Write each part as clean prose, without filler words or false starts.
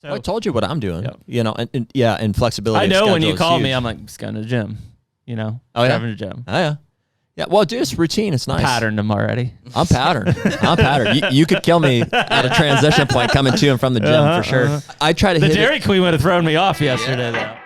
So, I told you what I'm doing, and flexibility. I know when you call me, I'm like, just going to the gym, driving to the gym. Oh, yeah. Yeah, well, dude, it's routine. It's nice. Patterned them already. I'm patterned. You could kill me at a transition point coming to and from the gym for sure. I try to hit Dairy Queen would have thrown me off yesterday, though.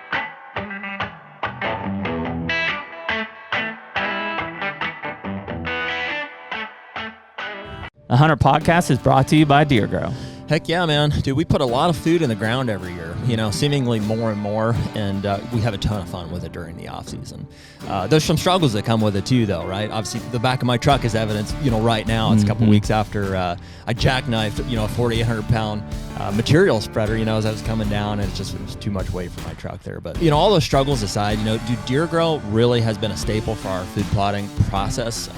The HUNTR Podcast is brought to you by Deer Grow. Heck yeah, man. Dude, we put a lot of food in the ground every year, seemingly more and more, and we have a ton of fun with it during the off season. There's some struggles that come with it too, though, right? Obviously, the back of my truck is evidence, right now. It's a couple weeks after I jackknifed, a 4,800-pound material spreader, as I was coming down, and it was too much weight for my truck there. But, all those struggles aside, Deer Grow really has been a staple for our food plotting process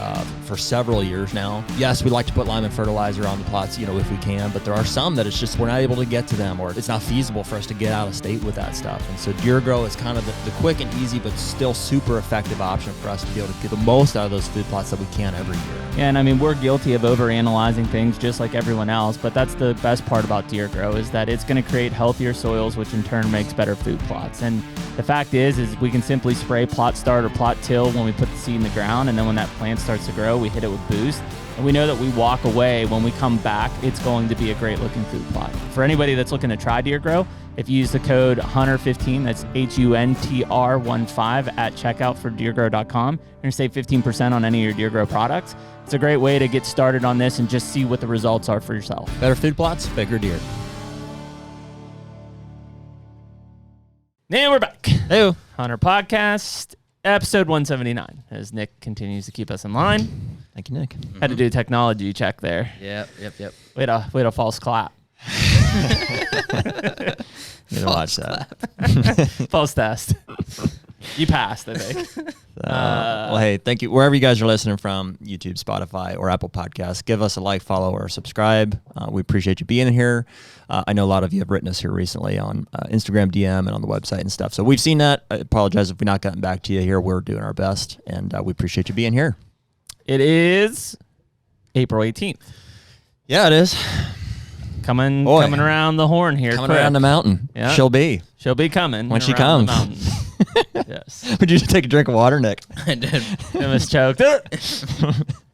for several years now. Yes, we like to put lime and fertilizer on the plots, if we can, but there are some that it's just we're not able to get to them, or it's not feasible for us to get out of state with that stuff. And so Deer Grow is kind of the quick and easy, but still super effective option for us to be able to get the most out of those food plots that we can every year. Yeah, and we're guilty of overanalyzing things just like everyone else, but that's the best part about Deer Grow is that it's going to create healthier soils, which in turn makes better food plots. And the fact is we can simply spray plot start or plot till when we put the seed in the ground, and then when that plant starts to grow, we hit it with boost. And we know that we walk away, when we come back, it's going to be a great looking food plot. For anybody that's looking to try Deer Grow, if you use the code HUNTR15, that's HUNTR15 at checkout for deergrow.com, you're going to save 15% on any of your Deer Grow products. It's a great way to get started on this and just see what the results are for yourself. Better food plots, bigger deer. And we're back. Hey, HUNTR Podcast, episode 179, as Nick continues to keep us in line. Thank you, Nick. Had to do a technology check there. Yep. We had a false clap. You gotta watch that. False test. You passed, I think. Well, hey, thank you. Wherever you guys are listening from, YouTube, Spotify, or Apple Podcasts, give us a like, follow, or subscribe. We appreciate you being here. I know a lot of you have written us here recently on Instagram DM and on the website and stuff. So we've seen that. I apologize if we've not gotten back to you here. We're doing our best, and we appreciate you being here. It is April 18th. Yeah, it is. Coming around the horn here. Coming around the mountain. Yeah. She'll be coming when she comes. Yes. Would you just take a drink of water, Nick? I did. Almost choked.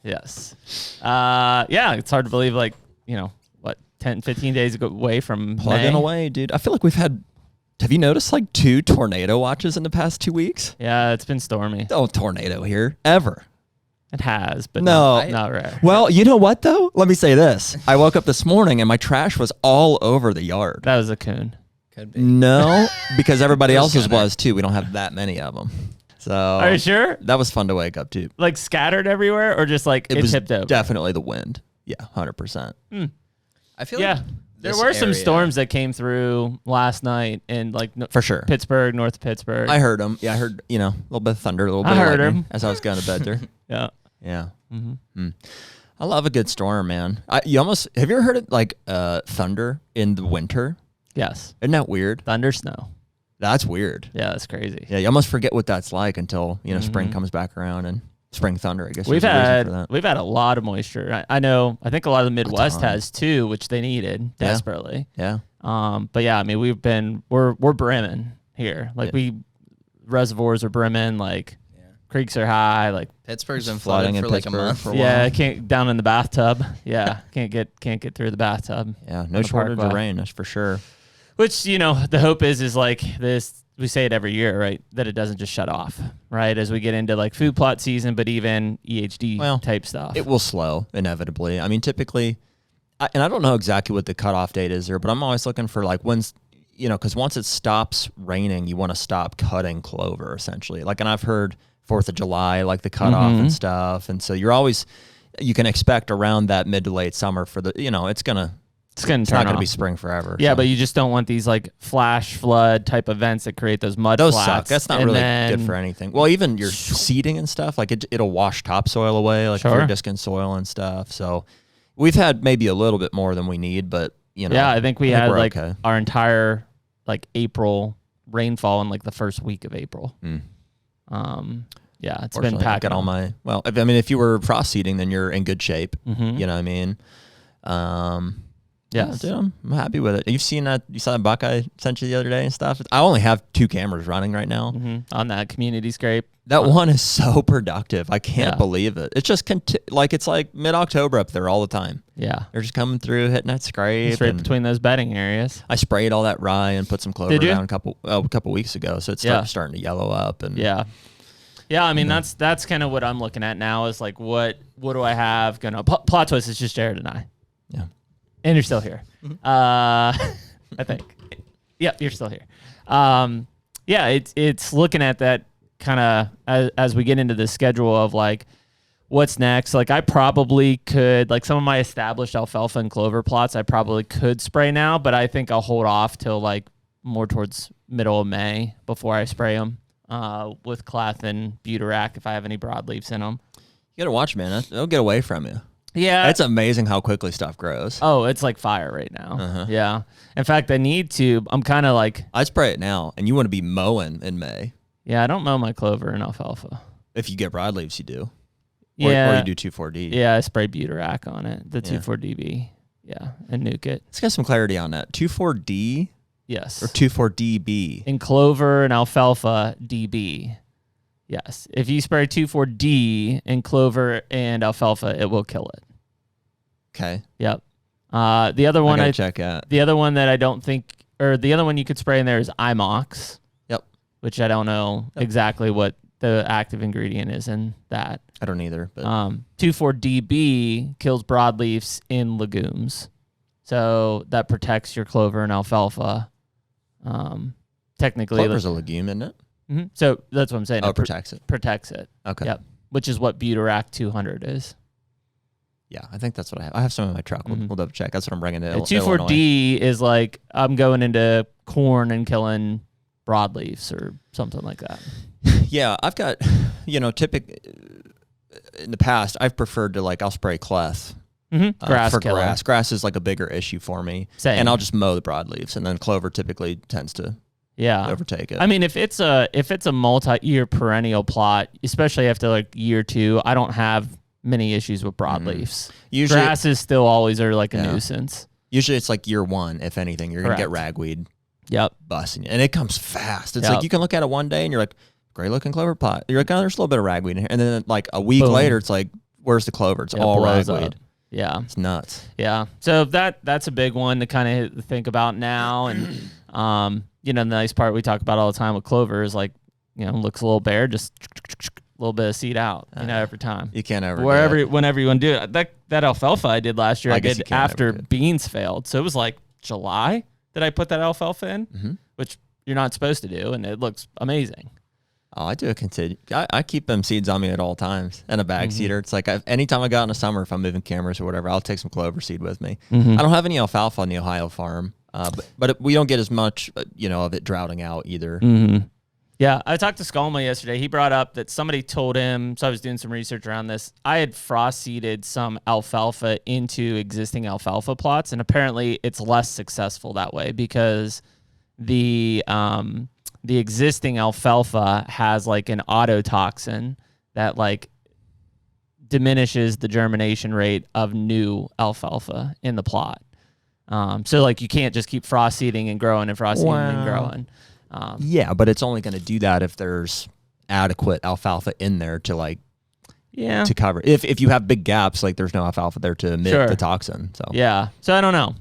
Yes. Yeah, it's hard to believe, 10, 15 days away from plugging May. Away, dude. I feel like have you noticed 2 tornado watches in the past 2 weeks? Yeah, it's been stormy. No tornado here, ever. It has, but no, not rare. Well, you know what, though? Let me say this. I woke up this morning and my trash was all over the yard. That was a coon. Could be. No, because everybody else's was, too. We don't have that many of them. So, are you sure? That was fun to wake up to. Scattered everywhere, or just it was tipped over? Definitely the wind. Yeah, 100%. I feel like there were some storms that came through last night in for sure Pittsburgh, north of Pittsburgh. I heard them. Yeah, I heard a little bit of thunder, a little bit of lightning as I was going to bed there. Yeah. Yeah. Mm-hmm. I love a good storm, man. Have you ever heard it thunder in the winter? Yes. Isn't that weird? Thunder snow. That's weird. Yeah, that's crazy. Yeah, you almost forget what that's like until spring comes back around and spring thunder. I guess we've had a lot of moisture. I know. I think a lot of the Midwest has too, which they needed desperately. Yeah. But yeah, we're brimming here. Reservoirs are brimming. Creeks are high. Pittsburgh's been flooding for a month. For a while. I can't down in the bathtub. Yeah, can't get through the bathtub. Yeah, no shortage of rain, that's for sure. Which the hope is this. We say it every year, right? That it doesn't just shut off, right? As we get into food plot season, but even EHD type stuff, it will slow inevitably. I mean, typically, and I don't know exactly what the cutoff date is there, but I'm always looking for when's. Because once it stops raining, you want to stop cutting clover essentially. And I've heard 4th of July, the cutoff and stuff. And so you can expect around that mid to late summer for the, it's not going to be spring forever. Yeah, so. But you just don't want these flash flood type events that create those mud flats. Those suck. That's not really good for anything. Well, even your seeding and stuff, it'll wash topsoil away, if you're discing soil and stuff. So we've had maybe a little bit more than we need, but Yeah, I think we had okay. Our entire April rainfall in the first week of April. Yeah, it's been packed. Got all my if you were frost seeding, then you're in good shape. You know what I mean? Yeah, dude, I'm happy with it. You've seen that? You saw that buck I sent you the other day and stuff? I only have 2 cameras running right now. On that community scrape. That one is so productive. I can't believe it. It's just it's like mid-October up there all the time. Yeah. They're just coming through, hitting that scrape. It's right between those bedding areas. I sprayed all that rye and put some clover down a couple weeks ago, so it's starting to yellow up. And yeah. I mean, that's kind of what I'm looking at now is like, what do I have? Plot twist is just Jared and I. Yeah. And you're still here. I think. Yep, you're still here. It's looking at that kind of as we get into the schedule of like what's next. Like I probably could, like some of my established alfalfa and clover plots, I probably could spray now, but I think I'll hold off till like more towards middle of May before I spray them with cloth and butarac if I have any broadleafs in them. You gotta watch, man. It'll get away from you. Yeah. It's amazing how quickly stuff grows. Oh, it's like fire right now. Yeah. In fact, I'm kind of like... I spray it now, and you want to be mowing in May. Yeah, I don't mow my clover and alfalfa. If you get broadleaves, you do. Yeah. Or you do 2,4-D. Yeah, I spray butarac on it, the 2,4-DB. Yeah, and nuke it. Let's get some clarity on that. 2,4-D? Yes. Or 2,4-DB? In clover and alfalfa, DB. Yes. If you spray 2,4-D in clover and alfalfa, it will kill it. Okay. Yep. The other one check out. The other one that I don't think, or the other one you could spray in there is IMOX. Yep. Which I don't know exactly what the active ingredient is in that. I don't either. But 2,4-DB kills broadleafs in legumes, so that protects your clover and alfalfa. Technically, clover's a legume, isn't it? Mm-hmm. So that's what I'm saying. Oh, it protects it. Protects it. Okay. Yep. Which is what Butarac 200 is. Yeah, I think that's what I have. I have some in my truck. We'll double check. That's what I'm bringing to Illinois. 2,4-D is like I'm going into corn and killing broadleafs or something like that. Yeah, I've got, typical in the past, I've preferred to I'll spray cleth. Grass for killer. grass. Grass is like a bigger issue for me. Same. And I'll just mow the broadleaves, and then clover typically tends to overtake it. I mean, if it's a multi-year perennial plot, especially after year 2, I don't have many issues with broadleafs. Usually, grasses still always are like a nuisance. Usually it's year 1, if anything, you're going to get ragweed. Yep. Busting you. And it comes fast. It's like you can look at it one day and you're like, great looking clover plot. You're like, oh, there's a little bit of ragweed in here. And then a week later, it's like, where's the clover? It's all ragweed. Yeah. It's nuts. Yeah. So that's a big one to kind of think about now. And, the nice part we talk about all the time with clover is looks a little bare, just a little bit of seed out, every time. You can't ever. Whenever you want to do it. That alfalfa I did last year, I did after beans failed. So it was July that I put that alfalfa in, which you're not supposed to do, and it looks amazing. Oh, I do a continue. I keep them seeds on me at all times and a bag seeder. It's anytime I go out in the summer, if I'm moving cameras or whatever, I'll take some clover seed with me. I don't have any alfalfa on the Ohio farm, but we don't get as much, of it droughting out either. Yeah, I talked to Skolma yesterday. He brought up that somebody told him, so I was doing some research around this. I had frost seeded some alfalfa into existing alfalfa plots, and apparently it's less successful that way because the existing alfalfa has an autotoxin that diminishes the germination rate of new alfalfa in the plot. So you can't just keep frost seeding and growing and frost seeding and growing. Yeah, but it's only going to do that if there's adequate alfalfa in there to to cover. If you have big gaps, there's no alfalfa there to emit the toxin. So so I don't know.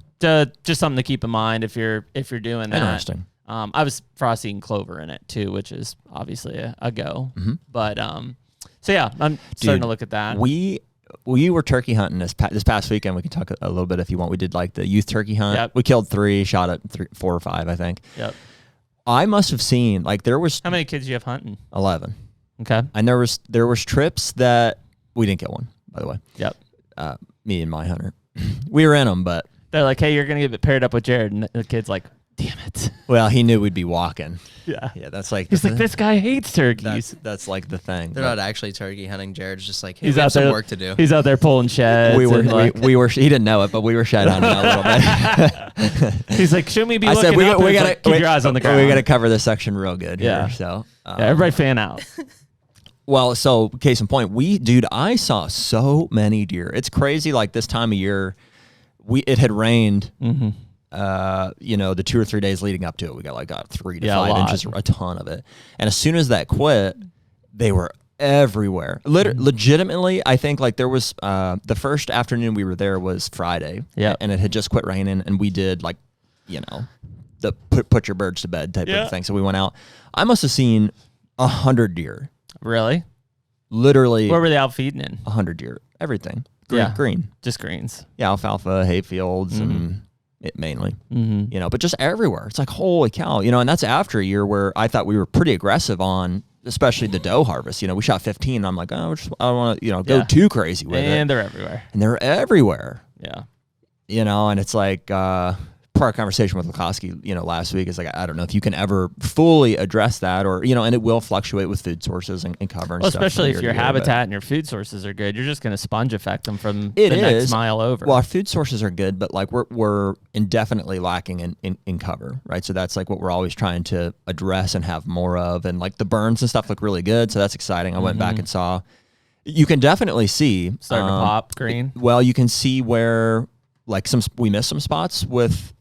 Just something to keep in mind if you're doing that. Interesting. I was frost seeding clover in it too, which is obviously a go. But I'm starting to look at that. We were turkey hunting this past weekend. We can talk a little bit if you want. We did the youth turkey hunt. Yep. We killed 3, shot at 4 or 5, I think. Yep. I must have seen there was How many kids do you have hunting? 11. Okay. And there was trips that we didn't get one, by the way. Yep. Me and my hunter, we were in them, but they're like, hey, you're gonna get paired up with Jared, and the kid's like, damn it. Well, he knew we'd be walking. Yeah. Yeah, that's he's like, this guy hates turkeys. That's the thing. They're not actually turkey hunting. Jared's just hey, he's we have out some there, work to do. He's out there pulling sheds. We were. He didn't know it, but we were shed on him a little bit. He's like, should we be I looking said, we gotta keep your eyes on the ground. We got to cover this section real good. Yeah. Here, so everybody fan out. Well, so case in point, I saw so many deer. It's crazy. This time of year, it had rained. Mm-hmm. The 2 or 3 days leading up to it, we got 3 to Yeah, 5 inches, a ton of it. And as soon as that quit, they were everywhere. Legitimately, I think like there was the first afternoon we were there was Friday. Yeah, and it had just quit raining, and we did like, the put your birds to bed type of thing. So we went out. I must have seen 100 deer. Really? Literally. What were they out feeding in? 100 deer. Everything. Yeah. Green. Just greens. Yeah, alfalfa, hay fields, and it mainly. But just everywhere. It's like, holy cow. And that's after a year where I thought we were pretty aggressive on, especially the doe harvest. We shot 15. And I'm like, I don't want to, go too crazy with it. And they're everywhere. And they're everywhere. Yeah. And it's like, part of conversation with Lukoski, last week is like, I don't know if you can ever fully address that, or, and it will fluctuate with food sources and cover and stuff. Especially if your habitat and your food sources are good, you're just going to sponge effect them from the next mile over. Well, our food sources are good, but like we're indefinitely lacking in cover, right? So that's like what we're always trying to address and have more of. And like the burns and stuff look really good. So that's exciting. I went back and saw, you can definitely see. Starting to pop green. Well, you can see where like we missed some spots with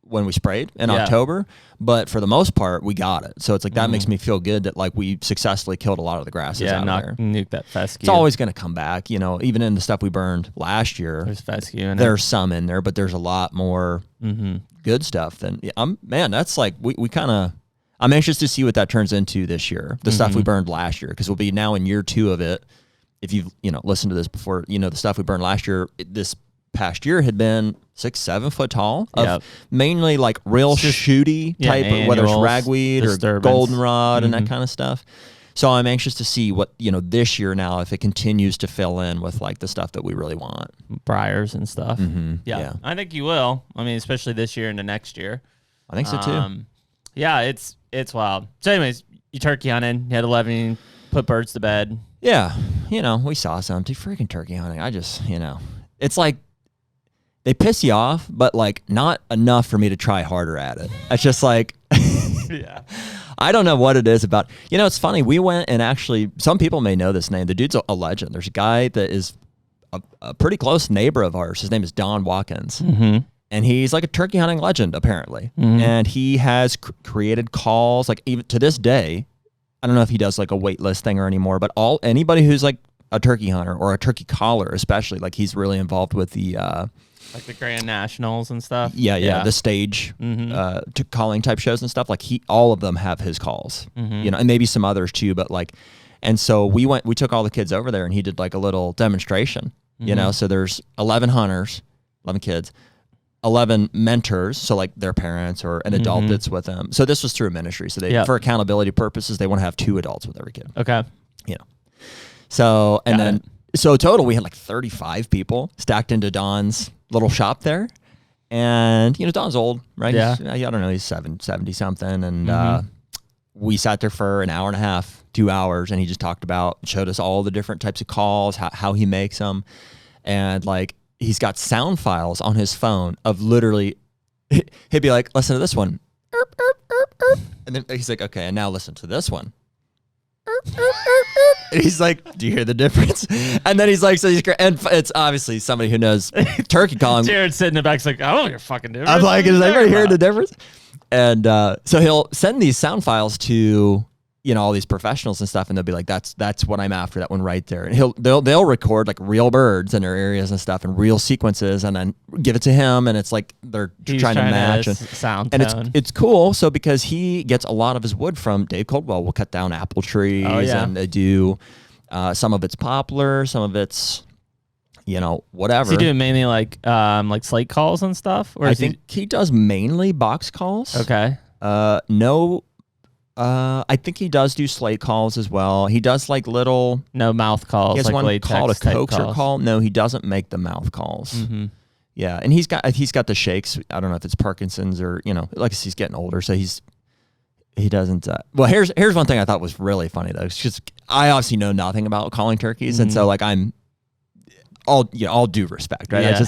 when we sprayed in October, but for the most part we got it. So it's like that makes me feel good that like we successfully killed a lot of the grasses out there. Nuke that fescue. It's always going to come back, even in the stuff we burned last year. There's fescue in There's some in there, but there's a lot more good stuff than that's like we kind of. I'm anxious to see what that turns into this year. The stuff we burned last year, because we'll be now in year 2 of it. If you've listened to this before, the stuff we burned last year. This past year had been 6-7 foot tall of mainly like real shooty type, whether it's ragweed or goldenrod and that kind of stuff. So I'm anxious to see what, this year now, if it continues to fill in with like the stuff that we really want. Briars and stuff. Yeah. I think you will. I mean, especially this year and the next year. I think so too. Yeah, it's wild. So anyways, you turkey hunted, you had 11, put birds to bed. Yeah. We saw some freaking turkey hunting. I just, it's like, they piss you off, but like not enough for me to try harder at it. It's just like, I don't know what it is about. It's funny. We went and actually, some people may know this name. The dude's a legend. There's a guy that is a pretty close neighbor of ours. His name is Don Watkins. And he's like a turkey hunting legend, apparently. And he has created calls, like even to this day. I don't know if he does like a wait list thing or anymore, but anybody who's like a turkey hunter or a turkey caller, especially, like he's really involved with the like the Grand Nationals and stuff. Yeah. The stage to calling type shows and stuff. Like all of them have his calls, and maybe some others too. But like, and so we took all the kids over there, and he did like a little demonstration. So there's 11 hunters, 11 kids, 11 mentors. So like their parents or an adult that's with them. So this was through a ministry. So they, for accountability purposes, they want to have 2 adults with every kid. Okay. So so total we had like 35 people stacked into Don's little shop there. And Don's old, right? Yeah. I don't know, he's 70 something, and we sat there for an hour and a half, 2 hours, and he just showed us all the different types of calls, how he makes them. And like he's got sound files on his phone of literally he'd be like, listen to this one. And then he's like, okay, and now listen to this one. And he's like, do you hear the difference? And then he's like, and it's obviously somebody who knows turkey calling. Jared's sitting in the back's like, I don't hear fucking difference. I'm like, is anybody hearing the difference? And so he'll send these sound files to all these professionals and stuff, and they'll be like, that's what I'm after, that one right there. And they'll record like real birds in their areas and stuff and real sequences, and then give it to him, and it's like he's trying to match sound and tone. it's cool. So because he gets a lot of his wood from Dave Coldwell, will cut down apple trees, and they do some of it's poplar, some of it's whatever. Is he doing mainly like slate calls and stuff? Or I think he does mainly box calls. Okay. No. I think he does do slate calls as well. He does like little mouth calls. He has like one called a coaxer calls. call. No, he doesn't make the mouth calls. Yeah, and he's got the shakes. I don't know if it's Parkinson's or like he's getting older, so he doesn't. Well, here's one thing I thought was really funny though. It's just I obviously know nothing about calling turkeys, and so like I'm all due respect, right? Yeah.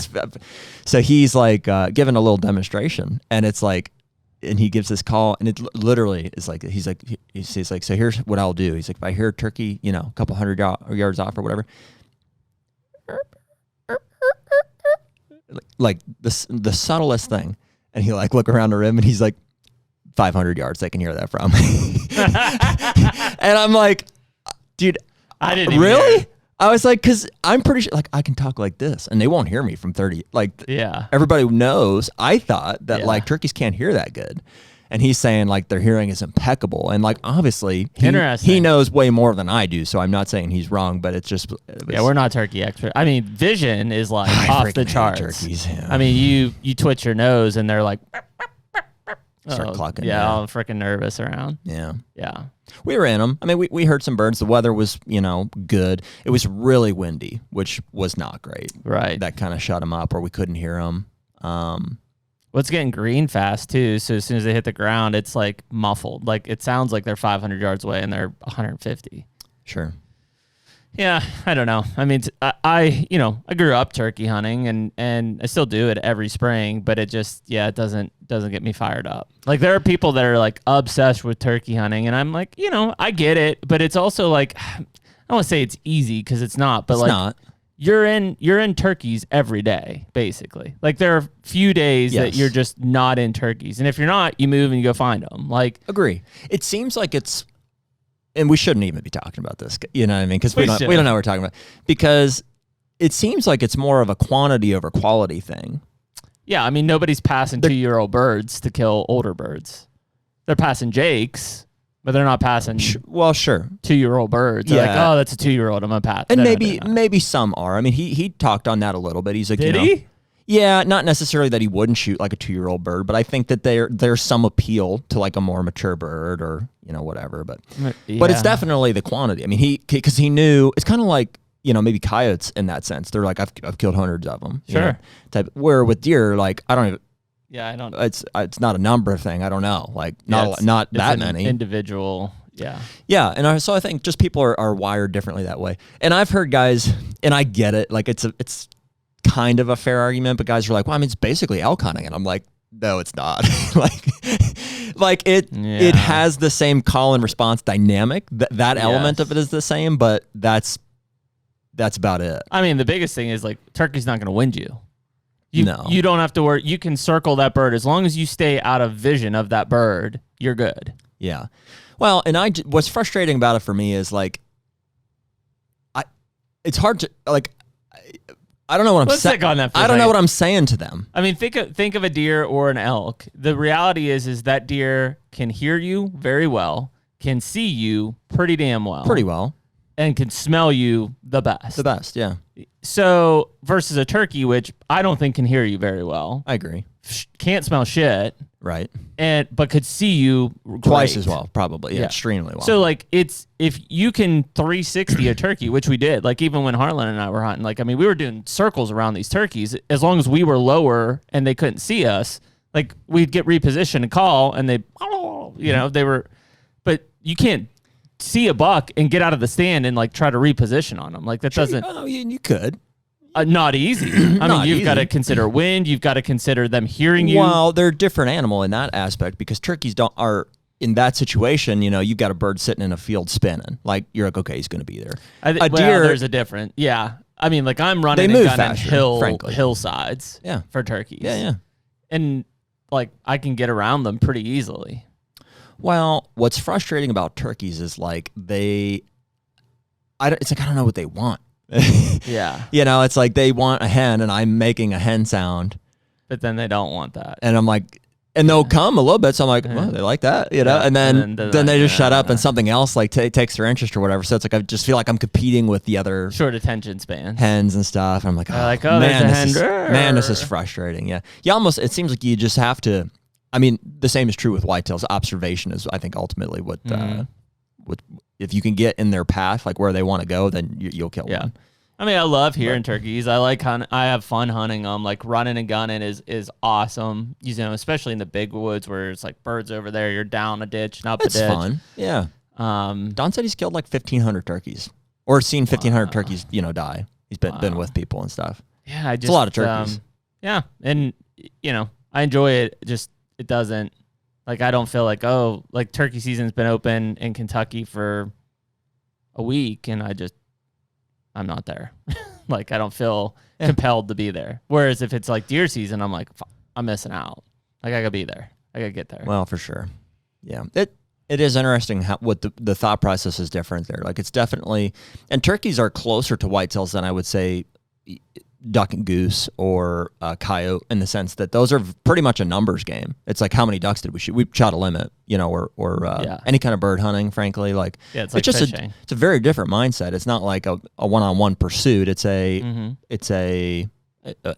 So he's like giving a little demonstration, and it's like. And he gives this call, and it literally is like he's like, so here's what I'll do. He's like, if I hear a turkey, a couple hundred yards off or whatever, like the subtlest thing. And he like look around the rim and he's like 500 yards. They can hear that from. And I'm like, dude, I didn't really? even hear. I was like, because I'm pretty sure like I can talk like this and they won't hear me from 30. Like Yeah. everybody knows. I thought that Yeah. like turkeys can't hear that good. And he's saying like their hearing is impeccable. And like obviously Interesting. he knows way more than I do. So I'm not saying he's wrong, but it's just Yeah, we're not turkey experts. I mean, vision is like I off freaking the hate charts. turkeys, yeah. I mean, you twitch your nose and they're like Start clucking. Yeah, all freaking nervous around. Yeah. Yeah. We were in them. I mean, we heard some birds. The weather was, good. It was really windy, which was not great. Right. That kind of shut them up, or we couldn't hear them. Well, it's getting green fast too. So as soon as they hit the ground, it's like muffled. Like it sounds like they're 500 yards away and they're 150. Sure. Yeah, I don't know. I mean, I grew up turkey hunting and I still do it every spring, but it just, it doesn't get me fired up. Like there are people that are like obsessed with turkey hunting and I'm like, I get it, but it's also like, I don't want to say it's easy because it's not, but It's like not. you're in turkeys every day, basically. Like there are few days that Yes. you're just not in turkeys. And if you're not, you move and you go find them. Like, Agree. It seems like it's, and we shouldn't even be talking about this. You know what I mean? Because we don't know what we're talking about. Because it seems like it's more of a quantity over quality thing. yeah, I mean, nobody's passing 2-year-old birds to kill older birds. They're passing jakes, but they're not passing Well, sure. 2-year-old birds. They're like, Yeah. oh, that's a 2-year-old. I'm gonna pass. And No, maybe they're not. maybe some are. I mean, he talked on that a little bit. He's like, Did he? Yeah, not necessarily that he wouldn't shoot like a 2-year-old bird, but I think that there's some appeal to like a more mature bird or whatever. But it's definitely the quantity. I mean, because he knew it's kind of like maybe coyotes in that sense. They're like I've killed hundreds of them. Sure. Type where with deer, like I don't even. Yeah, I don't. It's not a number thing. I don't know. Like not it's that an many individual. Yeah. Yeah, and so I think just people are wired differently that way. And I've heard guys, and I get it. Like it's kind of a fair argument, but guys are like, well, I mean, it's basically elk hunting, and I'm like, no, it's not. It has the same call and response dynamic. That element of it is the same, but that's about it. I mean, the biggest thing is like turkey's not going to wind you. No. You don't have to worry. You can circle that bird as long as you stay out of vision of that bird. You're good. Yeah. Well, and what's frustrating about it for me is like, it's hard to like. I don't know what I'm saying. I don't know what I'm saying to them. I mean, think of a deer or an elk. The reality is that deer can hear you very well, can see you pretty damn well. Pretty well. And can smell you the best. The best, yeah. So versus a turkey, which I don't think can hear you very well. I agree. Can't smell shit. Right. But could see you twice great. as well, probably. Yeah, extremely well. So like if you can 360 a turkey, which we did, like even when Harlan and I were hunting, like I mean we were doing circles around these turkeys as long as we were lower and they couldn't see us, like we'd get repositioned and call and they they were, but you can't see a buck and get out of the stand and like try to reposition on them. Like that doesn't. Oh, you could. Not easy. I mean, you've got to consider wind. You've got to consider them hearing you. Well, they're a different animal in that aspect because turkeys are in that situation. You've got a bird sitting in a field spinning. Like you're like, okay, he's going to be there. A deer, there's a different. Yeah, I mean, like I'm running and gunning hillsides. Yeah. For turkeys. Yeah. And like I can get around them pretty easily. Well, what's frustrating about turkeys is like it's like I don't know what they want. Yeah. It's like they want a hen and I'm making a hen sound. But then they don't want that. And I'm like, and they'll come a little bit. So I'm like, well, they like that, and then they just shut up and something else like takes their interest or whatever. So it's like, I just feel like I'm competing with the other short attention span hens and stuff. And I'm like, this is frustrating. Yeah. It seems like you just have to, I mean, the same is true with whitetails. Observation is, I think, ultimately what if you can get in their path, like where they want to go, then you'll kill one. I mean, I love hearing turkeys. I like I have fun hunting them. Like running and gunning is awesome. Especially in the big woods where it's like birds over there. You're down a ditch and up a ditch. It's fun. Yeah. Don said he's killed like 1,500 turkeys, or seen 1,500 turkeys, die. He's been with people and stuff. Yeah, it's a lot of turkeys. Yeah, and I enjoy it. Just it doesn't. Like, I don't feel like, like turkey season's been open in Kentucky for a week, and I just I'm not there. Like, I don't feel compelled to be there. Whereas if it's like deer season, I'm like, I'm missing out. Like, I gotta be there. I gotta get there. Well, for sure. Yeah. It is interesting what the thought process is different there. Like, it's definitely, and turkeys are closer to whitetails than I would say duck and goose or coyote, in the sense that those are pretty much a numbers game. It's like, how many ducks did we shoot? We shot a limit, or any kind of bird hunting, frankly. Like, it's like just fishing. It's a very different mindset. It's not like a one-on-one pursuit. It's an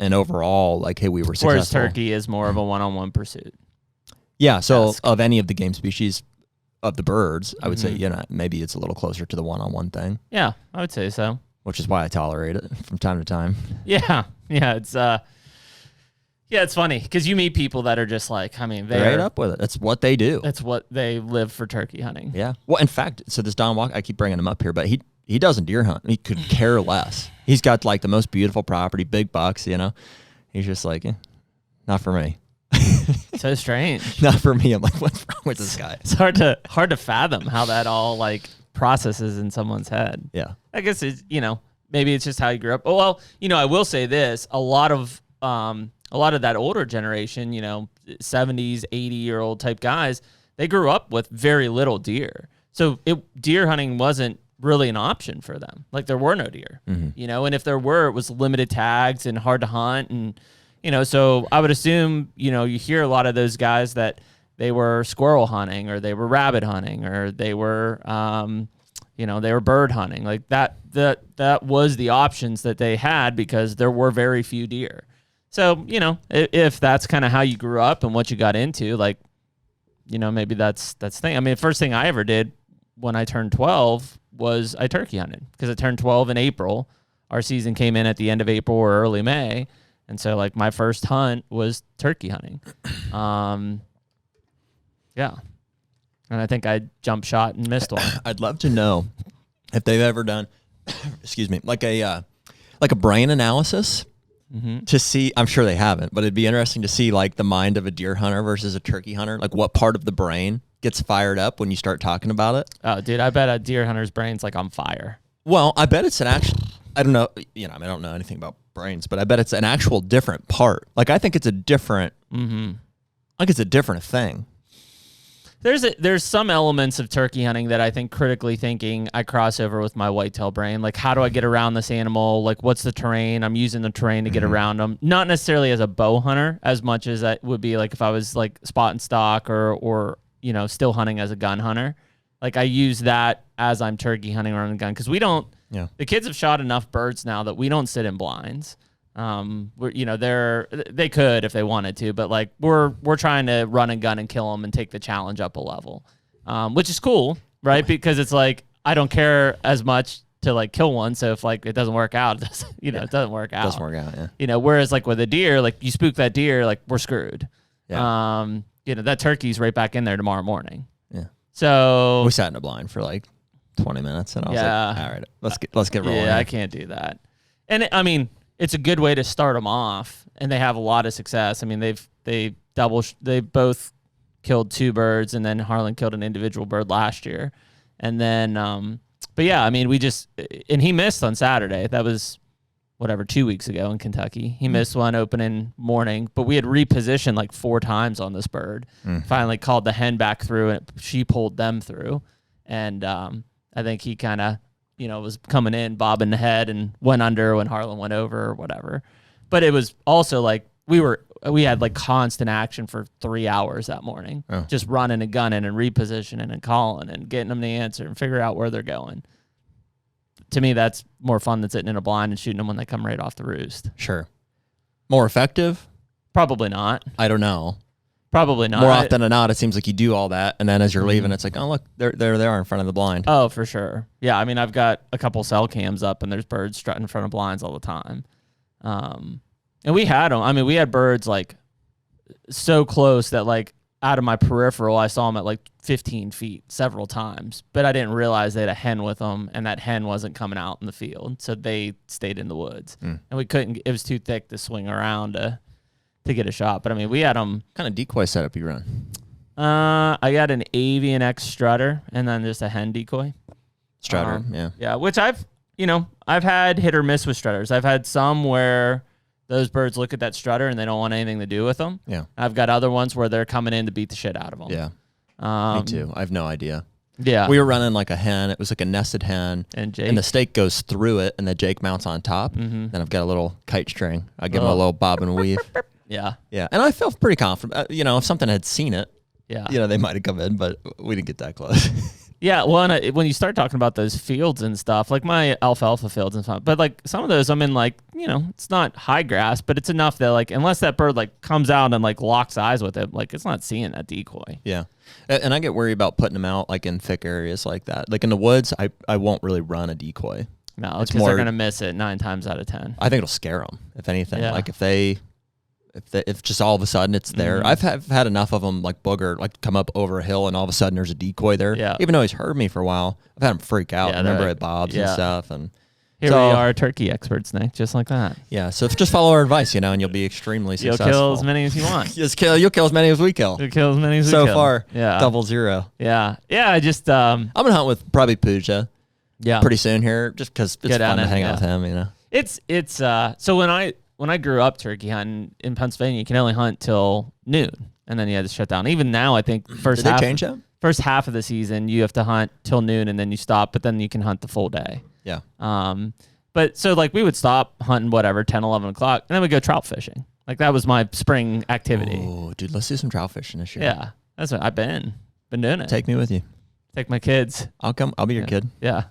overall, like, hey, we were successful. Whereas turkey is more of a one-on-one pursuit. Yeah. So of any of the game species of the birds, I would say, Mm-hmm. maybe it's a little closer to the one-on-one thing. Yeah, I would say so. Which is why I tolerate it from time to time. Yeah, it's it's funny because you meet people that are just like, I mean, they're right up with it. That's what they do. That's what they live for, turkey hunting. Yeah. Well, in fact, so this Don Walker, I keep bringing him up here, but he doesn't deer hunt. He could care less. He's got like the most beautiful property, big bucks. He's just like, not for me. So strange. Not for me. I'm like, what's wrong with this guy? It's hard to fathom how that all like processes in someone's head. Yeah. I guess it's, maybe it's just how you grew up. Well, I will say this, a lot of that older generation, 70s, 80-year-old type guys, they grew up with very little deer. So deer hunting wasn't really an option for them. Like, there were no deer, and if there were, it was limited tags and hard to hunt. And, so I would assume, you hear a lot of those guys that they were squirrel hunting, or they were rabbit hunting, or they were, they were bird hunting. Like, that was the options that they had because there were very few deer. So, if that's kind of how you grew up and what you got into, like, maybe that's the thing. I mean, the first thing I ever did when I turned 12 was I turkey hunted, because I turned 12 in April. Our season came in at the end of April or early May. And so, like, my first hunt was turkey hunting. Yeah. And I think I jump shot and missed one. I'd love to know if they've ever done, excuse me, like a brain analysis to see. I'm sure they haven't, but it'd be interesting to see like the mind of a deer hunter versus a turkey hunter. Like, what part of the brain gets fired up when you start talking about it? Oh, dude, I bet a deer hunter's brain's like on fire. Well, I bet it's an actual. I don't know. I don't know anything about brains, but I bet it's an actual different part. Like, I think it's a different. Like, it's a different thing. There's some elements of turkey hunting that I think, critically thinking, I cross over with my whitetail brain. Like, how do I get around this animal? Like, what's the terrain? I'm using the terrain to get around them. Not necessarily as a bow hunter as much as that would be like if I was like spot and stock or still hunting as a gun hunter. Like, I use that as I'm turkey hunting around a gun, because we don't. Yeah. The kids have shot enough birds now that we don't sit in blinds. They could if they wanted to, but like we're trying to run and gun and kill them and take the challenge up a level, which is cool, right? Because it's like, I don't care as much to like kill one. So if like it doesn't work out, it doesn't work out. It doesn't work out. Yeah. Whereas like with a deer, like you spook that deer, like we're screwed. Yeah. That turkey's right back in there tomorrow morning. Yeah. So we sat in a blind for like 20 minutes, and I was like, all right, let's get rolling. Yeah, I can't do that. And it's a good way to start them off, and they have a lot of success. I mean, they both killed 2 birds, and then Harlan killed an individual bird last year. And then, but yeah, I mean, and he missed on Saturday. That was 2 weeks ago in Kentucky. He missed one opening morning, but we had repositioned like 4 times on this bird. Finally called the hen back through, and she pulled them through. And I think he kind of, was coming in, bobbing the head, and went under when Harlan went over or whatever. But it was also like we had like constant action for 3 hours that morning, just running and gunning and repositioning and calling and getting them to answer and figure out where they're going. To me, that's more fun than sitting in a blind and shooting them when they come right off the roost. Sure. More effective? Probably not. I don't know. Probably not. More often than not, it seems like you do all that, and then as you're leaving, it's like, oh, look, there they are in front of the blind. Oh, for sure. Yeah, I mean, I've got a couple cell cams up, and there's birds strutting in front of blinds all the time. And we had them. I mean, we had birds, like, so close that, like, out of my peripheral, I saw them at, like, 15 feet several times. But I didn't realize they had a hen with them, and that hen wasn't coming out in the field. So they stayed in the woods. And we couldn't – it was too thick to swing around to get a shot. But I mean, we had them. What kind of decoy setup you run? I got an Avian X strutter and then just a hen decoy. Strutter, yeah. Yeah, which I've I've had hit or miss with strutters. I've had some where those birds look at that strutter and they don't want anything to do with them. Yeah. I've got other ones where they're coming in to beat the shit out of them. Yeah. Me too. I have no idea. Yeah. We were running like a hen. It was like a nested hen. And the stake goes through it, and the Jake mounts on top. Then I've got a little kite string. I give him a little bob and weave. Yeah. Yeah. And I felt pretty confident. If something had seen it, they might have come in, but we didn't get that close. Yeah, well, and when you start talking about those fields and stuff, like my alfalfa fields and stuff, but like some of those, I'm in like, it's not high grass, but it's enough that like, unless that bird like comes out and like locks eyes with it, like it's not seeing that decoy. Yeah. And I get worried about putting them out like in thick areas like that. Like in the woods, I won't really run a decoy. No, because they're going to miss it 9 times out of 10. I think it'll scare them, if anything. Yeah. Like if just all of a sudden it's there. I've had enough of them like booger, like come up over a hill and all of a sudden there's a decoy there. Yeah. Even though he's heard me for a while, I've had him freak out. Yeah, Remember at Bob's and stuff. And here we are, turkey experts, Nick, just like that. Yeah. So just follow our advice, and you'll be extremely successful. You'll kill as many as you want. You'll kill as many as we kill. You'll kill as many as we kill. So far, yeah. 0-0. Yeah. Yeah. I just I'm gonna hunt with probably Pooja. Yeah. Pretty soon here, just because it's fun to hang out with him. It's so when I grew up turkey hunting in Pennsylvania, you can only hunt till noon, and then you had to shut down. Even now, I think Did they change that? First half of the season, you have to hunt till noon, and then you stop, but then you can hunt the full day. Yeah. But so like we would stop hunting 10, 11 o'clock, and then we'd go trout fishing. Like that was my spring activity. Oh, dude, let's do some trout fishing this year. Yeah, that's what I've been doing it. Take me with you. Take my kids. I'll come. I'll be your kid. Yeah.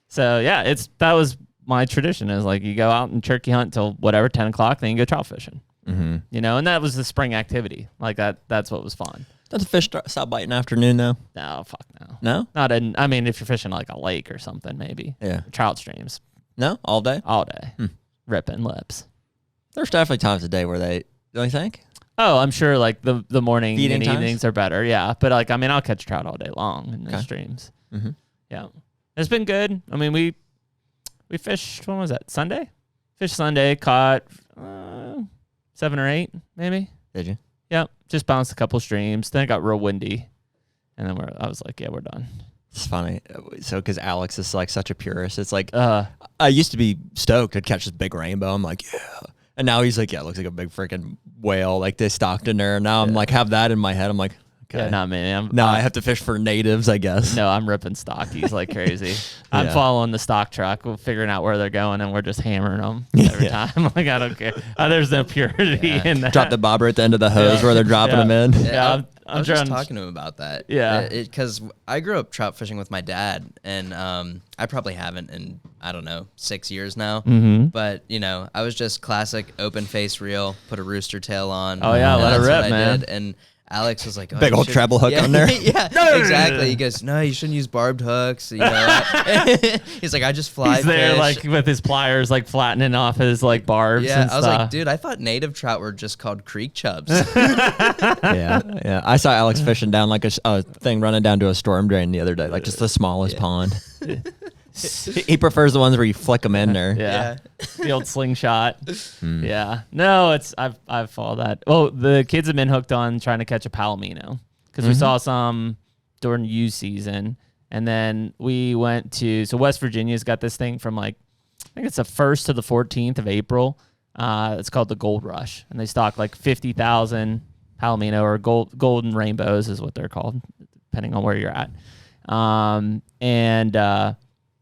So yeah, that was my tradition is like you go out and turkey hunt till 10 o'clock, then you go trout fishing. And that was the spring activity. Like that's what was fun. Does the fish stop biting afternoon though? No, fuck no. No? Not in, I mean, if you're fishing like a lake or something, maybe. Yeah. Trout streams. No? All day? All day. Ripping lips. There's definitely times of day where don't you think? Oh, I'm sure like the morning Feeding and times? Evenings are better. Yeah. But like, I mean, I'll catch trout all day long in the streams. Yeah. It's been good. I mean, we fished, when was that? Sunday? Fished Sunday, caught 7 or 8, maybe. Did you? Yeah. Just bounced a couple streams. Then it got real windy. And then I was like, yeah, we're done. It's funny. So, because Alex is like such a purist, it's like, I used to be stoked to catch this big rainbow. I'm like, yeah. And now he's like, yeah, it looks like a big freaking whale. Like they stocked in there. And now I'm like, have that in my head. I'm like, okay. Yeah, not me. I have to fish for natives, I guess. No, I'm ripping stockies like crazy. I'm following the stock truck, figuring out where they're going, and we're just hammering them every time. Like, I don't care. There's no purity in that. Drop the bobber at the end of the hose where they're dropping them in. Yeah, I was just talking to him about that. Yeah. Because I grew up trout fishing with my dad, and I probably haven't in, 6 years now. But, I was just classic open face reel, put a rooster tail on. Oh, yeah, let it rip, man. And Alex was like, big old treble hook on there. Yeah, exactly. He goes, no, you shouldn't use barbed hooks. He's like, I just fly He's there fish. like with his pliers, like flattening off his like barbs. Yeah, and I was stuff. like, dude, I thought native trout were just called creek chubs. Yeah. I saw Alex fishing down like a thing running down to a storm drain the other day, like just the smallest pond. He prefers the ones where you flick them in there. Yeah. The old slingshot. Yeah. No, I've followed that. Well, the kids have been hooked on trying to catch a palomino because we saw some during youth season. And then we went to, so West Virginia's got this thing from like, I think it's the 1st to the 14th of April. It's called the Gold Rush. And they stock like 50,000 palomino or golden rainbows is what they're called, depending on where you're at.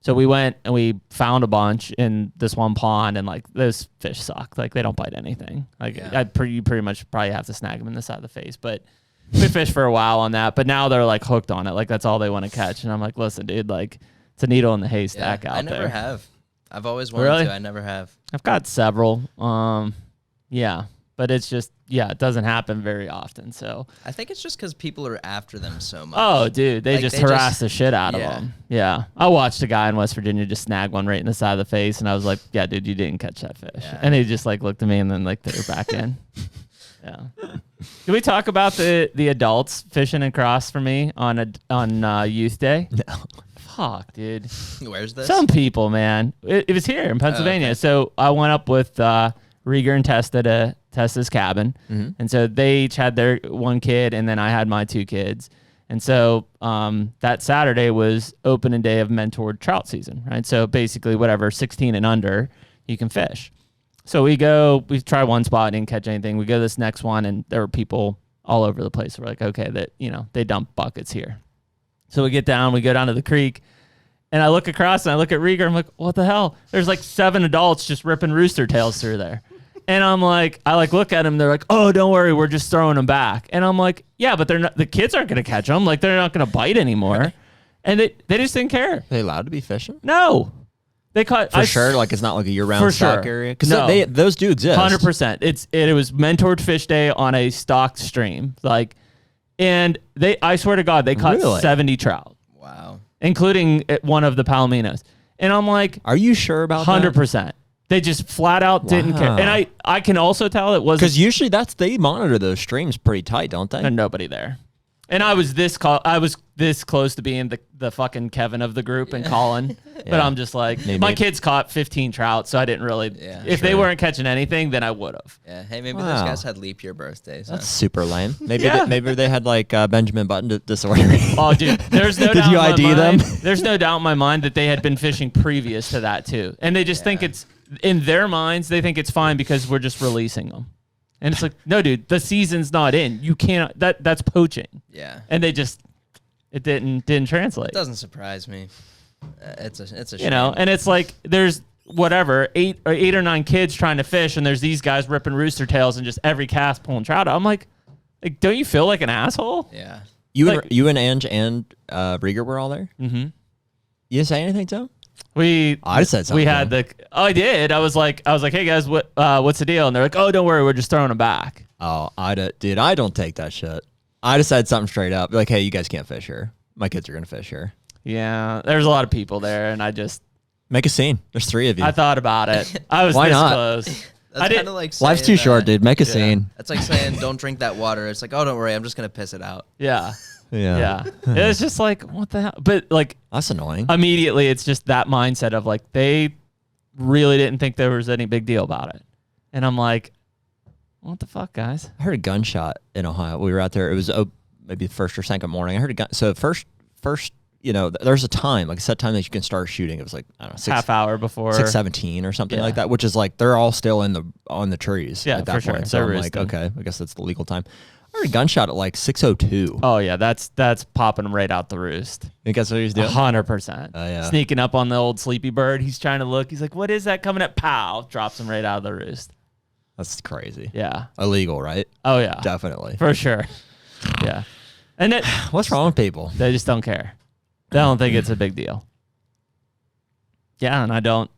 So we went and we found a bunch in this one pond, and like those fish suck. Like they don't bite anything. Like you pretty much probably have to snag them in the side of the face. But we fished for a while on that. But now they're like hooked on it. Like that's all they want to catch. And I'm like, listen, dude, like it's a needle in the haystack out there. I never have. I've always wanted to. I never have. I've got several. Yeah. But it's just, it doesn't happen very often. So I think it's just because people are after them so much. Oh, dude, they just harass the shit out of them. Yeah. I watched a guy in West Virginia just snag one right in the side of the face, and I was like, yeah, dude, you didn't catch that fish. Yeah. And he just like looked at me and then like threw it back in. Yeah. Can we talk about the adults fishing across for me on Youth Day? No. Fuck, dude. Where's this? Some people, man. It was here in Pennsylvania. Oh, okay. So I went up with Rieger and Testa to test his cabin. And so they each had their one kid, and then I had my 2 kids. And so that Saturday was opening day of mentored trout season, right? So basically whatever, 16 and under, you can fish. So we try one spot, didn't catch anything. We go to this next one, and there were people all over the place. We're like, okay, they dump buckets here. So we go down to the creek, and I look across and I look at Rieger. I'm like, what the hell? There's like 7 adults just ripping rooster tails through there. And I'm like, I look at them. They're like, oh, don't worry, we're just throwing them back. And I'm like, yeah, but the kids aren't going to catch them. Like, they're not going to bite anymore. And they just didn't care. Are they allowed to be fishing? No. They caught for sure. Like, it's not like a year-round stock area. Because those do exist. 100%. It was mentored fish day on a stocked stream. Like, and I swear to God, they caught 70 trout. Wow. Including one of the palominos. And I'm like, are you sure about 100%. that? They just flat out didn't care. And I can also tell it wasn't. Because usually they monitor those streams pretty tight, don't they? And nobody there. And I was this close to being the fucking Kevin of the group and Colin. But I'm just like, my kids caught 15 trout, so I didn't really. Yeah, if they weren't catching anything, then I would have. Yeah. Hey, maybe those guys had leap year birthdays. That's super lame. Maybe maybe they had like Benjamin Button disorder. Oh, dude, there's no doubt. Did you ID them? There's no doubt in my mind that they had been fishing previous to that too, and they just think it's in their minds. They think it's fine because we're just releasing them. And it's like, no, dude, the season's not in. You can't. That's poaching. Yeah. And it didn't translate. It doesn't surprise me. It's a shame. You know, and it's like there's whatever 8 or 9 kids trying to fish, and there's these guys ripping rooster tails and just every cast pulling trout out. I'm like, don't you feel like an asshole? Yeah. You and Ange and Rieger were all there. Mm-hmm. You didn't say anything to him? I said something. We had I did. I was like, hey guys, what's the deal? And they're like, oh, don't worry, we're just throwing them back. Oh, I don't take that shit. I just said something straight up, like, hey, you guys can't fish here. My kids are gonna fish here. Yeah, there's a lot of people there, and I just make a scene. There's 3 of you. I thought about it. I was Why this not? close. That's kind of like saying, life's too short, dude. Make a scene. That's like saying don't drink that water. It's like, oh, don't worry, I'm just gonna piss it out. Yeah. Yeah. It's just like, what the hell? But like, that's annoying. Immediately, it's just that mindset of like, they really didn't think there was any big deal about it. And I'm like, what the fuck, guys? I heard a gunshot in Ohio. We were out there. It was maybe the first or second morning. I heard a gun. So first, there's a time, like a set time that you can start shooting. It was like, I don't know, half hour before 6:17 or something like that, which is like, they're all still on the trees at that point. Sure. So I'm like, okay, I guess that's the legal time. I heard a gunshot at like 6:02. Oh yeah, that's popping him right out the roost. I think that's what he's doing. 100%. Yeah. Sneaking up on the old sleepy bird. He's trying to look. He's like, what is that coming at? Pow! Drops him right out of the roost. That's crazy. Yeah. Illegal, right? Oh yeah. Definitely. For sure. Yeah. And what's wrong with people? They just don't care. They don't think it's a big deal. Yeah, and I don't,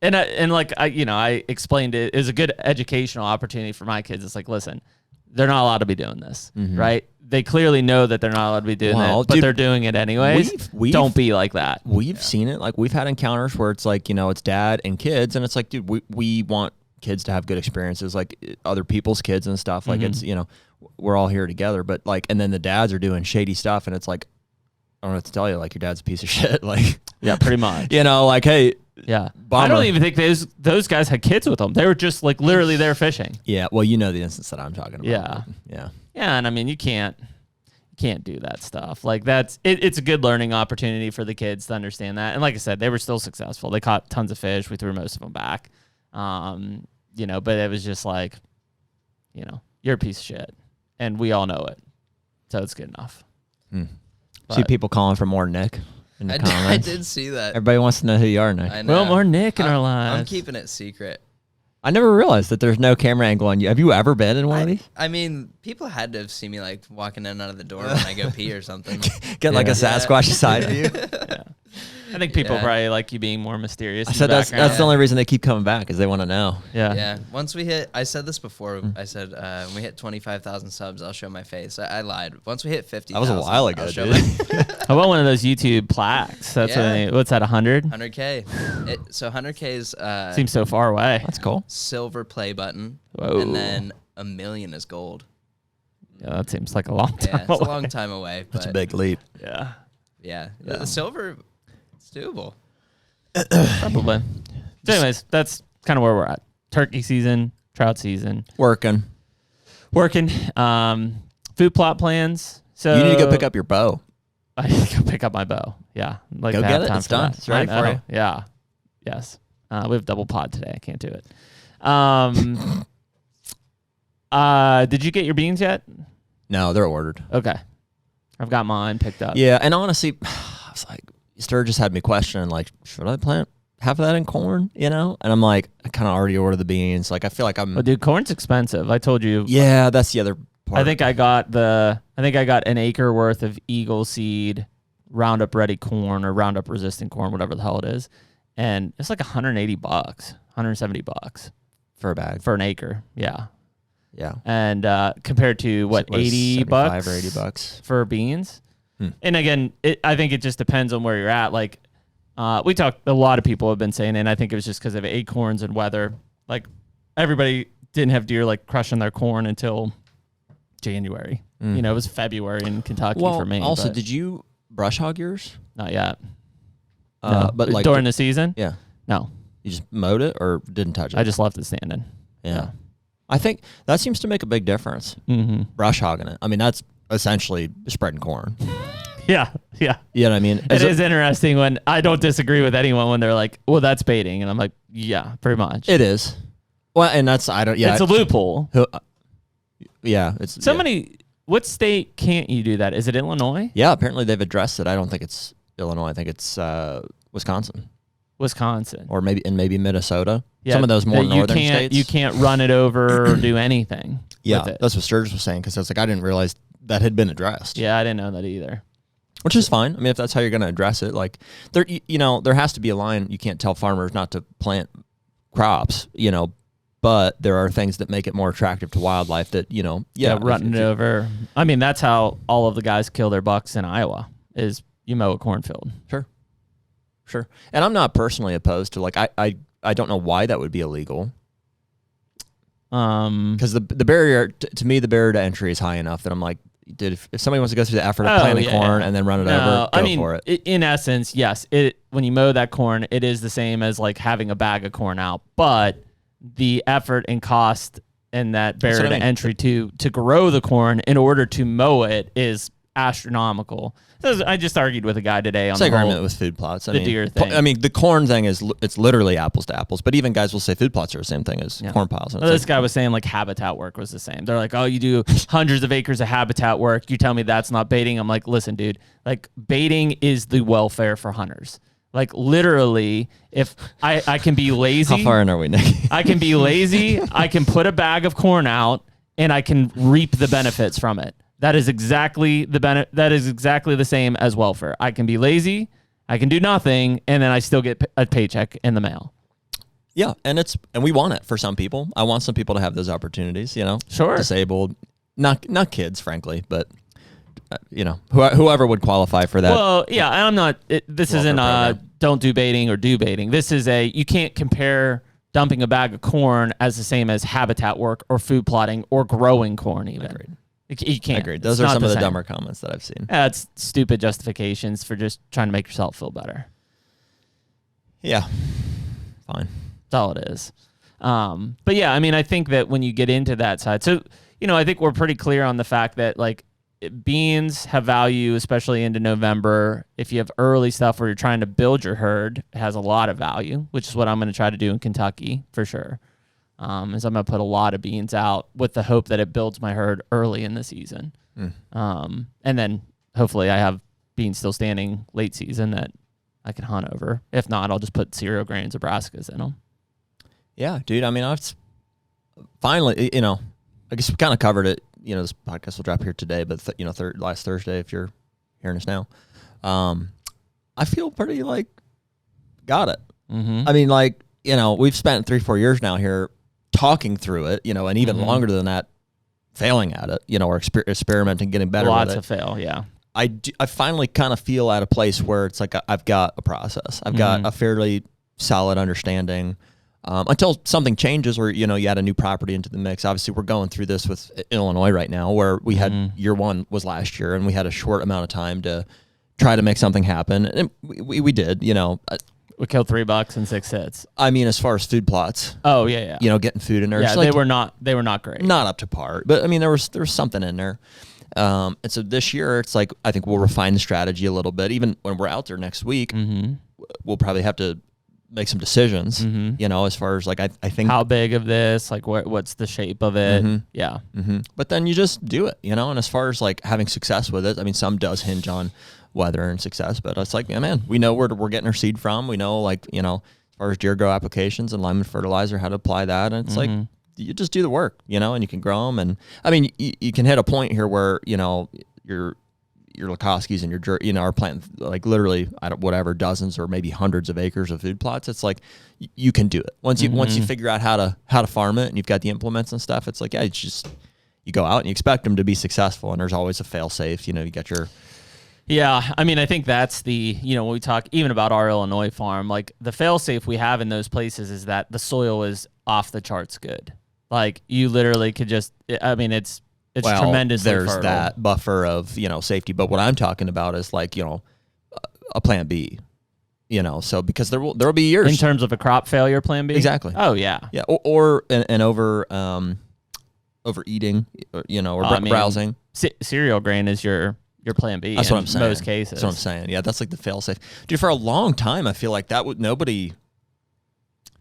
And I explained it. It was a good educational opportunity for my kids. It's like, listen, they're not allowed to be doing this, right? They clearly know that they're not allowed to be doing it, but they're doing it anyways. Don't be like that. We've seen it. Like, we've had encounters where it's like, it's dad and kids, and it's like, dude, we want kids to have good experiences, like other people's kids and stuff. Like, it's, we're all here together, but like, and then the dads are doing shady stuff, and it's like, I don't know what to tell you. Like, your dad's a piece of shit. Like, yeah, pretty much. Like, hey. Yeah. Bummer. I don't even think those guys had kids with them. They were just like literally there fishing. Yeah. Well, the instance that I'm talking about. Yeah. Yeah. Yeah. And I mean, you can't do that stuff. Like, it's a good learning opportunity for the kids to understand that. And like I said, they were still successful. They caught tons of fish. We threw most of them back. But it was just like, you're a piece of shit. And we all know it. So it's good enough. See people calling for more Nick. I did see that. Everybody wants to know who you are, Nick. I know. Well, more Nick in our lives. I'm keeping it secret. I never realized that there's no camera angle on you. Have you ever been in one of these? I mean, people had to have seen me like walking in and out of the door when I go pee or something. Get like a Sasquatch side view. Yeah. I think people probably like you being more mysterious. I said that's the only reason they keep coming back, is they want to know. Yeah. Yeah. Once we hit, I said this before. I said when we hit 25,000 subs, I'll show my face. I lied. Once we hit 50,000, that was a while ago, dude. I want one of those YouTube plaques. That's what's that? 100? 100K. So 100K is seems so far away. That's cool. Silver play button. Whoa. And then 1 million is gold. Yeah, that seems like a long time. Yeah, it's a long time away. That's a big leap. Yeah. Yeah. The silver, it's doable. Probably. So anyways, that's kind of where we're at. Turkey season, trout season. Working. Food plot plans. So you need to go pick up your bow. I need to go pick up my bow. Yeah. Like Go get it. It's done. It's ready for you. Yeah. Yes. We have double pod today. I can't do it. Did you get your beans yet? No, they're ordered. Okay. I've got mine picked up. Yeah, and honestly, I was like, Sturgis had me questioning, like, should I plant half of that in corn, you know? And I'm like, I kind of already ordered the beans. Like, I feel like I'm... Well, dude, corn's expensive. I told you. Yeah, that's the other part. I think I got an acre worth of Eagle Seed Roundup ready corn or Roundup resistant corn, whatever the hell it is. And it's like $180, $170 for a bag. For an acre. Yeah. Yeah. And compared to what, $80 or $80 for beans? And again, I think it just depends on where you're at. Like, a lot of people have been saying, and I think it was just because of acorns and weather. Like, everybody didn't have deer like crushing their corn until January. You know, it was February in Kentucky for me. Also, did you brush hog yours? Not yet. No. But like during the season? Yeah. No. You just mowed it or didn't touch it? I just left it standing. Yeah. I think that seems to make a big difference. Brush hogging it. I mean, that's essentially spreading corn. Yeah. Yeah. You know what I mean? It is interesting when I don't disagree with anyone when they're like, well, that's baiting. And I'm like, yeah, pretty much. It is. Well, and that's, I don't, yeah. It's a loophole. Yeah. It's what state can't you do that? Is it Illinois? Yeah. Apparently they've addressed it. I don't think it's Illinois. I think it's Wisconsin. Or maybe Minnesota. Yeah, some of those more northern states. You can't run it over or do anything. Yeah, with it. That's what Sturgis was saying, because I was like, I didn't realize that had been addressed. Yeah, I didn't know that either. Which is fine. I mean, if that's how you're going to address it, like there, there has to be a line. You can't tell farmers not to plant crops, but there are things that make it more attractive to wildlife that, running it over. I mean, that's how all of the guys kill their bucks in Iowa is you mow a cornfield. Sure. And I'm not personally opposed to, like, I don't know why that would be illegal. Because the barrier, to me, the barrier to entry is high enough that I'm like, dude, if somebody wants to go through the effort of planting corn and then run it over, go for it. In essence, yes. When you mow that corn, it is the same as like having a bag of corn out, but the effort and cost and that barrier to entry to grow the corn in order to mow it is astronomical. I just argued with a guy today on the argument with food plots. Deer thing. I mean, the corn thing it's literally apples to apples. But even guys will say food plots are the same thing as corn piles. Well, this guy was saying like habitat work was the same. They're like, oh, you do hundreds of acres of habitat work. You tell me that's not baiting. I'm like, listen, dude. Like baiting is the welfare for hunters. Like literally, if I can be lazy. How far in are we, Nick? I can be lazy. I can put a bag of corn out and I can reap the benefits from it. That is exactly the same as welfare. I can be lazy, I can do nothing, and then I still get a paycheck in the mail. Yeah, and we want it for some people. I want some people to have those opportunities. Sure, disabled, not kids, frankly, but whoever would qualify for that. Well, yeah, I'm not. This isn't don't do baiting or do baiting. This is you can't compare dumping a bag of corn as the same as habitat work or food plotting or growing corn even. Agreed. You can't. Agreed. Those are some of the dumber comments that I've seen. It's stupid justifications for just trying to make yourself feel better. Yeah. Fine. That's all it is. But yeah, I mean, I think that when you get into that side, so, I think we're pretty clear on the fact that like beans have value, especially into November. If you have early stuff where you're trying to build your herd, it has a lot of value, which is what I'm going to try to do in Kentucky for sure. Is I'm going to put a lot of beans out with the hope that it builds my herd early in the season. And then hopefully I have beans still standing late season that I can hunt over. If not, I'll just put cereal grains, Nebraskas in them. Yeah, dude. I mean, I've finally, I guess we kind of covered it. This podcast will drop here today, but last Thursday, if you're hearing us now, I feel pretty like got it. I mean, like, we've spent 3-4 years now here talking through it, and even longer than that, failing at it, or experimenting, getting better with it. Lots of fail, yeah. I finally kind of feel at a place where it's like I've got a process. I've got a fairly solid understanding until something changes or, you add a new property into the mix. Obviously, we're going through this with Illinois right now where we had year one was last year and we had a short amount of time to try to make something happen. And we did, We killed $3 and 6 hits. I mean, as far as food plots. Oh yeah. Getting food in there. Yeah, they were not great. Not up to par. But I mean, there was something in there. And so this year, it's like, I think we'll refine the strategy a little bit. Even when we're out there next week, we'll probably have to make some decisions, you know, as far as like, I think. How big of this, like what's the shape of it? Yeah. But then you just do it, you know, and as far as like having success with it, I mean, some does hinge on weather and success, but it's like, yeah, man, we know where we're getting our seed from. We know, like, you know, as far as deer grow applications and lineman fertilizer, how to apply that. And it's like, you just do the work, you know, and you can grow them. And I mean, you can hit a point here where, you know, your Lakoskis and your, you know, are planting like literally, dozens or maybe hundreds of acres of food plots. It's like, you can do it. Once you figure out how to farm it and you've got the implements and stuff, it's like, yeah, it's just, you go out and you expect them to be successful, and there's always a fail safe, you know, you got your. Yeah, I mean, I think that's the, you know, when we talk even about our Illinois farm, like the fail-safe we have in those places is that the soil is off the charts good. Like you literally could just, I mean, it's tremendously there's fertile. That buffer of, you know, safety. But what I'm talking about is like, you know, a plan B, you know, so because there will be years. In terms of a crop failure, plan B? Exactly. Oh, yeah. Yeah, or an overeating, you know, or browsing. Cereal grain is your plan B. That's what I'm saying. Most cases. That's what I'm saying. Yeah, that's like the fail safe. Dude, for a long time, I feel like that would nobody.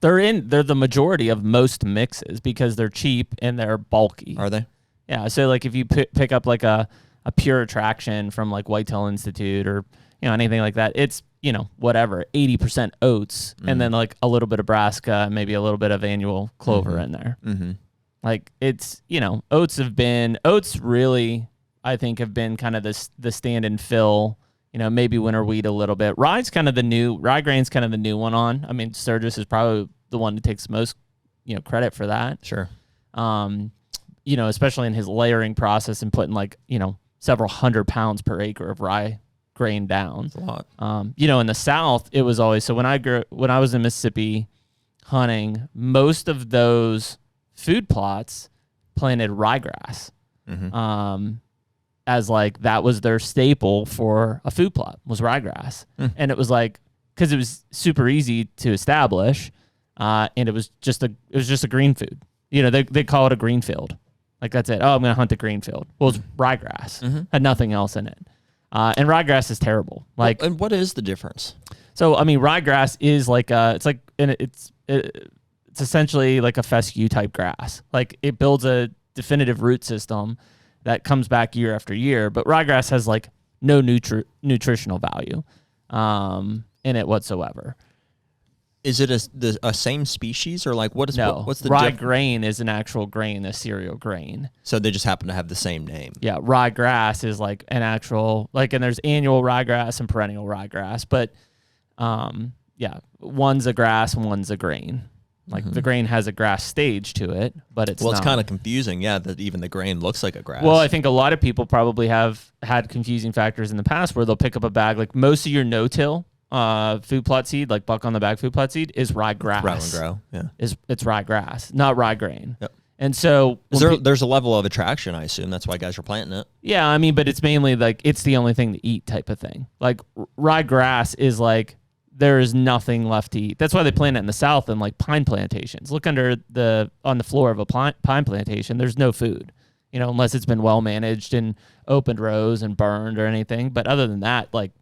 They're the majority of most mixes because they're cheap and they're bulky. Are they? Yeah. So like if you pick up like a pure attraction from like Whitetail Institute or, you know, anything like that, it's, you know, whatever, 80% oats and then like a little bit of brassica, maybe a little bit of annual clover in there. Like it's, you know, oats really, I think, have been kind of the stand and fill, you know, maybe winter wheat a little bit. Rye grain's kind of the new one on. I mean, Sturgis is probably the one that takes most, you know, credit for that. Sure. You know, especially in his layering process and putting like, you know, several 100 pounds per acre of rye grain down. That's a lot. You know, in the South, it was always, so when I was in Mississippi hunting, most of those food plots planted ryegrass. As like that was their staple for a food plot was ryegrass. And it was like, because it was super easy to establish, and it was just a green food. You know, they call it a green field. Like that's it. Oh, I'm gonna hunt the green field. Well, it's ryegrass. Had nothing else in it. And ryegrass is terrible. Like, and what is the difference? So I mean, ryegrass is like it's essentially like a fescue type grass. Like it builds a definitive root system that comes back year after year, but ryegrass has like no nutritional value in it whatsoever. Is it a same species or like what's the rye grain is an actual grain, a cereal grain. So they just happen to have the same name. Yeah, ryegrass is like an actual and there's annual ryegrass and perennial ryegrass, but yeah, one's a grass, one's a grain. Like the grain has a grass stage to it, but it's it's kind of confusing. Yeah, that even the grain looks like a grass. Well, I think a lot of people probably have had confusing factors in the past where they'll pick up a bag. Like most of your no-till food plot seed, like buck on the bag food plot seed, is ryegrass. Grow and grow. Yeah, it's ryegrass, not rye grain. Yep. And so there's a level of attraction, I assume. That's why guys are planting it. Yeah, I mean, but it's mainly like it's the only thing to eat type of thing. Like ryegrass is like, there is nothing left to eat. That's why they plant it in the South in like pine plantations. Look on the floor of a pine plantation. There's no food, you know, unless it's been well managed and opened rows and burned or anything. But other than that, like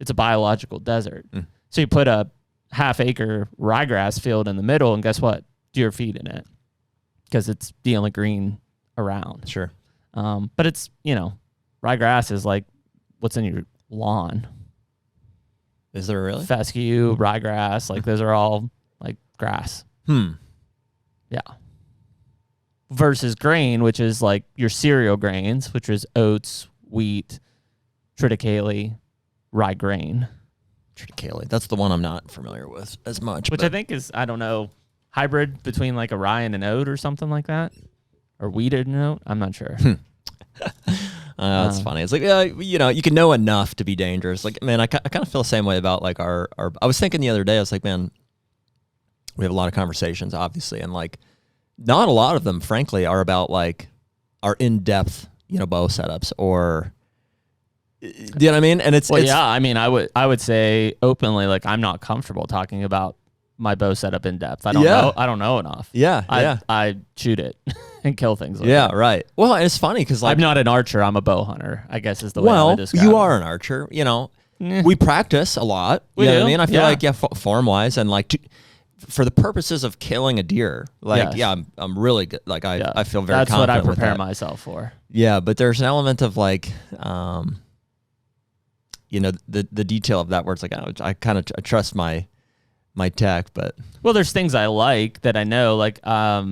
it's a biological desert. So you put a half-acre ryegrass field in the middle, and guess what? Deer feed in it because it's the only green around. Sure. But it's, you know, ryegrass is like what's in your lawn. Is there really? Fescue, ryegrass, like those are all like grass. Yeah. Versus grain, which is like your cereal grains, which is oats, wheat, triticale, rye grain. Triticale. That's the one I'm not familiar with as much. Which I think is, I don't know, hybrid between like a rye and an oat or something like that. Or wheat and an oat. I'm not sure. That's funny. It's like, you know, you can know enough to be dangerous. Like, man, I kind of feel the same way about like our. I was thinking the other day, I was like, man, we have a lot of conversations, obviously, and like, not a lot of them, frankly, are about like our in-depth, you know, bow setups or, you know what I mean? And it's yeah. I mean, I would say openly, like, I'm not comfortable talking about my bow setup in depth. I don't know enough. I shoot it and kill things with it. Right. Well, and it's funny because I'm not an archer. I'm a bow hunter, I guess is the way I would describe it. You are an archer. We practice a lot. You know what I mean? I feel like, form-wise and like for the purposes of killing a deer, like, I'm really good. Like I feel very That's confident what I with prepare that. myself for. Yeah, but there's an element of like, the detail of that where it's like, I kind of trust my tech, but. Well, there's things I like that I know, like, I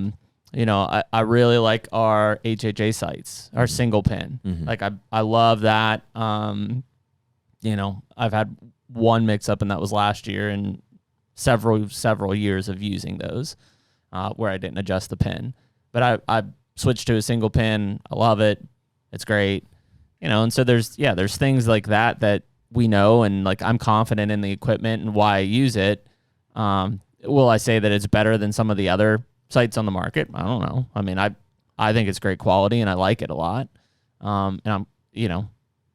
really like our HHA sights, our single pin. Mm-hmm. Like I love that. I've had one mix up and that was last year and several years of using those where I didn't adjust the pin, but I switched to a single pin. I love it. It's great. And so there's things like that we know, and like I'm confident in the equipment and why I use it. Will I say that it's better than some of the other sites on the market? I don't know. I mean, I think it's great quality and I like it a lot. And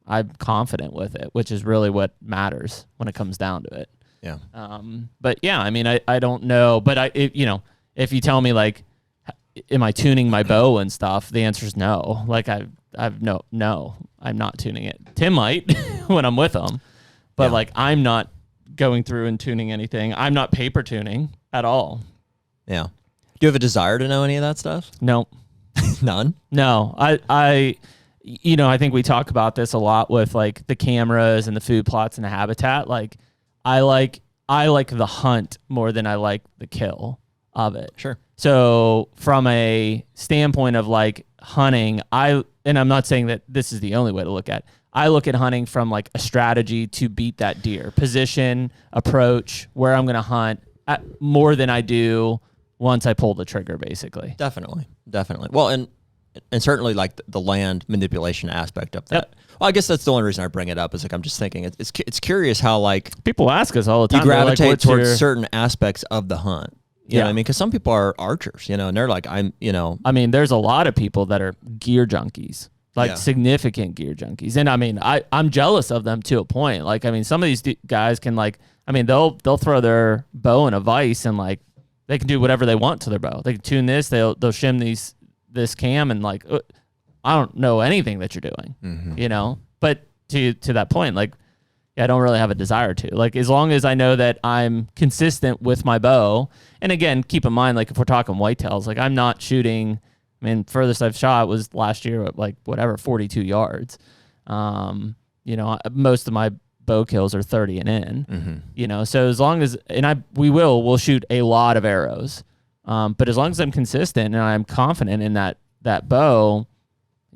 I'm confident with it, which is really what matters when it comes down to it. Yeah. But yeah, I mean, I don't know, but if you tell me like, am I tuning my bow and stuff? The answer is no. Like no, I'm not tuning it. Tim might when I'm with him, but like I'm not going through and tuning anything. I'm not paper tuning at all. Yeah. Do you have a desire to know any of that stuff? No. None? No. I think we talk about this a lot with like the cameras and the food plots and the habitat. Like I like the hunt more than I like the kill of it. Sure. So from a standpoint of like hunting, and I'm not saying that this is the only way to look at it. I look at hunting from like a strategy to beat that deer, position, approach, where I'm going to hunt more than I do once I pull the trigger, basically. Definitely. Well, and certainly like the land manipulation aspect of that. Yep. Well, I guess that's the only reason I bring it up is like I'm just thinking it's curious how like people ask us all the time. You gravitate towards certain aspects of the hunt. You know what I mean? Because some people are archers, and they're like, I mean, there's a lot of people that are gear junkies, like significant gear junkies. And I mean, I'm jealous of them to a point. Like, I mean, some of these guys can like, I mean, they'll throw their bow in a vise and like, they can do whatever they want to their bow. They can tune this, they'll shim this cam and like, I don't know anything that you're doing, but to that point, like, I don't really have a desire to. Like, as long as I know that I'm consistent with my bow, and again, keep in mind, like, if we're talking whitetails, like, I'm not shooting, I mean, furthest I've shot was last year at, like, 42 yards. Most of my bow kills are 30 and in, so as long as, and we'll shoot a lot of arrows. But as long as I'm consistent and I'm confident in that bow,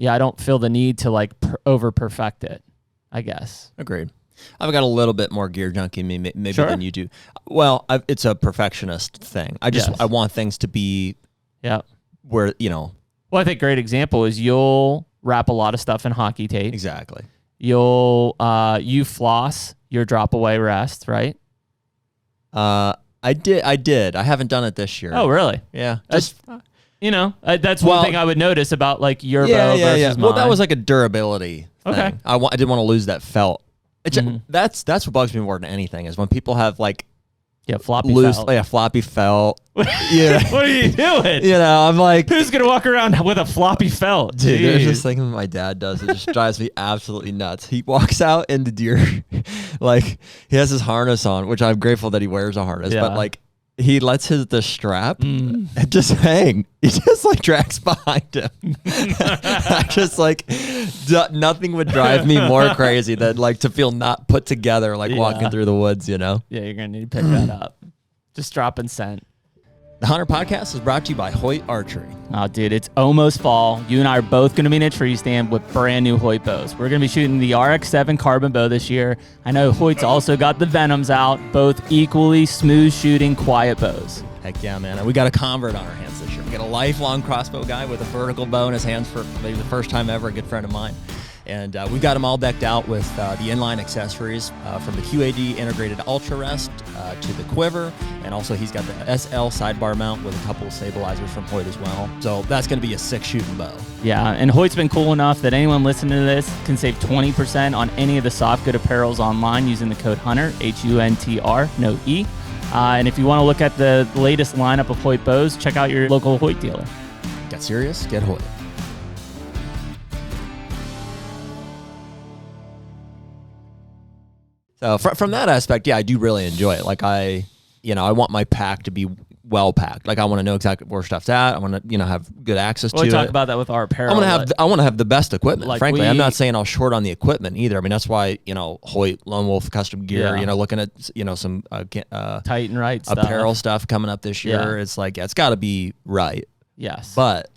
I don't feel the need to, like, over perfect it, I guess. Agreed. I've got a little bit more gear junkie maybe than you do. Well, it's a perfectionist thing. I want things to be where, Well, I think great example is you'll wrap a lot of stuff in hockey tape. Exactly. You floss your drop away rest, right? I did. I haven't done it this year. Oh, really? Yeah. That's one thing I would notice about like your bow versus mine. Well, that was like a durability thing. Okay. I didn't want to lose that felt. That's what bugs me more than anything is when people have like floppy felt. Floppy felt. Yeah. What are you doing? I'm like, who's gonna walk around with a floppy felt? Dude, there's this thing that my dad does. It just drives me absolutely nuts. He walks out into deer, like he has his harness on, which I'm grateful that he wears a harness, but like he lets the strap just hang. He just like drags behind him. I just like nothing would drive me more crazy than like to feel not put together, like walking through the woods, Yeah, you're gonna need to pick that up. Just dropping scent. The HUNTR Podcast is brought to you by Hoyt Archery. Oh, dude, it's almost fall. You and I are both going to be in a tree stand with brand new Hoyt bows. We're going to be shooting the RX-7 carbon bow this year. I know Hoyt's also got the Venoms out, both equally smooth shooting, quiet bows. Heck yeah, man. And we got a convert on our hands this year. We got a lifelong crossbow guy with a vertical bow in his hands for maybe the first time ever, a good friend of mine. And we got him all decked out with the inline accessories from the QAD integrated Ultra Rest to the quiver. And also he's got the SL sidebar mount with a couple of stabilizers from Hoyt as well. So that's going to be a sick shooting bow. Yeah, and Hoyt's been cool enough that anyone listening to this can save 20% on any of the soft good apparels online using the code HUNTR, HUNTR, no E. And if you want to look at the latest lineup of Hoyt bows, check out your local Hoyt dealer. Get serious, get Hoyt. So from that aspect, yeah, I do really enjoy it. Like I want my pack to be well packed. Like I want to know exactly where stuff's at. I want to, have good access to it. We talk about that with our apparel. I want to have the best equipment. Like frankly, I'm not saying I'll short on the equipment either. I mean, that's why, Hoyt, Lone Wolf custom gear, looking at, some tight and right apparel stuff coming up this year. Yeah. It's like, it's got to be right. Yes. But,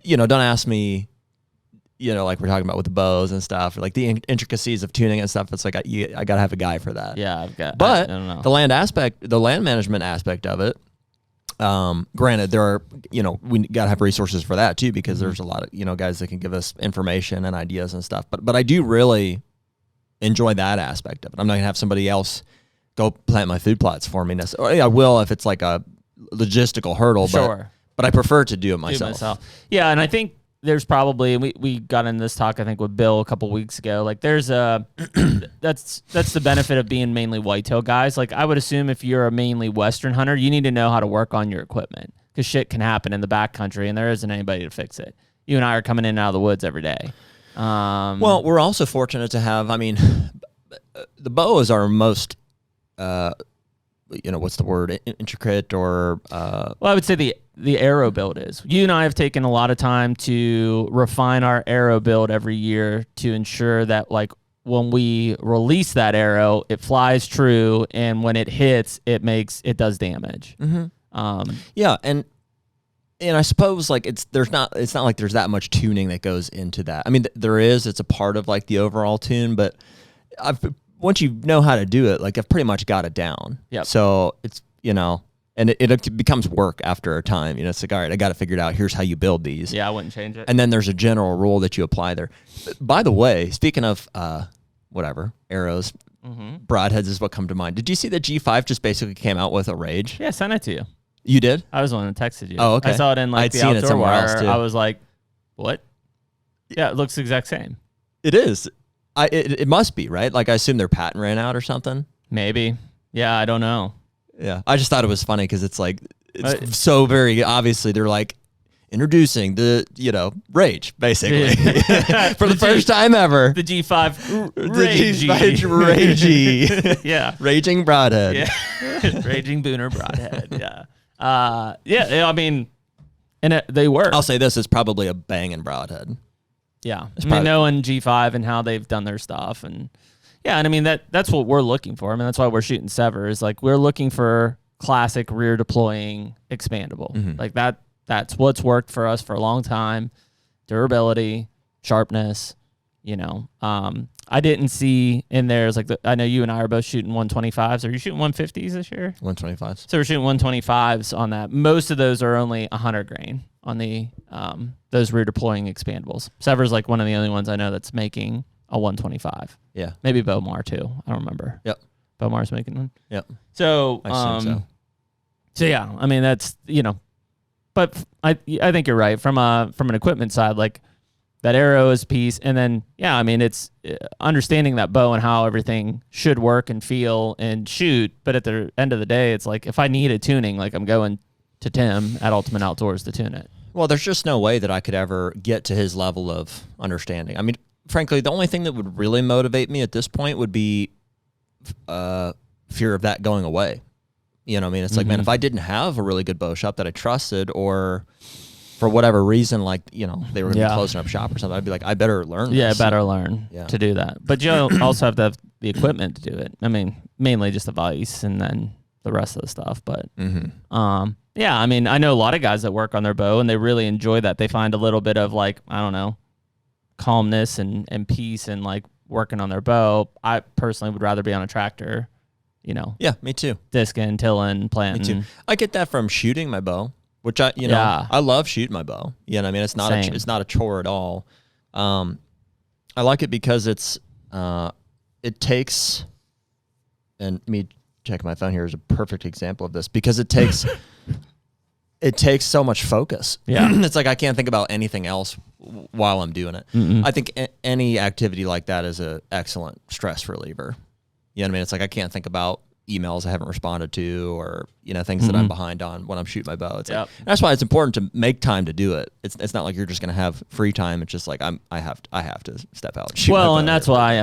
don't ask me, like we're talking about with the bows and stuff, or like the intricacies of tuning and stuff. It's like, I got to have a guy for that. Yeah, But I don't know. the land management aspect of it, granted, there are, we got to have resources for that too, because there's a lot of, guys that can give us information and ideas and stuff. But I do really enjoy that aspect of it. I'm not going to have somebody else go plant my food plots for me necessarily. I will if it's like a logistical hurdle, Sure. but I prefer to do it myself. Yeah, and I think there's probably, we got in this talk, I think, with Bill a couple weeks ago. Like, there's that's the benefit of being mainly whitetail guys. Like, I would assume if you're a mainly Western hunter, you need to know how to work on your equipment, because shit can happen in the backcountry, and there isn't anybody to fix it. You and I are coming in and out of the woods every day. Well, we're also fortunate to have, the bow is our most, what's the word, intricate or... Well, I would say the arrow build is. You and I have taken a lot of time to refine our arrow build every year to ensure that, like, when we release that arrow, it flies true, and when it hits, it does damage. Mm-hmm. Yeah, and I suppose like it's not like there's that much tuning that goes into that. I mean, there is. It's a part of like the overall tune, but once you know how to do it, like I've pretty much got it down. Yeah. So it's and it becomes work after a time. It's like, all right, I got to figure it out. Here's how you build these. Yeah, I wouldn't change it. And then there's a general rule that you apply there. By the way, speaking of arrows, broadheads is what come to mind. Did you see that G5 just basically came out with a Rage? Yeah, I sent it to you. You did? I was the one that texted you. Oh, okay. I saw it in like I'd the seen it outdoor somewhere wire. else, too. I was like, what? Yeah, it looks the exact same. It is. It must be, right? Like I assume their patent ran out or something. Maybe. Yeah, I don't know. Yeah, I just thought it was funny because it's like so very obviously they're like introducing the Rage basically for the first time ever. The G5 Ragey. Yeah, raging broadhead. Yeah, raging booner broadhead. Yeah, yeah. I mean, and they work. I'll say this: it's probably a banging broadhead. Yeah, knowing G5 and how they've done their stuff, and yeah, and I mean that's what we're looking for. I mean, that's why we're shooting Sever. Is like we're looking for classic rear deploying expandable. Mm-hmm. Like that's what's worked for us for a long time. Durability, sharpness. I didn't see in there is like I know you and I are both shooting 125s. Are you shooting 150s this year? 125s. So we're shooting 125s on that. Most of those are only 100 grain on the those rear deploying expandables. Sever's like one of the only ones I know that's making a 125. Yeah. Maybe Bomar too. I don't remember. Yep. Bomar's making one. Yep. So I assume so. So yeah, I mean that's but I think you're right from an equipment side, like that arrow is a piece, and then yeah, I mean it's understanding that bow and how everything should work and feel and shoot. But at the end of the day, it's like if I need a tuning, like I'm going to Tim at Ultimate Outdoors to tune it. Well, there's just no way that I could ever get to his level of understanding. I mean, frankly, the only thing that would really motivate me at this point would be fear of that going away. You know what I mean? It's like, man, if I didn't have a really good bow shop that I trusted, or for whatever reason, like, they were going to be closing up shop or something, I'd be like, I better learn this. Yeah, better learn to do that. But you also have to have the equipment to do it. I mean, mainly just the vise and then the rest of the stuff. But yeah, I mean, I know a lot of guys that work on their bow and they really enjoy that. They find a little bit of like, I don't know, calmness and peace and like working on their bow. I personally would rather be on a tractor. Yeah, me too. Disking, tilling, planting. Me too. I get that from shooting my bow, which I love shooting my bow. You know what I mean? It's not it's not a chore at all. I like it because it takes, and me checking my phone here is a perfect example of this, because it takes so much focus. Yeah. It's like I can't think about anything else while I'm doing it. I think any activity like that is an excellent stress reliever. You know what I mean? It's like I can't think about emails I haven't responded to, or things that I'm behind on when I'm shooting my bow. It's like, that's why it's important to make time to do it. It's not like you're just gonna have free time. It's just like I have to step out. And shoot my bow and that's why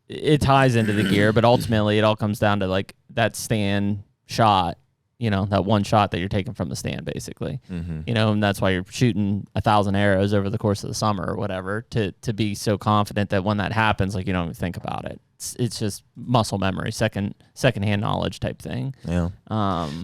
it ties into the gear, but ultimately it all comes down to like that stand shot. That one shot that you're taking from the stand, basically. And that's why you're shooting 1,000 arrows over the course of the summer or whatever, to be so confident that when that happens, like, you don't even think about it. It's just muscle memory, secondhand knowledge type thing. Yeah.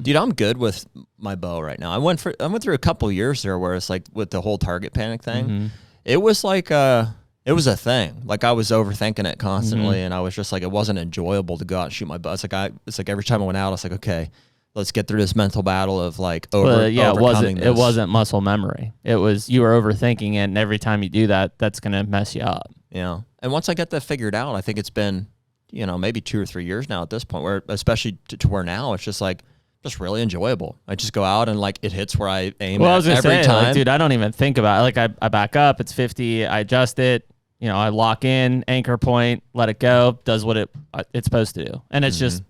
Dude, I'm good with my bow right now. I went through a couple of years there where it's like with the whole target panic thing, it was like it was a thing. Like I was overthinking it constantly, and I was just like, it wasn't enjoyable to go out and shoot my bow. It's like every time I went out, I was like, okay, let's get through this mental battle of like overcoming this. It wasn't muscle memory. It was, you were overthinking it, and every time you do that, that's going to mess you up. Yeah. And once I get that figured out, I think it's been, maybe 2 or 3 years now at this point, where especially to where now it's just like, just really enjoyable. I just go out and like it hits where I aim I was every time. Like, dude, I don't even think about it. Like I back up, it's 50, I adjust it, I lock in, anchor point, let it go, does what it's supposed to do. And it's just,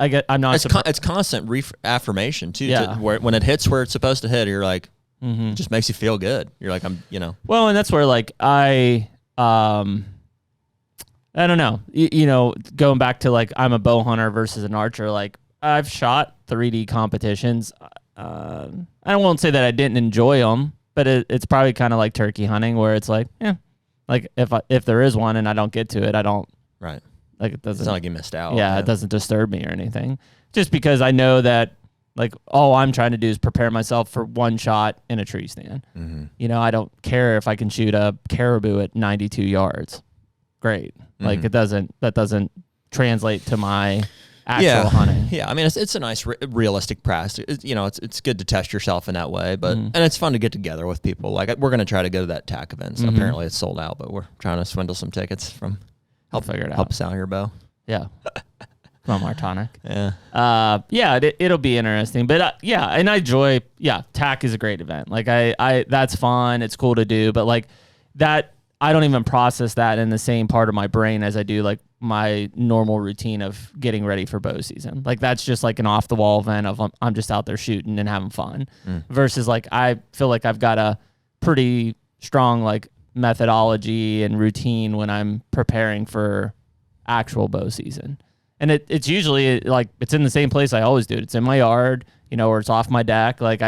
it's constant affirmation too. Yeah. Where when it hits where it's supposed to hit, you're like, it just makes you feel good. You're like, Well, and that's where like I don't know. Going back to like I'm a bow hunter versus an archer. Like I've shot 3D competitions. I won't say that I didn't enjoy them, but it's probably kind of like turkey hunting, where it's like, like if there is one and I don't get to it, I don't. Right. Like it doesn't. It's not like you missed out. Yeah, it doesn't disturb me or anything. Just because I know that, like, all I'm trying to do is prepare myself for one shot in a tree stand. I don't care if I can shoot a caribou at 92 yards. Great. Like that doesn't translate to my actual hunting. Yeah, I mean it's a nice realistic practice. It's good to test yourself in that way, but and it's fun to get together with people. Like we're gonna try to go to that TAC event. So apparently it's sold out, but we're trying to swindle some tickets from. Help us out here, Bo. Yeah. Come on, Martonic. Yeah. It'll be interesting. But and I enjoy, TAC is a great event. Like I that's fun. It's cool to do. But like that, I don't even process that in the same part of my brain as I do like my normal routine of getting ready for bow season. Like that's just like an off the wall event of I'm just out there shooting and having fun. Versus like I feel like I've got a pretty strong like methodology and routine when I'm preparing for actual bow season. And it's usually like it's in the same place I always do it. It's in my yard, or it's off my deck. Like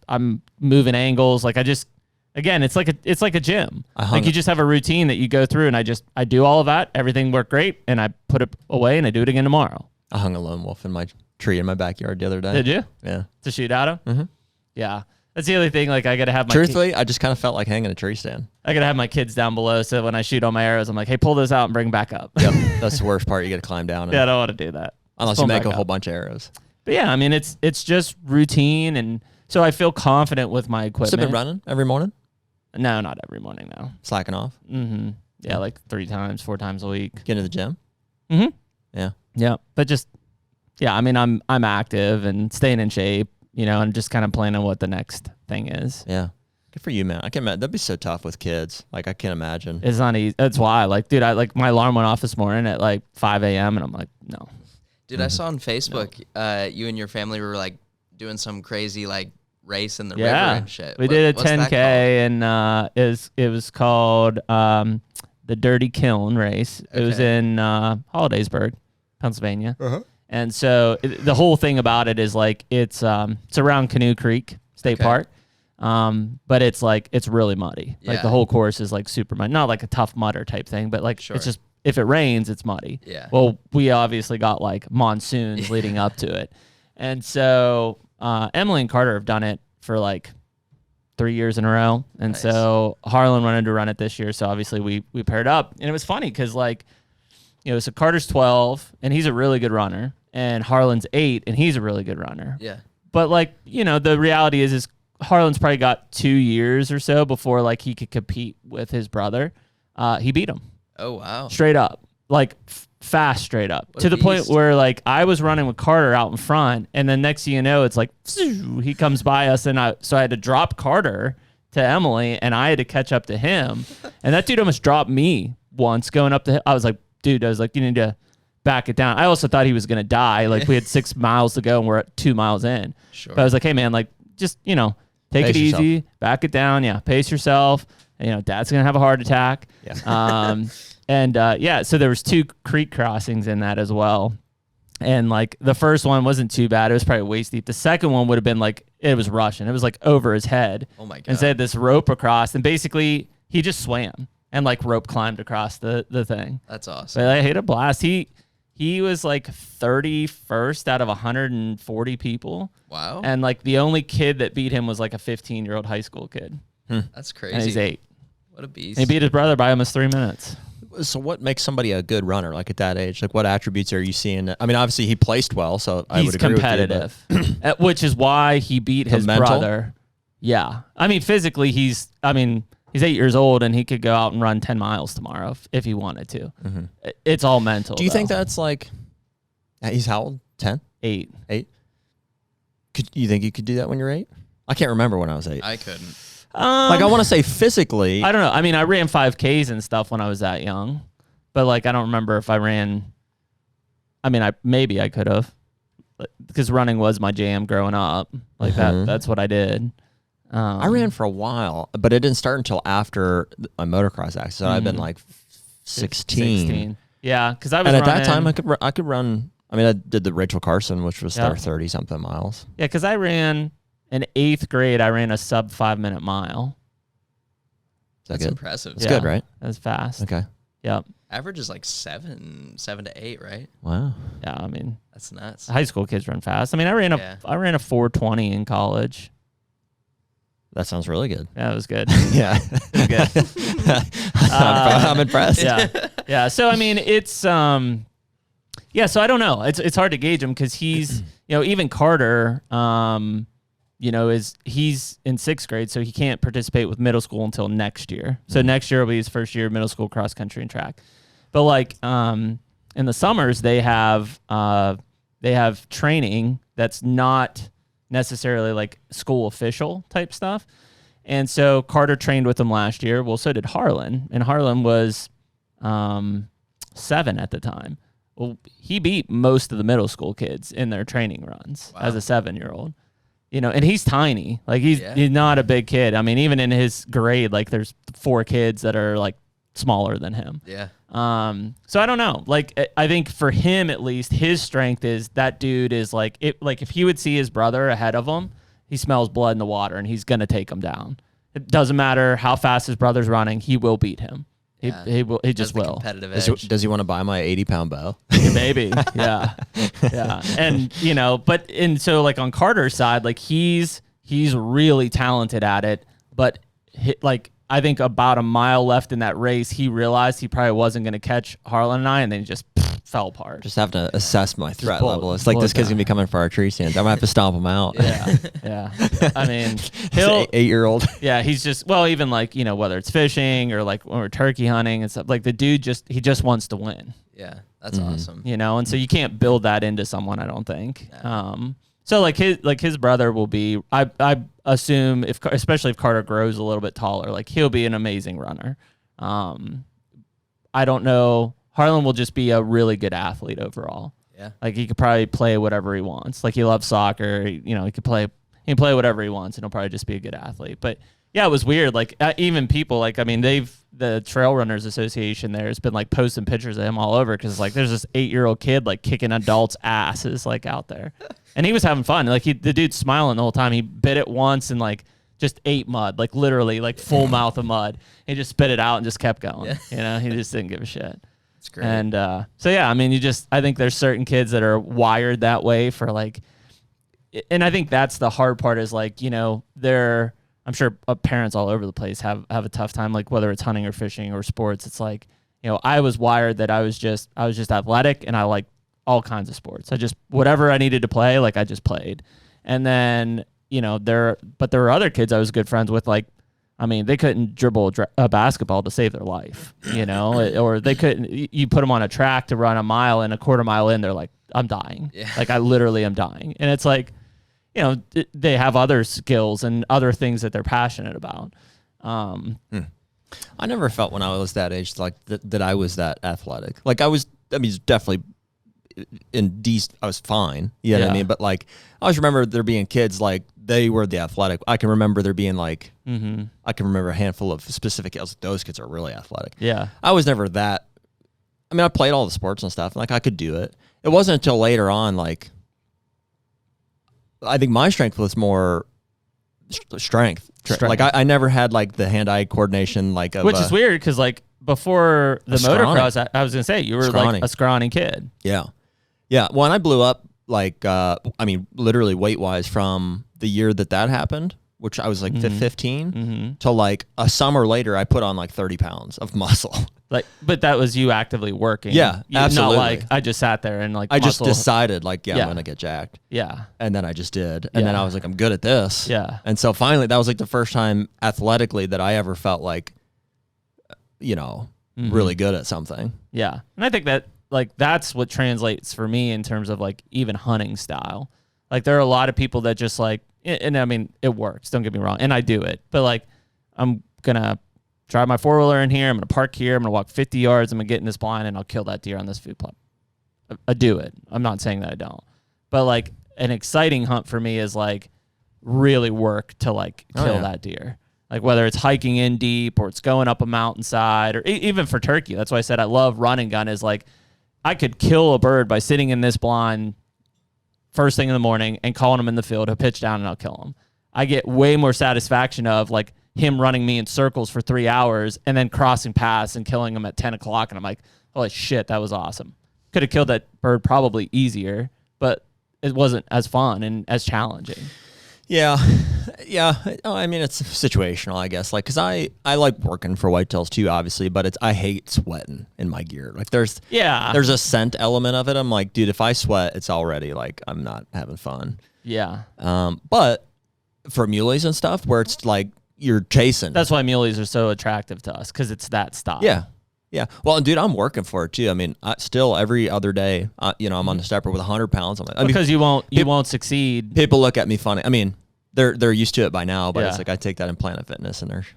I'm moving angles. Like again, it's like a gym. Like you just have a routine that you go through, and I do all of that. Everything worked great, and I put it away and I do it again tomorrow. I hung a lone wolf in my tree in my backyard the other day. Did you? Yeah. To shoot at him? Yeah. That's the other thing. Like I got to have my truthfully, I just kind of felt like hanging a tree stand. I got to have my kids down below, so when I shoot all my arrows, I'm like, hey, pull those out and bring them back up. Yep, that's the worst part. You got to climb down. Yeah, I don't want to do that. Unless you make a whole bunch of arrows. But yeah, I mean, it's just routine, and so I feel confident with my equipment. Has it been running every morning? No, not every morning now. Slacking off? Yeah, like 4 times a week. Get to the gym? Yeah. Yeah, but just, I mean, I'm active and staying in shape. And just kind of planning what the next thing is. Yeah. Good for you, man. I can imagine. That'd be so tough with kids. Like, I can't imagine. It's not easy. That's why, like, dude, my alarm went off this morning at like 5 a.m. and I'm like, no. Dude, I saw on Facebook, you and your family were like doing some crazy like race in the river and shit. We did a 10K and it was called the Dirty Kiln race. It was in Hollidaysburg, Pennsylvania. And so the whole thing about it is like it's around Canoe Creek State Park, but it's really muddy. Yeah. Like the whole course is like super muddy, not like a Tough Mudder type thing, but like it's just if it rains, it's muddy. Yeah. Well, we obviously got like monsoons leading up to it, and so Emily and Carter have done it for like 3 years in a row, and so Harlan wanted to run it this year, so obviously we paired up, and it was funny because like so Carter's 12 and he's a really good runner. And Harlan's 8, and he's a really good runner. Yeah. But like, the reality is Harlan's probably got 2 years or so before like he could compete with his brother. He beat him. Oh wow. Straight up, like fast, straight up to the point where like I was running with Carter out in front, and then next thing you know, it's like he comes by us, and so I had to drop Carter to Emily, and I had to catch up to him, and that dude almost dropped me once going up to him. I was like, you need to back it down. I also thought he was going to die. Like we had 6 miles to go and we're at 2 miles in. Sure. But I was like, hey man, like just, take Pace it easy, yourself. back it down. Yeah. Pace yourself. And, dad's going to have a heart attack. Yeah. So there was 2 creek crossings in that as well. And like the first one wasn't too bad. It was probably waist deep. The second one would have been like, it was rushing. It was like over his head. Oh my God. And so they had this rope across, and basically he just swam and like rope climbed across the thing. That's awesome. But I had a blast. He was like 31st out of 140 people. Wow. And like the only kid that beat him was like a 15-year-old high school kid. That's crazy. And he's 8. What a beast. He beat his brother by almost 3 minutes. So what makes somebody a good runner, like at that age? Like what attributes are you seeing? I mean, obviously he placed well, so I would agree competitive, with you, which is why he beat his mental? brother. Yeah. I mean, physically, he's 8 years old and he could go out and run 10 miles tomorrow if he wanted to. It's all mental. Do you think though. that's like, he's how old? 10? 8? 8? You think you could do that when you're 8? I can't remember when I was 8. I couldn't. Like I want to say physically. I don't know. I mean, I ran 5Ks and stuff when I was that young, but like I don't remember if I ran. I mean, maybe I could have, because running was my jam growing up. Like that's what I did. I ran for a while, but it didn't start until after my motocross accident. So I've been like 16. Yeah, because I was. And at running, that time, I could run. I mean, I did the Rachel Carson, which was 30 something miles. Yeah, because I ran in 8th grade. I ran a sub 5-minute mile. That's good? impressive. It's good, right? That was fast. Okay. Yep. Average is like 7 to 8, right? Wow. Yeah, I mean, That's nuts. high school kids run fast. I mean, I ran a 4:20 in college. That sounds really good. Yeah, it was good. Yeah. Good. I'm impressed. Yeah. So I mean, it's So I don't know. It's hard to gauge him because he's even Carter. He's in 6th grade, so he can't participate with middle school until next year. So next year will be his first year of middle school cross country and track. But like in the summers, they have training that's not necessarily like school official type stuff. And so Carter trained with him last year. Well, so did Harlan, and Harlan was 7 at the time. Well, he beat most of the middle school kids in their training runs as a 7-year-old. And he's tiny. Like he's not a big kid. I mean, even in his grade, like there's 4 kids that are like smaller than him. Yeah. So I don't know. Like I think for him at least, his strength is that dude is like if he would see his brother ahead of him, he smells blood in the water and he's gonna take him down. It doesn't matter how fast his brother's running, he will beat him. He will. He just will. Competitive edge. Does he want to buy my 80-pound bow? Maybe. Yeah. And so like on Carter's side, like he's really talented at it, but I think about a mile left in that race, he realized he probably wasn't going to catch Harlan and I, and then he just fell apart. Just have to assess my threat pull- level. It's like pull this it kid's down. going to be coming for our tree stands. I'm going to have to stomp him out. Yeah. I mean, he'll. 8-year-old. Yeah, he's just even like whether it's fishing or like when we're turkey hunting and stuff. Like the dude he just wants to win. Yeah, that's awesome. And so you can't build that into someone, I don't think. So like his brother will be, I assume especially if Carter grows a little bit taller, like he'll be an amazing runner. I don't know. Harlan will just be a really good athlete overall. Yeah. Like he could probably play whatever he wants. Like he loves soccer. He can play whatever he wants, and he'll probably just be a good athlete. But yeah, it was weird. Like even people the Trail Runners Association there has been like posting pictures of him all over because like there's this 8-year-old kid like kicking adults' asses like out there, and he was having fun. Like the dude's smiling the whole time. He bit it once and like just ate mud, like literally like full mouth of mud. He just spit it out and just kept going. He just didn't give a shit. It's great. And so yeah, I mean, I think there's certain kids that are wired that way for like, and I think that's the hard part is like I'm sure parents all over the place have a tough time, like whether it's hunting or fishing or sports. It's like, I was wired that I was just athletic and I like all kinds of sports. I just, whatever I needed to play, like I just played. And then, there were other kids I was good friends with, like, I mean, they couldn't dribble a basketball to save their life, or they couldn't, you put them on a track to run a mile and a quarter mile in, they're like, I'm dying. Yeah. Like I literally am dying. And it's like, they have other skills and other things that they're passionate about. I never felt when I was that age like that I was that athletic. Like I was, definitely I was fine. You know what I mean? But like, I always remember there being kids, like they were the athletic. I can remember there being like, I can remember a handful of specific kids. Those kids are really athletic. Yeah. I was never that. I mean, I played all the sports and stuff. Like I could do it. It wasn't until later on, like, I think my strength was more strength. Like I never had like the hand-eye coordination, like which is weird because like before the motocross, I was gonna say you were like a scrawny kid. Yeah. Well, and I blew up like I mean, literally weight-wise from the year that happened, which I was like 15, to like a summer later, I put on like 30 pounds of muscle. Like, but that was you actively working. Yeah, absolutely. Not like I just sat there and like I just decided like, I'm gonna get jacked. Yeah. And then I just did. And then I was like, I'm good at this. Yeah. And so finally, that was like the first time athletically that I ever felt like, really good at something. Yeah. And I think that like that's what translates for me in terms of like even hunting style. Like there are a lot of people that just like, and I mean, it works, don't get me wrong. And I do it, but like, I'm gonna drive my 4-wheeler in here. I'm going to park here. I'm going to walk 50 yards. I'm going to get in this blind and I'll kill that deer on this food plot. I do it. I'm not saying that I don't. But like an exciting hunt for me is like really work to like kill that deer. Like whether it's hiking in deep or it's going up a mountainside or even for turkey. That's why I said I love run and gun is like I could kill a bird by sitting in this blind first thing in the morning and calling him in the field. He'll pitch down and I'll kill him. I get way more satisfaction of like him running me in circles for 3 hours and then crossing paths and killing him at 10 o'clock. And I'm like, holy shit, that was awesome. Could have killed that bird probably easier, but it wasn't as fun and as challenging. Yeah. I mean, it's situational, I guess. Like, cause I like working for whitetails too, obviously, but I hate sweating in my gear. Like there's a scent element of it. I'm like, dude, if I sweat, it's already like, I'm not having fun. Yeah. But for muleys and stuff where it's like, you're chasing. That's why muleys are so attractive to us because it's that style. Yeah. Well, dude, I'm working for it too. I mean, still every other day, I'm on the stepper with 100 pounds. I'm like, because you won't succeed. People look at me funny. I mean, they're used to it by now, but it's like I take that in Planet Fitness and they're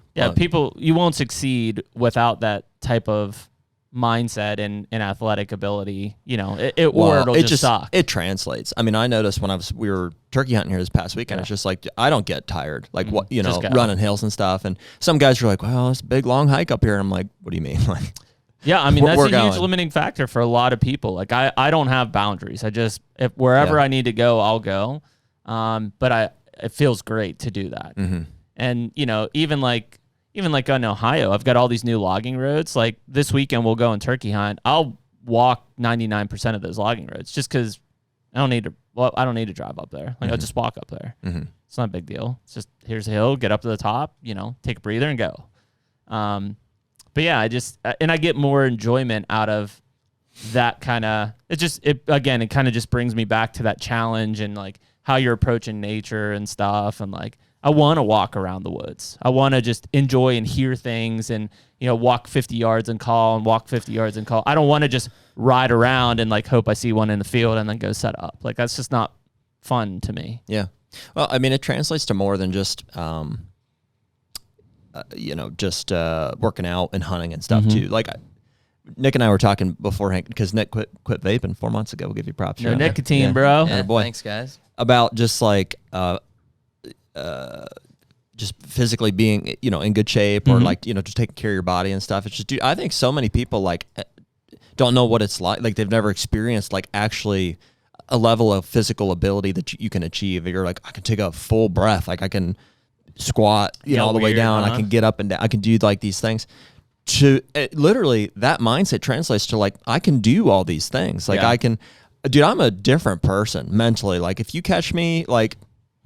you won't succeed without that type of mindset and athletic ability. It'll just suck. It translates. I mean, I noticed when we were turkey hunting here this past weekend, it's just like I don't get tired. Like running hills and stuff. And some guys are like, "Well, it's a big long hike up here." And I'm like, "What do you mean?" Like, yeah, I mean that's a huge limiting factor for a lot of people. Like I don't have boundaries. I just wherever I need to go, I'll go. But it feels great to do that. And even like in Ohio, I've got all these new logging roads. Like this weekend, we'll go and turkey hunt. I'll walk 99% of those logging roads just because I don't need to drive up there. Like I'll just walk up there. It's not a big deal. It's just here's a hill, get up to the top, take a breather and go. But yeah, I get more enjoyment out of that kind of. It kind of just brings me back to that challenge and like how you're approaching nature and stuff and like. I want to walk around the woods. I want to just enjoy and hear things and, walk 50 yards and call and walk 50 yards and call. I don't want to just ride around and like hope I see one in the field and then go set up. Like that's just not fun to me. Yeah. Well, I mean, it translates to more than just, working out and hunting and stuff too. Like Nick and I were talking beforehand because Nick quit vaping 4 months ago. We'll give you props. No nicotine, bro. Yeah, boy. Thanks, guys. About just like, just physically being, in good shape or like, just taking care of your body and stuff. It's just, dude, I think so many people like don't know what it's like. Like they've never experienced like actually a level of physical ability that you can achieve. You're like, I can take a full breath. Like I can squat, all the way down. I can get up and down. I can do like these things. Literally that mindset translates to like, I can do all these things. Like I can, dude, I'm a different person mentally. Like if you catch me like,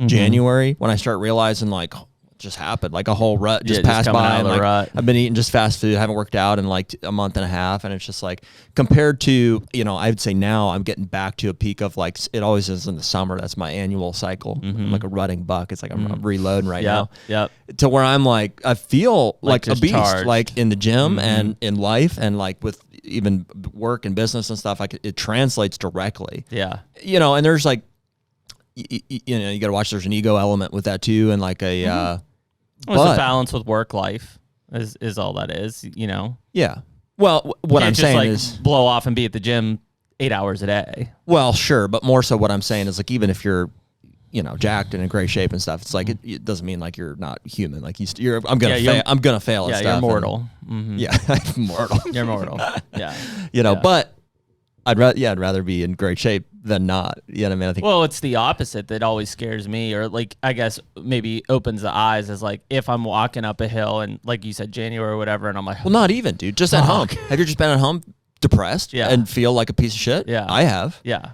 January when I start realizing like what just happened, like a whole rut just passed by and like, I've been eating just fast food, haven't worked out in like a month and a half, and it's just like compared to I would say now I'm getting back to a peak of like it always is in the summer. That's my annual cycle. I'm like a rutting buck. It's like I'm reloading right now. To where I'm like I feel like a beast charged. Like in the gym and in life and like with even work and business and stuff. Like it translates directly. And there's like. You got to watch. There's an ego element with that too, and like a. It's a balance with work life is all that is. Yeah. Well, what I'm saying like is blow off and be at the gym 8 hours a day. Well, sure, but more so what I'm saying is like even if you're, jacked and in great shape and stuff, it's like it doesn't mean like you're not human. Like you're I'm gonna fail. I'm gonna fail. Yeah, and stuff you're mortal. Yeah, I'm mortal. You're mortal. Yeah. But I'd rather be in great shape than not. You know what I mean? I think. Well, it's the opposite that always scares me, or like I guess maybe opens the eyes, is like if I'm walking up a hill and like you said January or whatever, and I'm like, well, not even, dude. Just at home. Have you just been at home depressed and feel like a piece of shit? Yeah, I have. Yeah.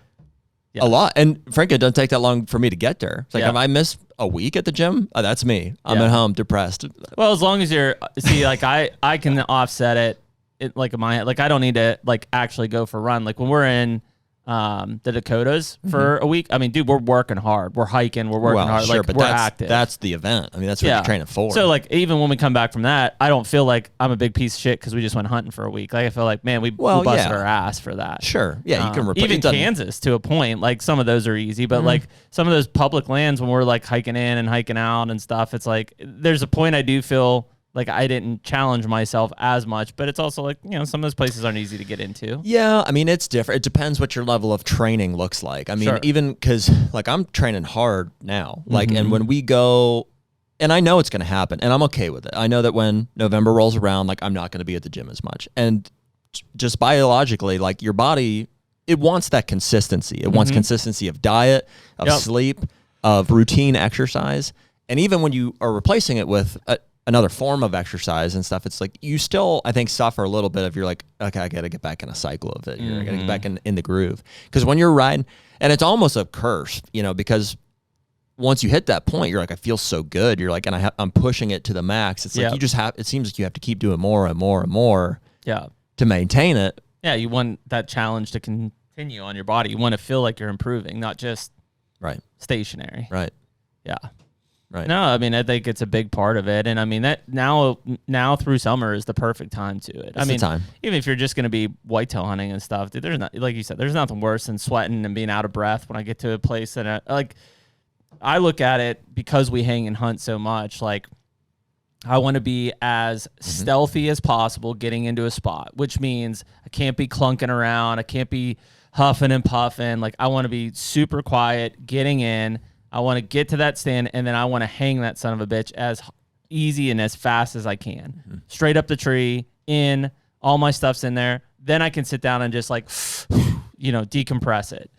A lot. And frankly, it doesn't take that long for me to get there. It's like, if I miss a week at the gym, that's me. I'm at home depressed. Well, as long as you're, like I can offset it like in my head. Like I don't need to like actually go for a run. Like when we're in the Dakotas for a week, I mean, dude, we're working hard. We're hiking. We're working hard. Sure, like but we're active. That's the event. I mean, that's what you're training for. So like even when we come back from that, I don't feel like I'm a big piece of shit because we just went hunting for a week. Like I feel like, man, we busted our ass for that. Sure. Yeah, you can replace even Kansas to a point. Like some of those are easy, but like some of those public lands when we're like hiking in and hiking out and stuff, it's like there's a point I do feel like I didn't challenge myself as much, but it's also like, some of those places aren't easy to get into. Yeah, I mean, it's different. It depends what your level of training looks like. I mean, even because like I'm training hard now, like, and when we go, and I know it's going to happen and I'm okay with it. I know that when November rolls around, like I'm not going to be at the gym as much. And just biologically, like your body, it wants that consistency. It wants consistency of diet, of sleep, of routine exercise. And even when you are replacing it with another form of exercise and stuff, it's like you still, I think, suffer a little bit of you're like, okay, I got to get back in a cycle of it. I got to get back in the groove. Because when you're riding, and it's almost a curse, because once you hit that point, you're like, I feel so good. You're like, and I'm pushing it to the max. It's like you just have, it seems like you have to keep doing more and more and more to maintain it. Yeah, you want that challenge to continue on your body. You want to feel like you're improving, not just stationary. Right. Yeah. Right. No, I mean, I think it's a big part of it. And I mean, that now through summer is the perfect time to it. It's the time. Even if you're just going to be whitetail hunting and stuff, dude, there's not, like you said, there's nothing worse than sweating and being out of breath when I get to a place. And I look at it because we hang and hunt so much. Like, I want to be as stealthy as possible getting into a spot, which means I can't be clunking around. I can't be huffing and puffing. Like, I want to be super quiet, getting in. I want to get to that stand, and then I want to hang that son of a bitch as easy and as fast as I can. Straight up the tree, in, all my stuff's in there. Then I can sit down and just like, decompress it.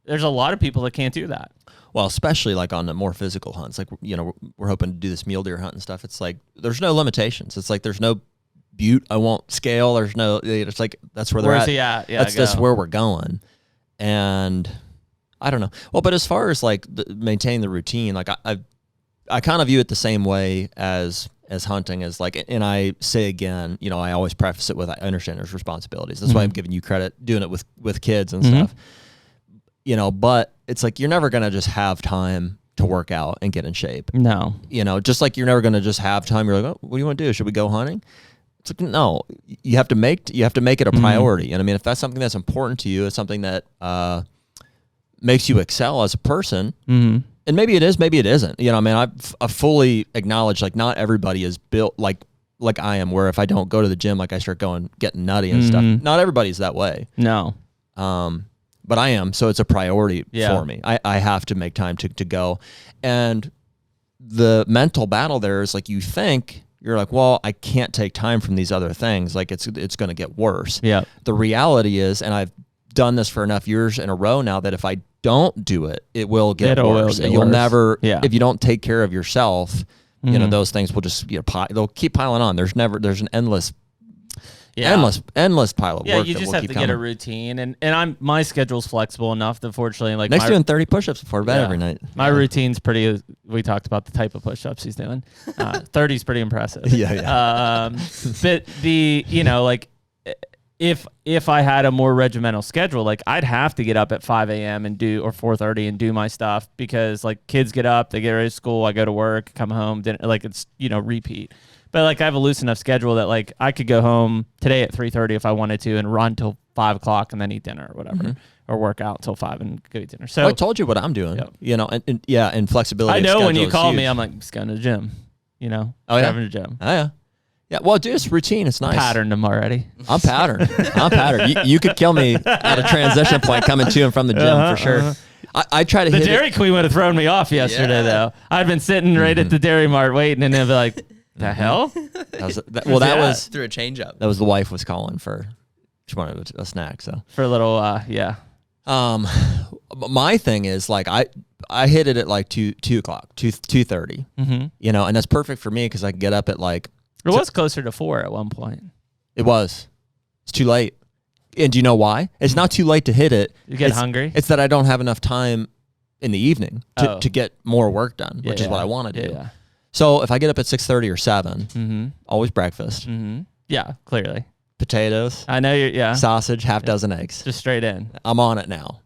There's a lot of people that can't do that. Well, especially like on the more physical hunts, like, we're hoping to do this mule deer hunt and stuff. It's like, there's no limitations. It's like, there's no butte I won't scale. There's no, it's like, that's where they're at. Yeah, that's just where we're going. And I don't know. Well, but as far as like maintaining the routine, like I kind of view it the same way as hunting is like, and I say again, I always preface it with, I understand there's responsibilities. That's why I'm giving you credit doing it with kids and stuff, but it's like, you're never going to just have time to work out and get in shape. No, just like you're never going to just have time. You're like, oh, what do you want to do? Should we go hunting? It's like, no, you have to make it a priority. And I mean, if that's something that's important to you, it's something that, makes you excel as a person, and maybe it is, maybe it isn't. I fully acknowledge like not everybody is built like I am, where if I don't go to the gym, like I start getting nutty and stuff. Not everybody's that way. No. But I am, so it's a priority for me. I have to make time to go, and the mental battle there is like you're like, well, I can't take time from these other things. Like it's going to get worse. Yeah. The reality is, and I've done this for enough years in a row now, that if I don't do it, it will get worse. And you'll never, if you don't take care of yourself, those things will just, they'll keep piling on. There's an endless pile of work. Yeah, you just have to get a routine, and my schedule's flexible enough that fortunately, like, Nick's doing 30 push-ups before bed every night. My routine's pretty. We talked about the type of push-ups he's doing. 30 is pretty impressive. Yeah. But like, if I had a more regimental schedule, like I'd have to get up at 5 a.m. and or 4:30 and do my stuff, because like kids get up, they get ready to school, I go to work, come home, like it's repeat. But like I have a loose enough schedule that like I could go home today at 3:30 if I wanted to and run till 5 o'clock and then eat dinner or whatever, or work out till 5 and go eat dinner. So I told you what I'm doing, and flexibility. I know when you call me, I'm like, just going to the gym, driving to the gym. Oh yeah. Yeah, well, dude, it's routine. It's nice. Patterned them already. I'm patterned. You could kill me at a transition point coming to and from the gym for sure. I try to The hit Dairy Queen would have thrown me off yesterday, though. I'd been sitting right at the Dairy Mart waiting, and they'd be like, the hell? That was through a change up. That was the wife was calling for. She wanted a snack, so for a little, yeah. My thing is like I hit it at like 2 o'clock, 2:30. You know, and that's perfect for me because I can get up at like. It was closer to 4 at one point. It was. It's too late. And do you know why? It's not too late to hit it. You get hungry? It's that I don't have enough time in the evening to get more work done, which is what I want to do. Yeah. So if I get up at 6:30 or 7, always breakfast. Yeah, clearly. Potatoes. I know you're, sausage, half dozen eggs. Just straight in. I'm on it now.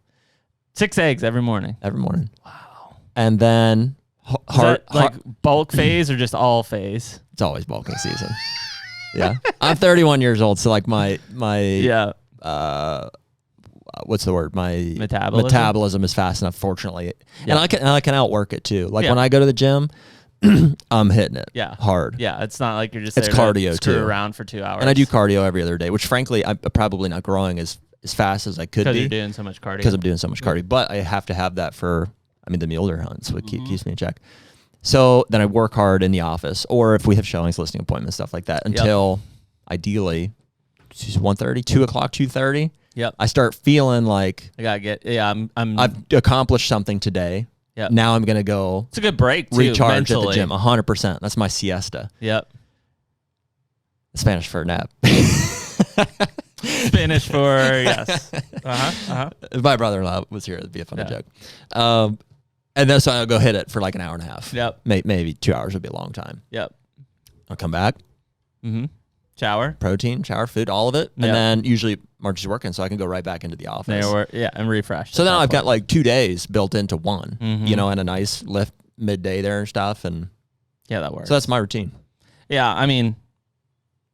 6 eggs every morning. Every morning. Wow. And then Is that like bulk phase or just all phase? It's always bulking season. Yeah. I'm 31 years old, so like my what's the word? My metabolism is fast enough, fortunately. And I can outwork it too. Like when I go to the gym, I'm hitting it hard. Yeah, it's not like you're just it's cardio screw too. around for 2 hours. And I do cardio every other day, which frankly I'm probably not growing as fast as I could be. Because you're doing so much cardio. Because I'm doing so much cardio. But I have to have that for the mule deer hunts, what keeps me in check. So then I work hard in the office, or if we have showings, listing appointments, stuff like that, until ideally 1:30, 2 o'clock, 2:30. Yep. I start feeling like I gotta get. Yeah, I've accomplished something today. Yep. Now I'm gonna go. It's a good break too. Recharge mentally. at the gym. 100%. That's my siesta. Yep. Spanish for nap. Spanish for yes. If my brother-in-law was here, it'd be a funny joke. And then so I'll go hit it for like an hour and a half. Yep. Maybe 2 hours would be a long time. Yep. I'll come back. Shower. Protein, shower, food, all of it. And then usually March is working, so I can go right back into the office. And refresh. So then I've got like 2 days built into one, you know, and a nice lift midday there and stuff. And yeah, that works. So that's my routine. Yeah, I mean,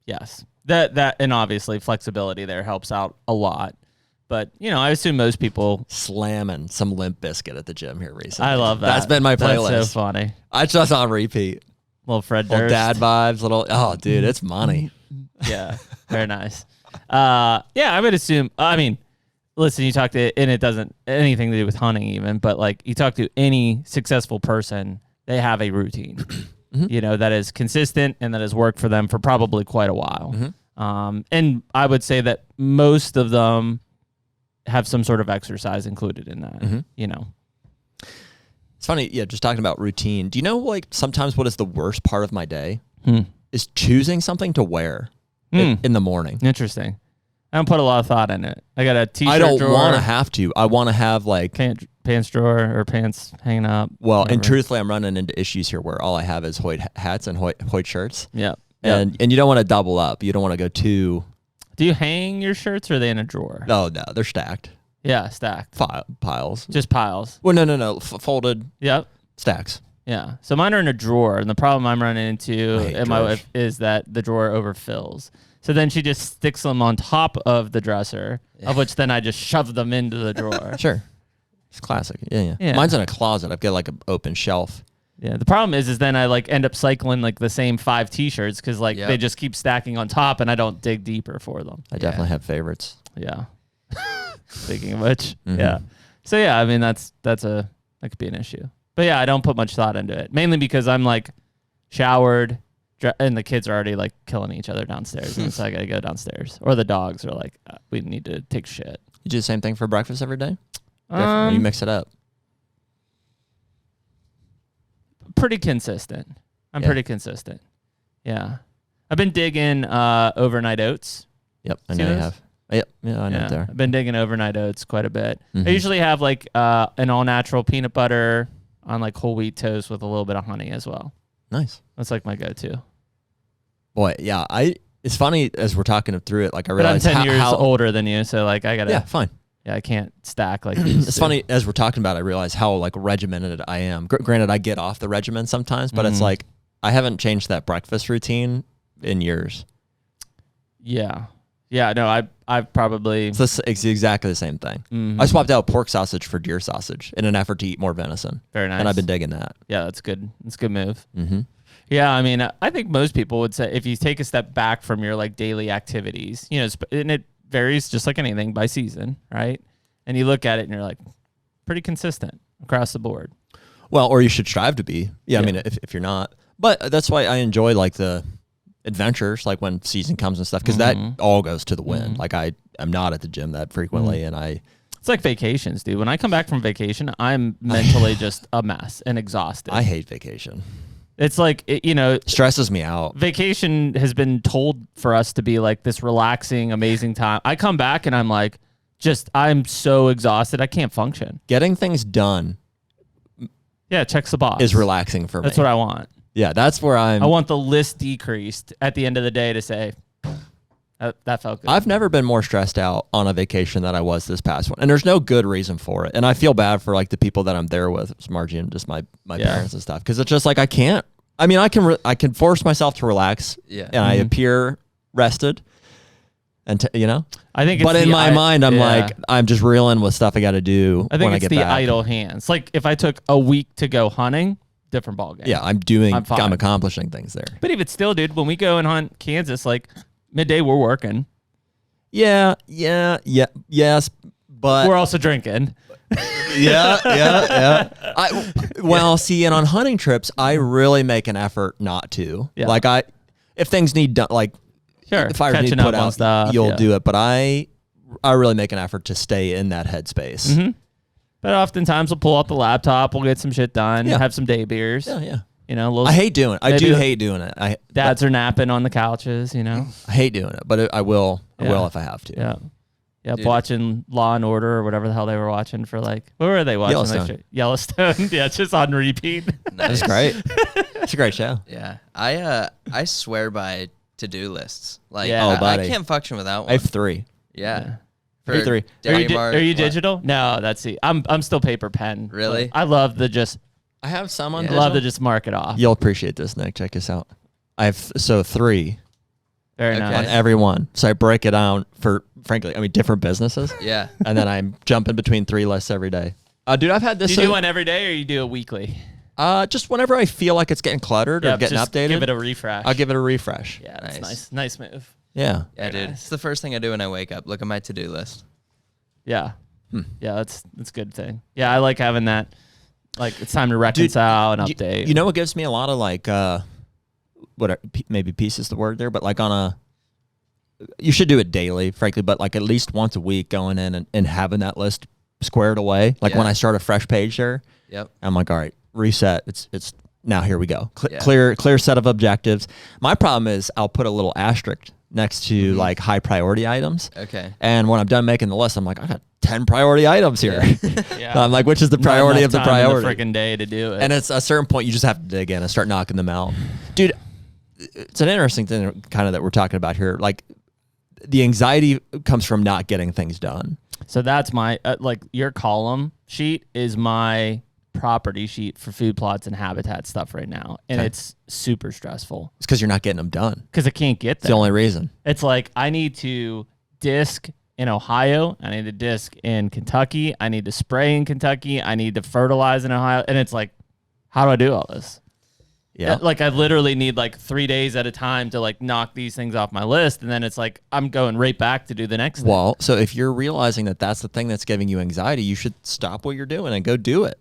yes. That and obviously flexibility there helps out a lot. But, you know, I assume most people... Slamming some Limp Bizkit at the gym here recently. I love that. That's been my playlist. That's so funny. I just on repeat. Little Fred Durst. Little dad vibes. Oh, dude, it's money. Yeah, very nice. Yeah, I would assume... I mean, listen, you talk to... And it doesn't anything to do with hunting even, but, like, you talk to any successful person, they have a routine, you know, that is consistent and that has worked for them for probably quite a while. And I would say that most of them... have some sort of exercise included in that, you know. It's funny, just talking about routine. Do you know, like, sometimes what is the worst part of my day is choosing something to wear in the morning. Interesting. I don't put a lot of thought in it. I got a t-shirt I don't drawer. want to have to. I want to have, like... Pants drawer or pants hanging up. Well, whatever. And truthfully, I'm running into issues here where all I have is Hoyt hats and Hoyt shirts. Yeah. And you don't want to double up. You don't want to go too... Do you hang your shirts or are they in a drawer? No, they're stacked. Yeah, stacked. Piles. Just piles. Well, no. Folded. Yep. Stacks. Yeah. So mine are in a drawer, and the problem I'm running into and my wife is that the drawer overfills. So then she just sticks them on top of the dresser, of which then I just shove them into the drawer. Sure. It's classic. Yeah. Mine's in a closet. I've got like an open shelf. Yeah, the problem is then I like end up cycling like the same 5 t-shirts because like they just keep stacking on top and I don't dig deeper for them. I definitely have favorites. Yeah. Speaking of which, yeah. So yeah, I mean that could be an issue. But yeah, I don't put much thought into it. Mainly because I'm like showered and the kids are already like killing each other downstairs and so I gotta go downstairs. Or the dogs are like, we need to take shit. You do the same thing for breakfast every day? You mix it up? Pretty consistent. I'm pretty consistent. Yeah. I've been digging overnight oats. Yep, I know you have. Yep, yeah, I know there. I've been digging overnight oats quite a bit. I usually have like an all-natural peanut butter on like whole wheat toast with a little bit of honey as well. Nice. That's like my go-to. Boy, yeah. It's funny as we're talking through it, like I realize I'm 10 years older than you, so like I gotta... Yeah, fine. Yeah, I can't stack like these. It's funny, as we're talking about it, I realize how like regimented I am. Granted, I get off the regimen sometimes, but it's like I haven't changed that breakfast routine in years. Yeah. Yeah, no, I've probably... It's exactly the same thing. I swapped out pork sausage for deer sausage in an effort to eat more venison. Very nice. And I've been digging that. Yeah, that's good. That's a good move. Yeah, I mean, I think most people would say if you take a step back from your like daily activities, you know, and it varies just like anything by season, right? And you look at it and you're like, pretty consistent across the board. Well, or you should strive to be. Yeah, I mean, if you're not. But that's why I enjoy like the adventures, like when season comes and stuff, because that all goes to the wind. Like I'm not at the gym that frequently, and It's like vacations, dude. When I come back from vacation, I'm mentally just a mess and exhausted. I hate vacation. It's like, you know, stresses me out. Vacation has been told for us to be like this relaxing, amazing time. I come back and I'm like, I'm so exhausted. I can't function. Getting things done. Yeah, checks the box. Is relaxing for me. That's what I want. Yeah, that's where I want the list decreased at the end of the day to say, that felt good. I've never been more stressed out on a vacation than I was this past one. And there's no good reason for it. And I feel bad for like the people that I'm there with, it's Margie and just my parents and stuff. Because it's just like I can't. I mean, I can force myself to relax. Yeah. And I appear rested. And you know, I think. But in my mind, I'm like, I'm just reeling with stuff I got to do. I think when it's I get the back. idle hands. Like if I took a week to go hunting, different ballgame. Yeah, I'm accomplishing things there. But even still, dude, when we go and hunt Kansas, like midday, we're working. Yes, but we're also drinking. Yeah. Well, see, and on hunting trips, I really make an effort not to. Yeah. Like if things need done, like sure, if I need put out stuff, you'll do it. But I really make an effort to stay in that headspace. Mm-hmm. But oftentimes we'll pull out the laptop, we'll get some shit done, have some day beers. Yeah. You know, I hate doing it. I do hate doing it. Dads are napping on the couches, you know. I hate doing it, but I will if I have to. Yeah. Yep, watching Law and Order or whatever the hell they were watching for like, what were they watching? Yellowstone. Yeah, just on repeat. Nice. That's great. It's a great show. Yeah. I swear by to-do lists. Like, buddy. I can't function without one. I have 3. Yeah. For 3. Are you digital? No, that's I'm still paper pen. Really? I love the just. I have some on. I love to just mark it off. You'll appreciate this, Nick. Check this out. I have 3. Very nice. On every one. So I break it down for, frankly, different businesses. Yeah. And then I'm jumping between 3 lists every day. Dude, I've had this. Do you do one every day or you do a weekly? Just whenever I feel like it's getting cluttered or getting updated. Give it a refresh. I'll give it a refresh. Yeah, that's nice. Nice move. Yeah. Yeah, dude. Nice. It's the first thing I do when I wake up. Look at my to-do list. Yeah. Yeah, that's a good thing. Yeah, I like having that. Like, it's time to reconcile and update. You know what gives me a lot of like, maybe peace is the word there, but like you should do it daily, frankly, but like at least once a week going in and having that list squared away. Like when I start a fresh page there, I'm like, all right, reset. It's now here we go. Clear set of objectives. My problem is I'll put a little asterisk next to like high priority items. Okay. And when I'm done making the list, I'm like, I got 10 priority items here. Yeah. I'm like, which is the priority of the priority? Freaking day to do it. And it's a certain point you just have to dig in and start knocking them out. Dude, it's an interesting thing kind of that we're talking about here. Like the anxiety comes from not getting things done. So that's my, like your column sheet is my property sheet for food plots and habitat stuff right now. And it's super stressful. It's because you're not getting them done. Because I can't get them. It's the only reason. It's like I need to disc in Ohio. I need to disc in Kentucky. I need to spray in Kentucky. I need to fertilize in Ohio. And it's like, how do I do all this? Yeah. Like I literally need like 3 days at a time to like knock these things off my list. And then it's like, I'm going right back to do the next thing. Well, so if you're realizing that that's the thing that's giving you anxiety, you should stop what you're doing and go do it.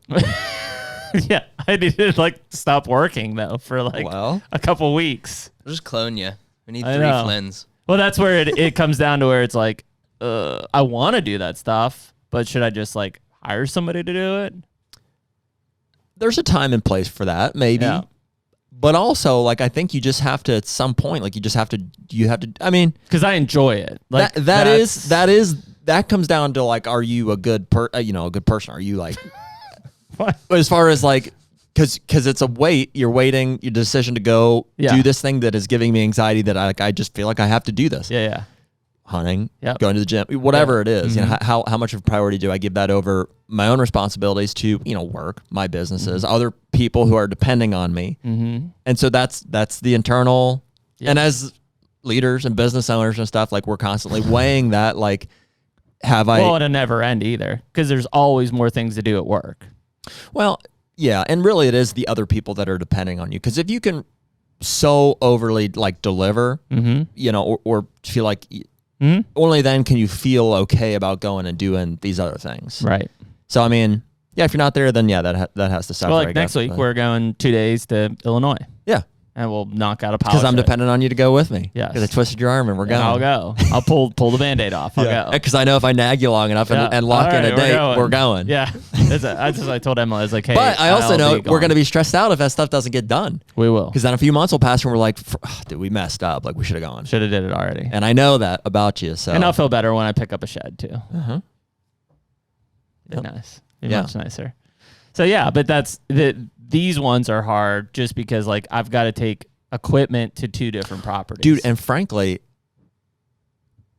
Yeah. I need to like stop working though for like a couple weeks. We'll just clone you. We need 3 Flynns. Well, that's where it comes down to where it's like, I want to do that stuff, but should I just like hire somebody to do it? There's a time and place for that, maybe. Yeah. But also, like, I think you just have to, at some point, like, you have to, I mean. Because I enjoy it. Like that comes down to, like, are you a good person? Are you, like, what? As far as, like, because it's a you're waiting your decision to go do this thing that is giving me anxiety that I just feel like I have to do this. Yeah. Hunting, going to the gym, whatever it is. You know, how much of a priority do I give that over my own responsibilities to, work, my businesses, other people who are depending on me. And so that's the internal, and as leaders and business owners and stuff, like we're constantly weighing that, like, well, it'll never end either, because there's always more things to do at work. Well, yeah. And really it is the other people that are depending on you. Because if you can so overly like deliver, you know, or feel like only then can you feel okay about going and doing these other things. Right. So, I mean, yeah, if you're not there, then yeah, that has to suffer. Well, like next week, we're going 2 days to Illinois. Yeah. And we'll knock out a power because I'm dependent on you to go with me. Yeah. Because I twisted your arm and we're going. I'll go. I'll pull the Band-Aid off. I'll go. Because I know if I nag you long enough and lock in a date, we're going. Yeah. That's what I told Emily. I was like, hey. But I also know we're going to be stressed out if that stuff doesn't get done. We will. Because then a few months will pass and we're like, dude, we messed up. Like, we should have gone. Should have did it already. And I know that about you. So. And I'll feel better when I pick up a shed, too. Uh-huh. Be nice. Be much nicer. So, yeah, but these ones are hard just because, like, I've got to take equipment to 2 different properties. Dude, and frankly,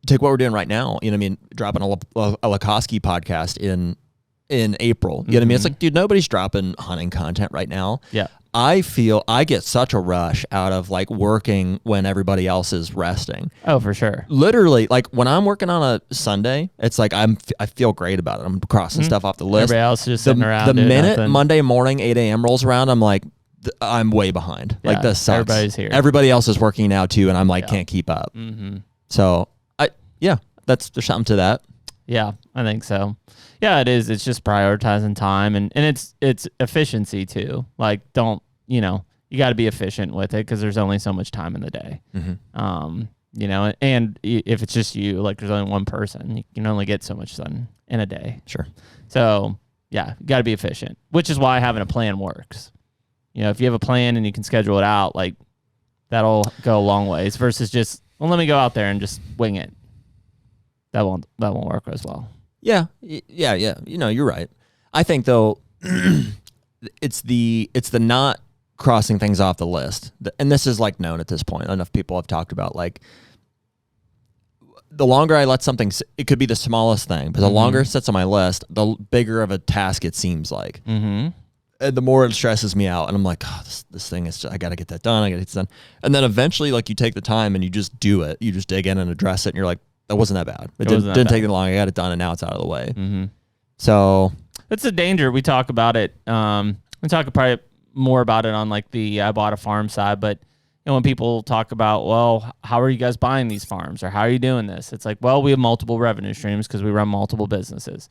take what we're doing right now. You know what I mean? Dropping a Lakoski podcast in April. You know what I mean? It's like, dude, nobody's dropping hunting content right now. Yeah. I feel I get such a rush out of like working when everybody else is resting. Oh, for sure. Literally, like when I'm working on a Sunday, it's like I feel great about it. I'm crossing stuff off the list. Everybody else is just sitting around. The minute nothing. Monday morning 8 a.m. rolls around, I'm like, I'm way behind. Yeah, like this sucks. everybody's here. Everybody else is working now too, and I'm like can't keep up. So there's something to that. Yeah, I think so. Yeah, it is. It's just prioritizing time and it's efficiency too. Like you got to be efficient with it because there's only so much time in the day. You know, and if it's just you, like there's only one person, you can only get so much done in a day. Sure. So yeah, you got to be efficient, which is why having a plan works. You know, if you have a plan and you can schedule it out, like that'll go a long ways versus just, well, let me go out there and just wing it. That won't work as well. Yeah. You know, you're right. I think though, it's the not crossing things off the list. And this is like known at this point. Enough people have talked about like the longer I let something, it could be the smallest thing, but the longer it sits on my list, the bigger of a task it seems like. And the more it stresses me out, and I'm like, oh, this thing is, I got to get that done. I got to get this done. And then eventually, like, you take the time and you just do it. You just dig in and address it, and you're like, that wasn't that bad. It didn't take that long. I got it done, and now it's out of the way. So that's the danger. We talk about it. We talk probably more about it on like the I bought a farm side, but you know, when people talk about, well, how are you guys buying these farms, or how are you doing this? It's like, well, we have multiple revenue streams because we run multiple businesses.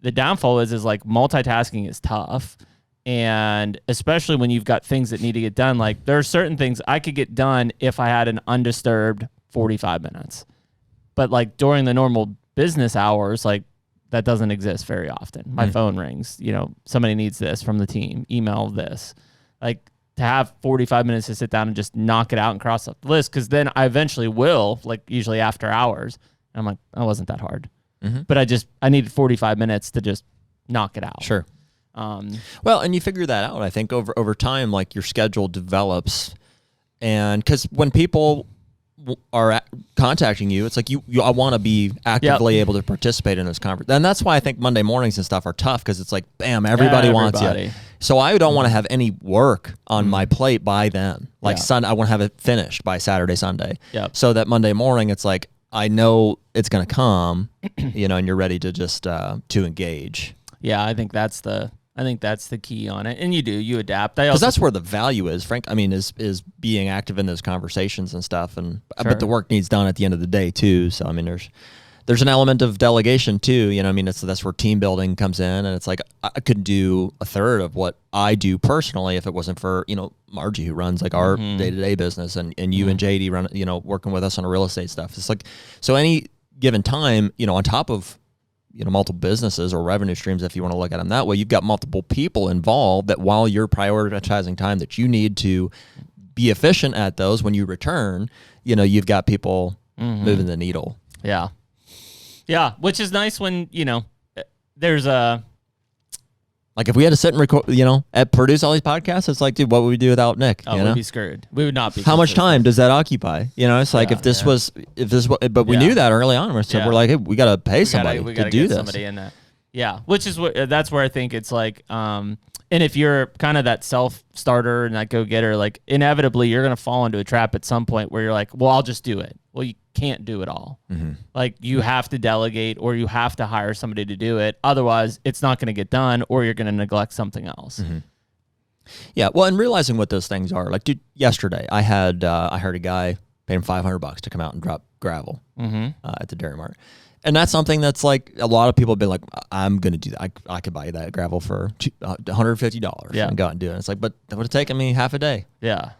The downfall is like multitasking is tough. And especially when you've got things that need to get done, like there are certain things I could get done if I had an undisturbed 45 minutes. But like during the normal business hours, like that doesn't exist very often. My phone rings, you know, somebody needs this from the team, email this. Like to have 45 minutes to sit down and just knock it out and cross off the list, because then I eventually will, like usually after hours. And I'm like, that wasn't that hard. But I needed 45 minutes to just knock it out. Sure. Well, and you figure that out, I think, over time, like your schedule develops. And because when people are contacting you, it's like I want to be actively able to participate in those conversations. And that's why I think Monday mornings and stuff are tough, because it's like, bam, everybody wants you. So I don't want to have any work on my plate by then. Like Sunday, I want to have it finished by Saturday, Sunday. So that Monday morning, it's like, I know it's going to come, you know, and you're ready to just to engage. Yeah, I think that's the key on it. And you adapt. Because that's where the value is, Frank. I mean, is being active in those conversations and stuff. And but the work needs done at the end of the day too. So I mean, there's an element of delegation too. You know, I mean, that's where team building comes in. And it's like I could do a third of what I do personally if it wasn't for, you know, Margie, who runs like our day-to-day business, and you and JD run, you know, working with us on a real estate stuff. It's like, so any given time, you know, on top of, you know, multiple businesses or revenue streams, if you want to look at them that way, you've got multiple people involved that while you're prioritizing time that you need to be efficient at those, when you return, you know, you've got people moving the needle. Yeah. Yeah. Which is nice when, you know, there's like if we had to sit and record, you know, produce all these podcasts, it's like, dude, what would we do without Nick? Oh, we'd be screwed. We would not be. How much time does that occupy? You know, it's like if this was, but we knew that early on. So we're like, hey, we got to pay somebody to do this. Somebody in that. Yeah. Which is that's where I think it's like, and if you're kind of that self-starter and that go-getter, like inevitably you're going to fall into a trap at some point where you're like, well, I'll just do it. Well, you can't do it all. Like you have to delegate, or you have to hire somebody to do it. Otherwise, it's not going to get done, or you're going to neglect something else. Yeah. Well, and realizing what those things are. Like, dude, yesterday I heard a guy paid him $500 to come out and drop gravel at the Dairy Mart. And that's something that's like a lot of people have been like, I'm going to do that. I could buy that gravel for $150 and go out and do it. And it's like, but that would have taken me half a day. Yeah.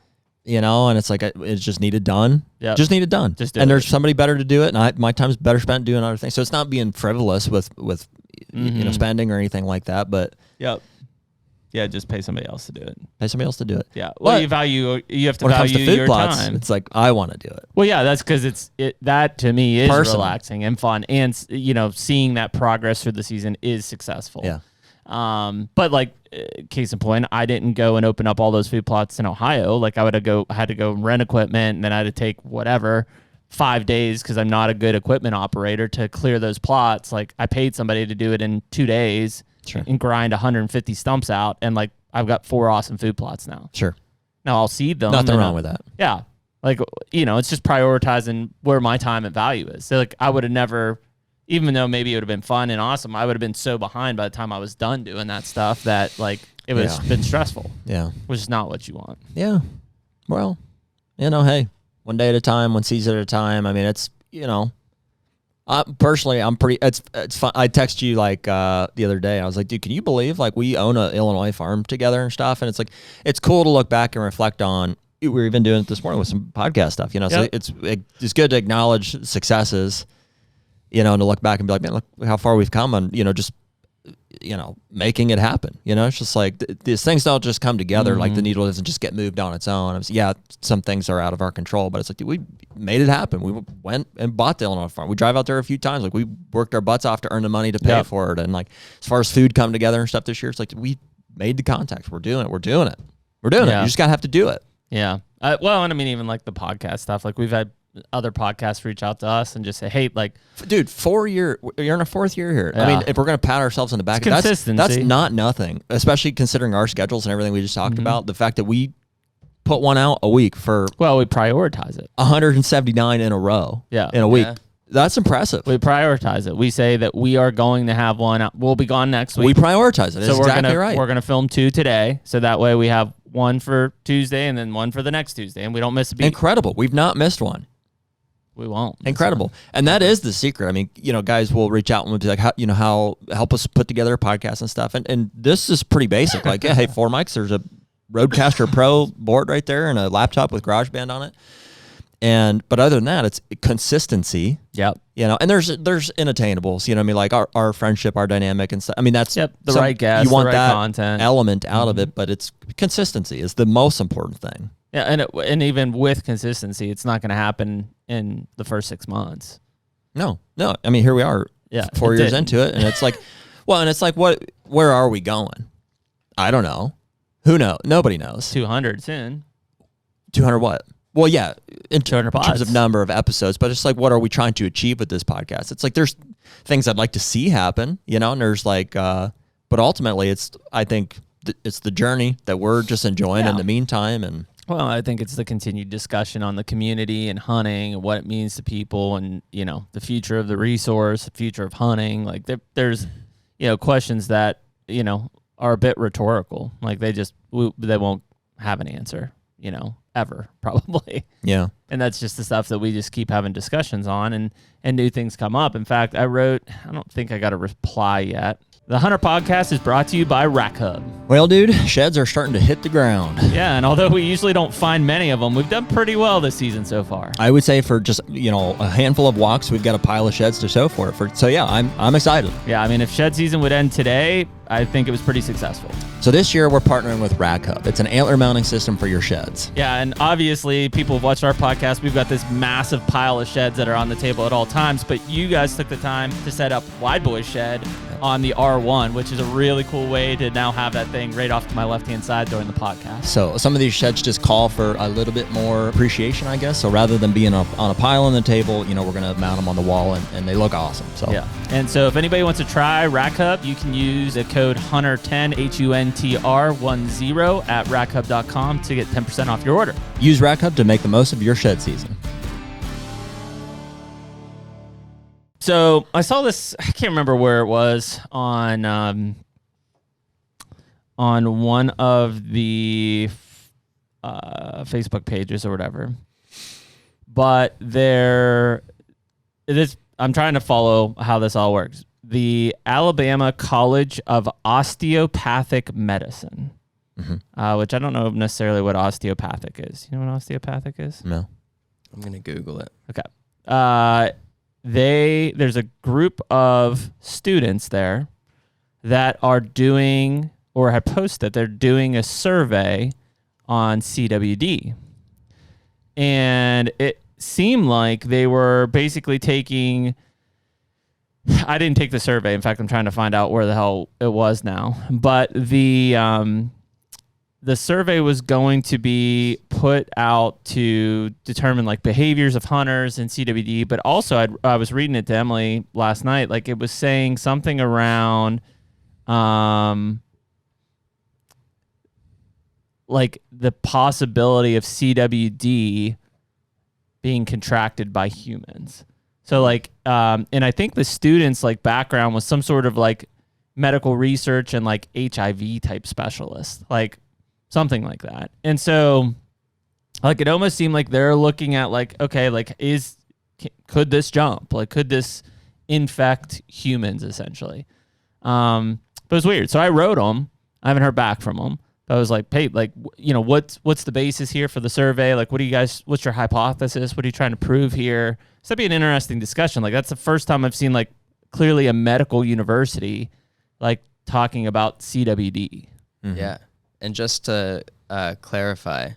You know, and it's like, it's just needed done. Yeah. Just needed done. And there's somebody better to do it. And my time's better spent doing other things. So it's not being frivolous with you know, spending or anything like that. But yeah, just pay somebody else to do it. Pay somebody else to do it. Yeah. Well, you have to value your time. It's like, I want to do it. Well, yeah, that's because that to me is relaxing and fun, and you know, seeing that progress through the season is successful. Yeah. But like case in point, I didn't go and open up all those food plots in Ohio. Like I had to go rent equipment, and then I had to take 5 days because I'm not a good equipment operator to clear those plots. Like I paid somebody to do it in 2 days. Sure. And grind 150 stumps out, and like I've got 4 awesome food plots now. Sure. Now I'll seed them. Nothing wrong with that. Yeah. Like, you know, it's just prioritizing where my time and value is. So like I would have never, even though maybe it would have been fun and awesome, I would have been so behind by the time I was done doing that stuff that like it would have been stressful. Yeah. Which is not what you want. Yeah. Well, you know, hey, one day at a time, one season at a time. I mean, it's, you know, personally, I'm pretty. It's fun. I text you like the other day. I was like, dude, can you believe like we own a Illinois farm together and stuff? And it's like it's cool to look back and reflect on. We were even doing it this morning with some podcast stuff. You know, so it's good to acknowledge successes. You know, and to look back and be like, man, look how far we've come on. You know, just making it happen. You know, it's just like these things don't just come together. Like the needle doesn't just get moved on its own. Some things are out of our control, but it's like, dude, we made it happen. We went and bought the Illinois farm. We drive out there a few times. Like we worked our butts off to earn the money to pay for it. And like, as far as food come together and stuff this year, it's like, we made the contacts. We're doing it. We're doing it. You just gotta have to do it. Yeah. Well, and I mean, even like the podcast stuff, like we've had other podcasts reach out to us and just say, hey, like, dude, 4 year, you're in a 4th year here. I mean, if we're going to pat ourselves on the back, that's not nothing, especially considering our schedules and everything we just talked about. The fact that we put one out a week for, we prioritize it. 179 in a row in a week. Yeah. That's impressive. We prioritize it. We say that we are going to have one out. We'll be gone next week. We prioritize it. So we're going to film 2 today. So that way we have one for Tuesday and then one for the next Tuesday, and we don't miss a beat. Incredible. We've not missed one. We won't. Incredible. And that is the secret. I mean, you know, guys will reach out and will be like, how help us put together a podcast and stuff. And this is pretty basic. Like, hey, 4 mics, there's a Rodecaster Pro board right there and a laptop with GarageBand on it. But other than that, it's consistency. Yep. You know, and there's inattainables, you know what I mean? Like our friendship, our dynamic and stuff. I mean, that's the right guest, you want the right that content element out of it, but it's consistency is the most important thing. Yeah, and even with consistency, it's not going to happen in the first 6 months. No. I mean, here we are, 4 years into it, and it's like, where are we going? I don't know. Who knows? Nobody knows. 200 soon. 200 what? Well, yeah, in 200 terms of number of episodes, but it's like, what are we trying to achieve with this podcast? It's like there's things I'd like to see happen, you know, and there's like, but ultimately, I think it's the journey that we're just enjoying in the meantime, and. Well, I think it's the continued discussion on the community and hunting and what it means to people and, you know, the future of the resource, the future of hunting. Like there's, you know, questions that, you know, are a bit rhetorical. Like they won't have an answer, you know, ever probably. Yeah. And that's just the stuff that we just keep having discussions on and new things come up. In fact, I don't think I got a reply yet. The HUNTR Podcast is brought to you by Rack Hub. Well, dude, sheds are starting to hit the ground. Yeah, and although we usually don't find many of them, we've done pretty well this season so far. I would say for just, you know, a handful of walks, we've got a pile of sheds to show for it. So yeah, I'm excited. Yeah, I mean, if shed season would end today, I think it was pretty successful. So this year we're partnering with Rack Hub. It's an antler mounting system for your sheds. Yeah, and obviously people have watched our podcast. We've got this massive pile of sheds that are on the table at all times, but you guys took the time to set up Wide Boy Shed on the R1, which is a really cool way to now have that thing right off to my left-hand side during the podcast. So some of these sheds just call for a little bit more appreciation, I guess. So rather than being on a pile on the table, you know, we're going to mount them on the wall, and they look awesome. So yeah. And so if anybody wants to try Rack Hub, you can use the code HUNTR10, HUNTR10 at rackhub.com to get 10% off your order. Use Rack Hub to make the most of your shed season. So I saw this, I can't remember where it was, on on one of the Facebook pages or whatever. But I'm trying to follow how this all works. The Alabama College of Osteopathic Medicine, which I don't know necessarily what osteopathic is. You know what osteopathic is? No. I'm going to Google it. Okay. There's a group of students there that are doing or have posted they're doing a survey on CWD. And it seemed like they were basically taking... I didn't take the survey. In fact, I'm trying to find out where the hell it was now. But the survey was going to be put out to determine like behaviors of hunters and CWD. But also, I was reading it to Emily last night. Like it was saying something around, like the possibility of CWD being contracted by humans. So like, and I think the students' like background was some sort of like medical research and like HIV type specialist, like something like that. And so like, it almost seemed like they're looking at like, okay, like could this jump? Like, could this infect humans essentially? But it was weird. So I wrote them. I haven't heard back from them. I was like, hey, like, you know, what's the basis here for the survey? Like, what's your hypothesis? What are you trying to prove here? So that'd be an interesting discussion. Like, that's the first time I've seen like clearly a medical university like talking about CWD. Mm-hmm. Yeah. And just to clarify,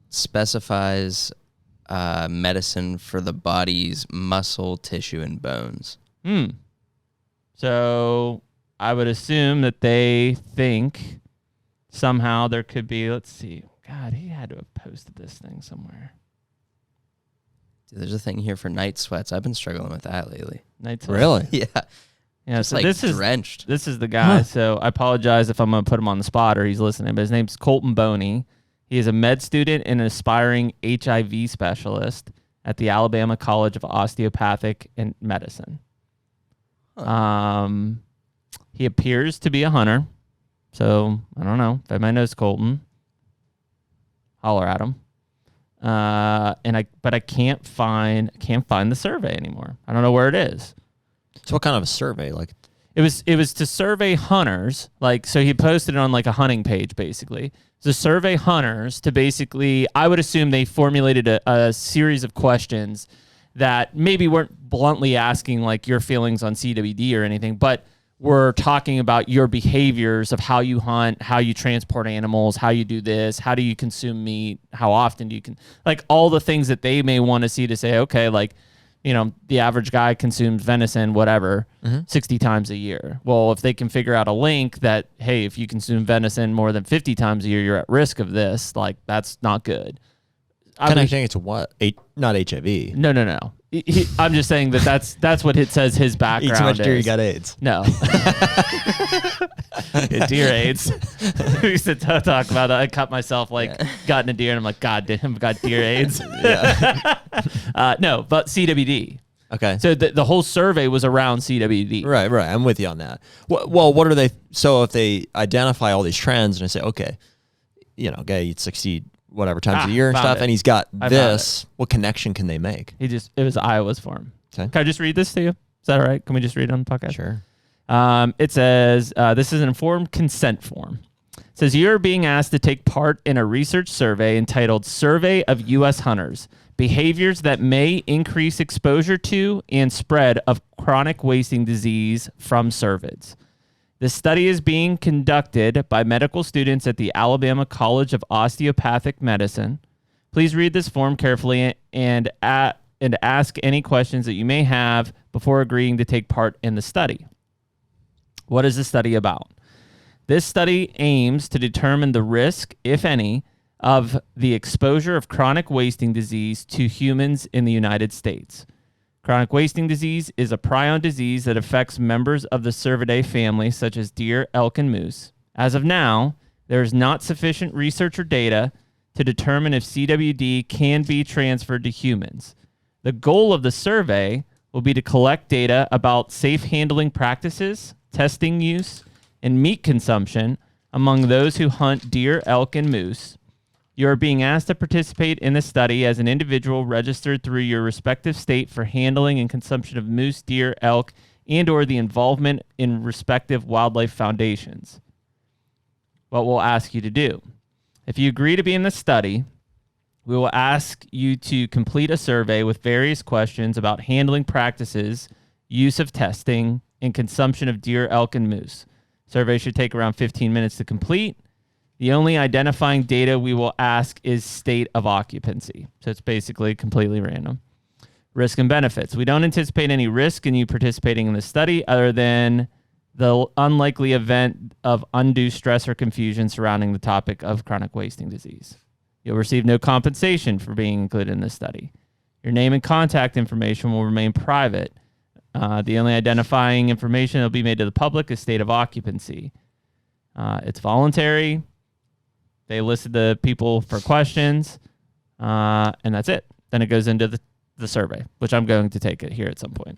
specifies medicine for the body's muscle, tissue, and bones. So I would assume that they think somehow there could be, let's see. God, he had to have posted this thing somewhere. Dude, there's a thing here for night sweats. I've been struggling with that lately. Night sweats. Really? Yeah. Yeah, Just so like this drenched. This is the guy. So I apologize if I'm going to put him on the spot or he's listening, but his name's Colton Boney. He is a med student and an aspiring HIV specialist at the Alabama College of Osteopathic and Medicine. Huh. He appears to be a hunter. So I don't know if anybody knows Colton. Holler at him. But I can't find the survey anymore. I don't know where it is. So what kind of a survey? Like it was to survey hunters. Like, so he posted it on like a hunting page, basically. To survey hunters to basically, I would assume they formulated a series of questions that maybe weren't bluntly asking like your feelings on CWD or anything, but we're talking about your behaviors of how you hunt, how you transport animals, how you do this, how do you consume meat, how often do you like all the things that they may want to see to say, okay, like, you know, the average guy consumes venison, whatever, 60 times a year. Well, if they can figure out a link that, hey, if you consume venison more than 50 times a year, you're at risk of this, like that's not good. Connecting it to what? Not HIV. No. I'm just saying that's what it says his background is. Eat too much deer, you got AIDS. No. Deer AIDS. We used to talk about that. I cut myself gotten a deer and I'm like, God damn, I've got deer AIDS. No, but CWD. Okay. So the whole survey was around CWD. Right. I'm with you on that. Well, what are they? So if they identify all these trends and I say, okay, you know, guy eats 60 whatever times a year and stuff, and he's got this, what connection can they make? It was Iowa's for him. Okay. Can I just read this to you? Is that all right? Can we just read it on the podcast? Sure. It says, this is an informed consent form. It says, you're being asked to take part in a research survey entitled Survey of U.S. Hunters, Behaviors that May Increase Exposure to and Spread of Chronic Wasting Disease from Cervids. The study is being conducted by medical students at the Alabama College of Osteopathic Medicine. Please read this form carefully and ask any questions that you may have before agreeing to take part in the study. What is the study about? This study aims to determine the risk, if any, of the exposure of chronic wasting disease to humans in the United States. Chronic wasting disease is a prion disease that affects members of the Cervidae family, such as deer, elk, and moose. As of now, there is not sufficient research or data to determine if CWD can be transferred to humans. The goal of the survey will be to collect data about safe handling practices, testing use, and meat consumption among those who hunt deer, elk, and moose. You are being asked to participate in the study as an individual registered through your respective state for handling and consumption of moose, deer, elk, and or the involvement in respective wildlife foundations. What we'll ask you to do. If you agree to be in the study, we will ask you to complete a survey with various questions about handling practices, use of testing, and consumption of deer, elk, and moose. Survey should take around 15 minutes to complete. The only identifying data we will ask is state of occupancy. So it's basically completely random. Risk and benefits. We don't anticipate any risk in you participating in the study other than the unlikely event of undue stress or confusion surrounding the topic of chronic wasting disease. You'll receive no compensation for being included in this study. Your name and contact information will remain private. The only identifying information that will be made to the public is state of occupancy. It's voluntary. They listed the people for questions, and that's it. Then it goes into the survey, which I'm going to take it here at some point.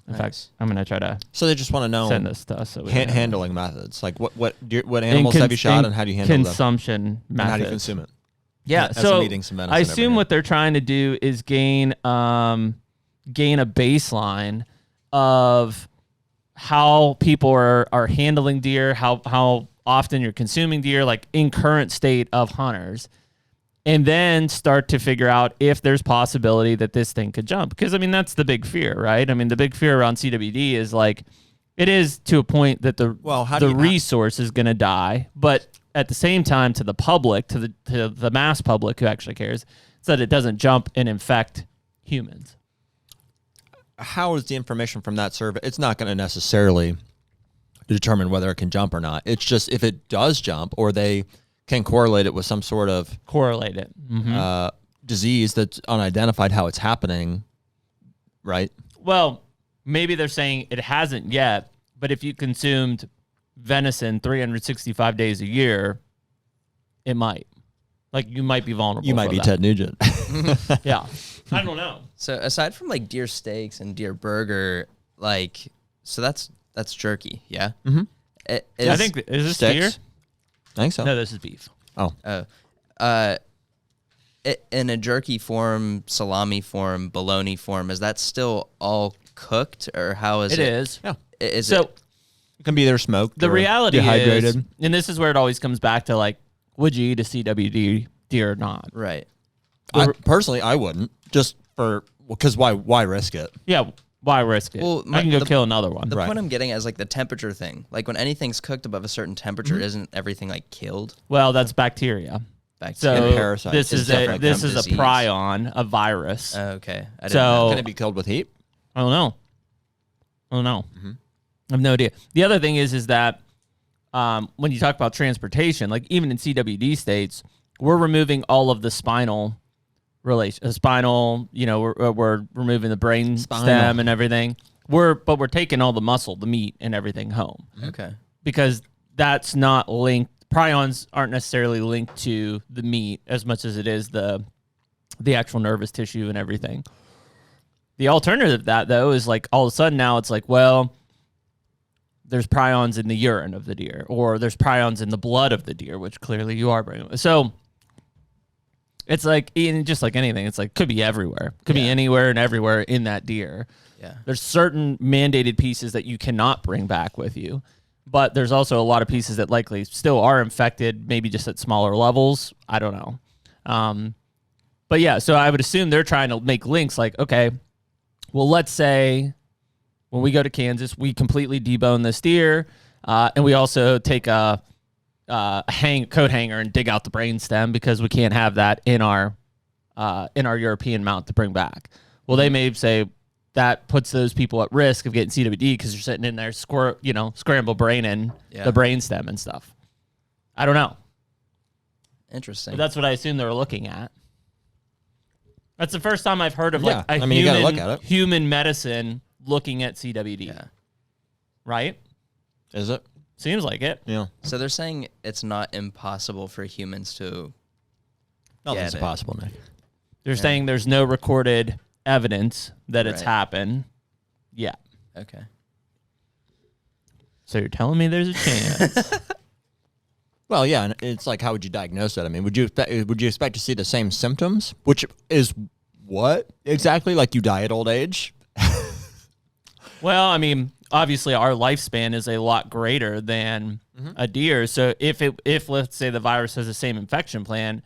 In fact, I'm going to try to. So they just want to know send this to us. So handling methods, like what animals have you shot and how do you handle consumption methods. And how do you consume it? Yeah, so I assume what they're trying to do is gain a baseline of how people are handling deer, how often you're consuming deer, like in current state of hunters, and then start to figure out if there's possibility that this thing could jump. Because, I mean, that's the big fear, right? I mean, the big fear around CWD is like, it is to a point that the resource is going to die, but at the same time, to the public, to the mass public who actually cares, so that it doesn't jump and infect humans. How is the information from that survey? It's not going to necessarily determine whether it can jump or not. It's just if it does jump, or they can correlate it with some sort of disease that's unidentified, how it's happening, right? Well, maybe they're saying it hasn't yet, but if you consumed venison 365 days a year, it might. Like, you might be vulnerable. You might be Ted Nugent. Yeah. I don't know. So aside from like deer steaks and deer burger, like, so that's jerky, yeah? Mm-hmm. I think, is this steaks? deer? I think so. No, this is beef. Oh. In a jerky form, salami form, bologna form, is that still all cooked, or how is it? It is. Yeah. Is it can be either smoked. The or reality dehydrated. is, and this is where it always comes back to, like, would you eat a CWD deer or not? Right. Personally, I wouldn't, just because why risk it? Yeah, why risk it? Well, I can go kill another one. The point I'm getting at is like the temperature thing. Like, when anything's cooked above a certain temperature, isn't everything like killed? Well, that's bacteria. So and parasites. this is a prion, a virus. Okay. Can it be killed with heat? I don't know. Mm-hmm. I have no idea. The other thing is that when you talk about transportation, like even in CWD states, we're removing all of the spinal spinal. You know, we're removing the brain stem and everything. But we're taking all the muscle, the meat, and everything home. Okay. Because that's not linked. Prions aren't necessarily linked to the meat as much as it is the actual nervous tissue and everything. The alternative to that, though, is like all of a sudden now it's like, well, there's prions in the urine of the deer, or there's prions in the blood of the deer, which clearly you are bringing. So it's like, just like anything, it's like could be everywhere. Could be anywhere and everywhere in that deer. Yeah. There's certain mandated pieces that you cannot bring back with you. But there's also a lot of pieces that likely still are infected, maybe just at smaller levels. I don't know. But yeah, so I would assume they're trying to make links like, okay, well, let's say when we go to Kansas, we completely debone this deer, and we also take a coat hanger and dig out the brain stem because we can't have that in our European mount to bring back. Well, they may say that puts those people at risk of getting CWD because you're sitting in there scramble brain and the brain stem and stuff. I don't know. Interesting. But that's what I assume they were looking at. That's the first time I've heard of you gotta look at it. Human medicine looking at CWD. Yeah. Right? Is it? Seems like it. Yeah. So they're saying it's not impossible for humans to. Nothing's impossible, Nick. They're saying there's no recorded evidence that it's happened. Yeah. Okay. So you're telling me there's a chance? Well, yeah, and it's like, how would you diagnose that? I mean, would you expect to see the same symptoms, which is what exactly? Like you die at old age? Well, I mean, obviously our lifespan is a lot greater than a deer. So if let's say the virus has the same infection plan,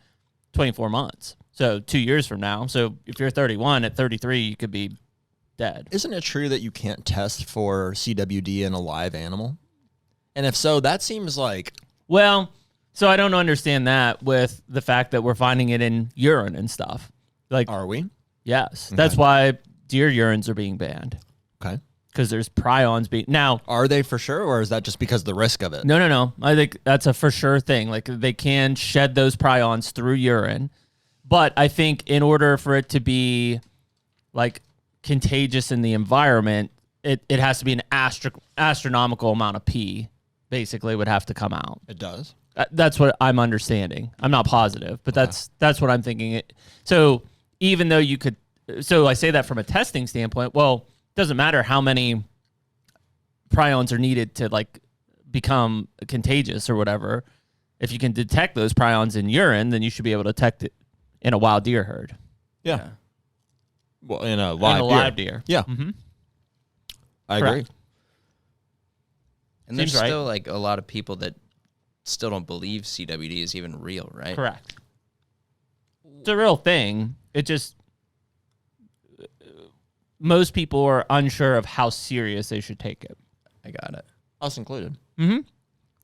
24 months. So 2 years from now. So if you're 31, at 33, you could be dead. Isn't it true that you can't test for CWD in a live animal? And if so, that seems like... Well, so I don't understand that with the fact that we're finding it in urine and stuff. Like, Are we? yes. Okay. That's why deer urines are being banned. Okay. Because there's prions being... Now... Are they for sure, or is that just because of the risk of it? No. I think that's a for sure thing. Like, they can shed those prions through urine. But I think in order for it to be, like, contagious in the environment, it has to be an astronomical amount of pee, basically, would have to come out. It does? That's what I'm understanding. I'm not positive, but that's what I'm thinking. So even though you could... So I say that from a testing standpoint. Well, it doesn't matter how many prions are needed to, like, become contagious or whatever. If you can detect those prions in urine, then you should be able to detect it in a wild deer herd. Yeah. Well, in a live deer. Yeah. Mm-hmm. I Correct. agree. And there's Seems right. still like a lot of people that still don't believe CWD is even real, right? Correct. It's a real thing. It just... Most people are unsure of how serious they should take it. I got it. Us included. Mm-hmm.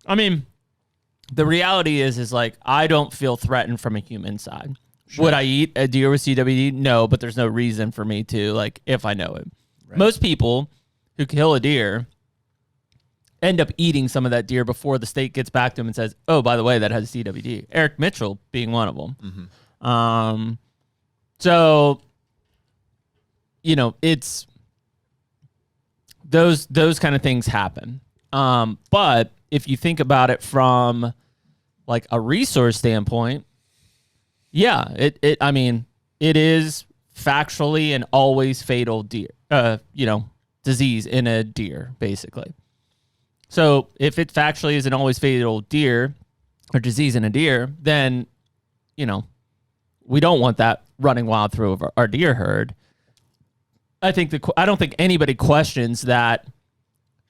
I mean, the reality is like, I don't feel threatened from a human side. Sure. Would I eat a deer with CWD? No, but there's no reason for me to, like, if I know it. Right. Most people who kill a deer end up eating some of that deer before the state gets back to them and says, oh, by the way, that has CWD. Eric Mitchell being one of them. Mm-hmm. So, you know, it's those kind of things happen. But if you think about it from like a resource standpoint, yeah, I mean, it is factually an always fatal deer, disease in a deer, basically. So if it factually is an always fatal deer or disease in a deer, then, you know, we don't want that running wild through our deer herd. I don't think anybody questions that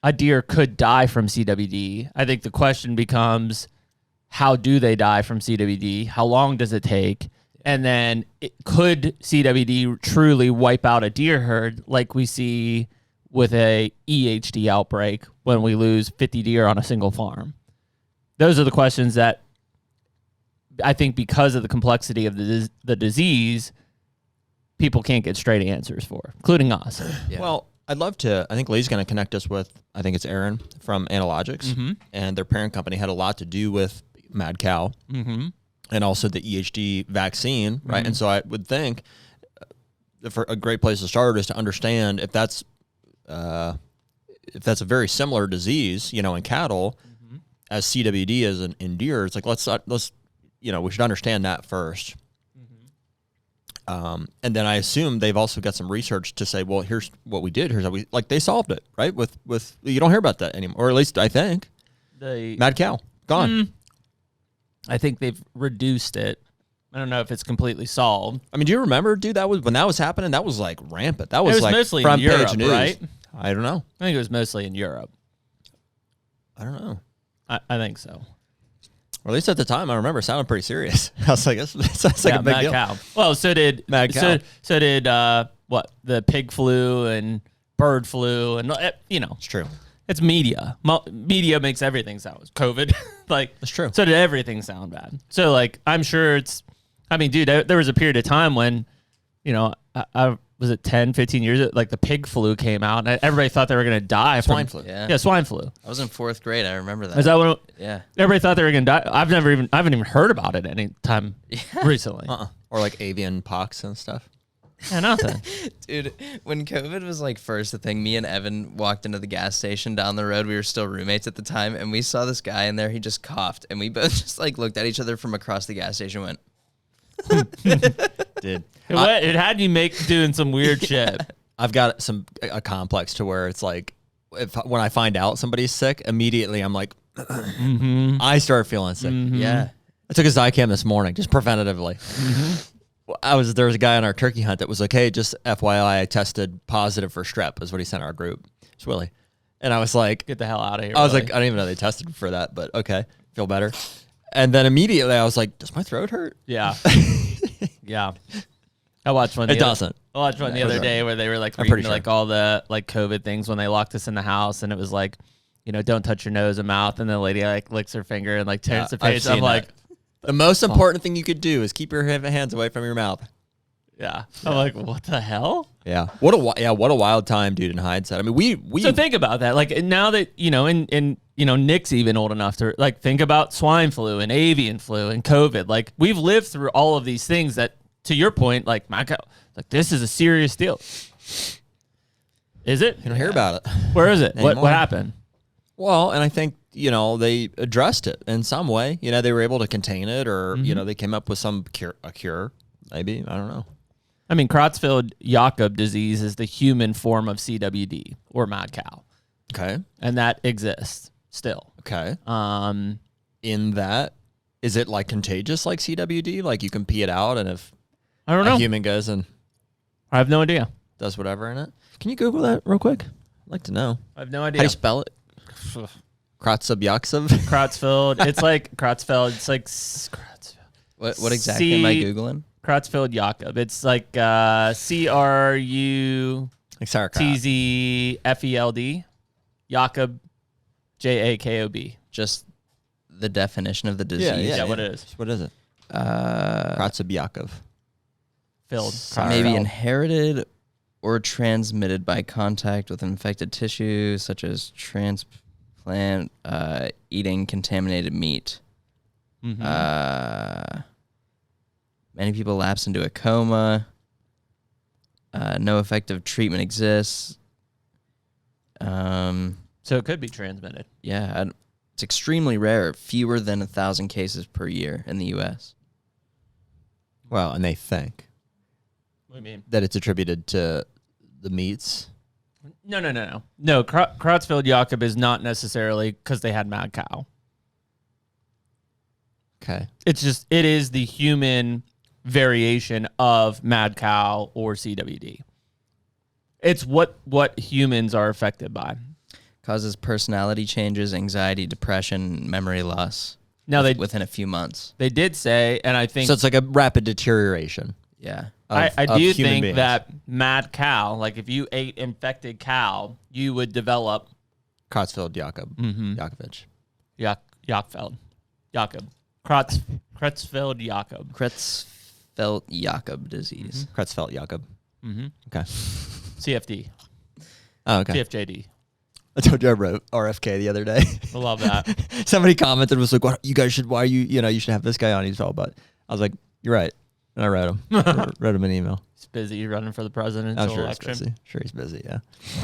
a deer could die from CWD. I think the question becomes, how do they die from CWD? How long does it take? And then could CWD truly wipe out a deer herd like we see with a EHD outbreak when we lose 50 deer on a single farm? Those are the questions that I think, because of the complexity of the disease, people can't get straight answers for, including us. Yeah. Well, I'd love to. I think Lee's going to connect us with, I think it's Aaron from Analogics, and their parent company had a lot to do with mad cow and also the EHD vaccine, right? And so I would think for a great place to start is to understand if that's a very similar disease, you know, in cattle as CWD is in deer. It's like let's we should understand that first. And then I assume they've also got some research to say, well, here's what we did. Here's how they solved it, right? With you don't hear about that anymore, or at least I think. Mad cow gone. I think they've reduced it. I don't know if it's completely solved. I mean, do you remember, dude? When that was happening, that was like rampant. That was like mostly front in Europe, page news, right? I don't know. I think it was mostly in Europe. I don't know. I think so. Or at least at the time, I remember it sounded pretty serious. I was like, that's like a big mad deal. cow. Well, so did mad cow. So did the pig flu and bird flu, and It's true. It's media. Media makes everything sound COVID. Like, that's true. So did everything sound bad. So like, I'm sure it's. I mean, dude, there was a period of time when, I was it 10, 15 years, like the pig flu came out, and everybody thought they were going to die. Swine flu. Yeah, swine flu. I was in 4th grade. I remember that. Is that when? Yeah. Everybody thought they were going to die. I haven't even heard about it any time recently. Or like avian pox and stuff. Yeah, nothing. Dude, when COVID was like first a thing, me and Evan walked into the gas station down the road. We were still roommates at the time, and we saw this guy in there. He just coughed, and we both just like looked at each other from across the gas station and went, Dude. It had you doing some weird shit. I've got a complex to where it's like when I find out somebody's sick, immediately I'm like, Mm-hmm. I start feeling sick. Mm-hmm. Yeah. I took a Zicam this morning, just preventatively. Mm-hmm. There was a guy on our turkey hunt that was like, hey, just FYI, I tested positive for strep, is what he sent our group. It's Willie. And I was like, Get the hell out of here. I was Willie. like, I didn't even know they tested for that, but okay, feel better. And then immediately I was like, does my throat hurt? Yeah. Yeah. I watched one. It doesn't. I watched one the other day where they were like I'm reading pretty sure. like all the like COVID things when they locked us in the house, and it was like, you know, don't touch your nose and mouth, and the lady like licks her finger and like turns the I've page. seen I'm like, that. The most important thing you could do is keep your hands away from your mouth. yeah. I'm like, what the hell? Yeah. What a wild time, dude, in hindsight. I mean, we So think about that. Like now that, you know, and you know, Nick's even old enough to like think about swine flu and avian flu and COVID. Like we've lived through all of these things that, to your point, like my God, like this is a serious deal. Is it? you don't hear about it. Where is it? What Anymore. happened? Well, and I think, you know, they addressed it in some way. You know, they were able to contain it, or, you know, they came up with a cure, maybe. I don't know. I mean, Creutzfeldt-Jakob disease is the human form of CWD or mad cow, Okay. and that exists still. Okay. Um, In that, is it like contagious like CWD? Like you can pee it out, and if I don't a know. human goes and I have no idea. does whatever in it? Can you Google that real quick? I'd like to know. I have no How do idea. you spell it? Creutzfeldt-Jakob? Creutzfeldt. It's like Creutzfeldt. It's like Creutzfeldt. What exactly am I C- Googling? Creutzfeldt-Jakob. It's like CRUTZFELD. Like sauerkraut. Jakob, JAKOB. Just the definition of the disease. Yeah, what it is. What is it? Uh, Creutzfeldt-Jakob. Filled. maybe Creutzfeldt. inherited or transmitted by contact with infected tissue, such as transplant, eating contaminated meat. Mhm. Many people lapse into a coma. No effective treatment exists. So it could be transmitted. Yeah, it's extremely rare. Fewer than 1,000 cases per year in the U.S. Well, and they think What do you mean? that it's attributed to the meats. No. No, Creutzfeldt-Jakob is not necessarily because they had mad cow. Okay. It's just, it is the human variation of mad cow or CWD. It's what humans are affected by. Causes personality changes, anxiety, depression, memory loss. Now within a few months. they did say, and I think So it's like a rapid deterioration. Yeah. I of do human think beings. that mad cow, like if you ate infected cow, you would develop Creutzfeldt-Jakob. Mhm. Jakovich. Creutzfeldt-Jakob. Creutzfeldt-Jakob disease. Creutzfeldt-Jakob. Mm-hmm. Okay. CFD. Oh, okay. CFJD. I told you I wrote RFK the other day. I love that. Somebody commented, was like, "What you guys should? Why you should have this guy on." He's all but. I was like, "You're right," and I wrote him. wrote him an email. He's busy running for the presidential I'm sure election. he's busy. Sure he's busy. Yeah.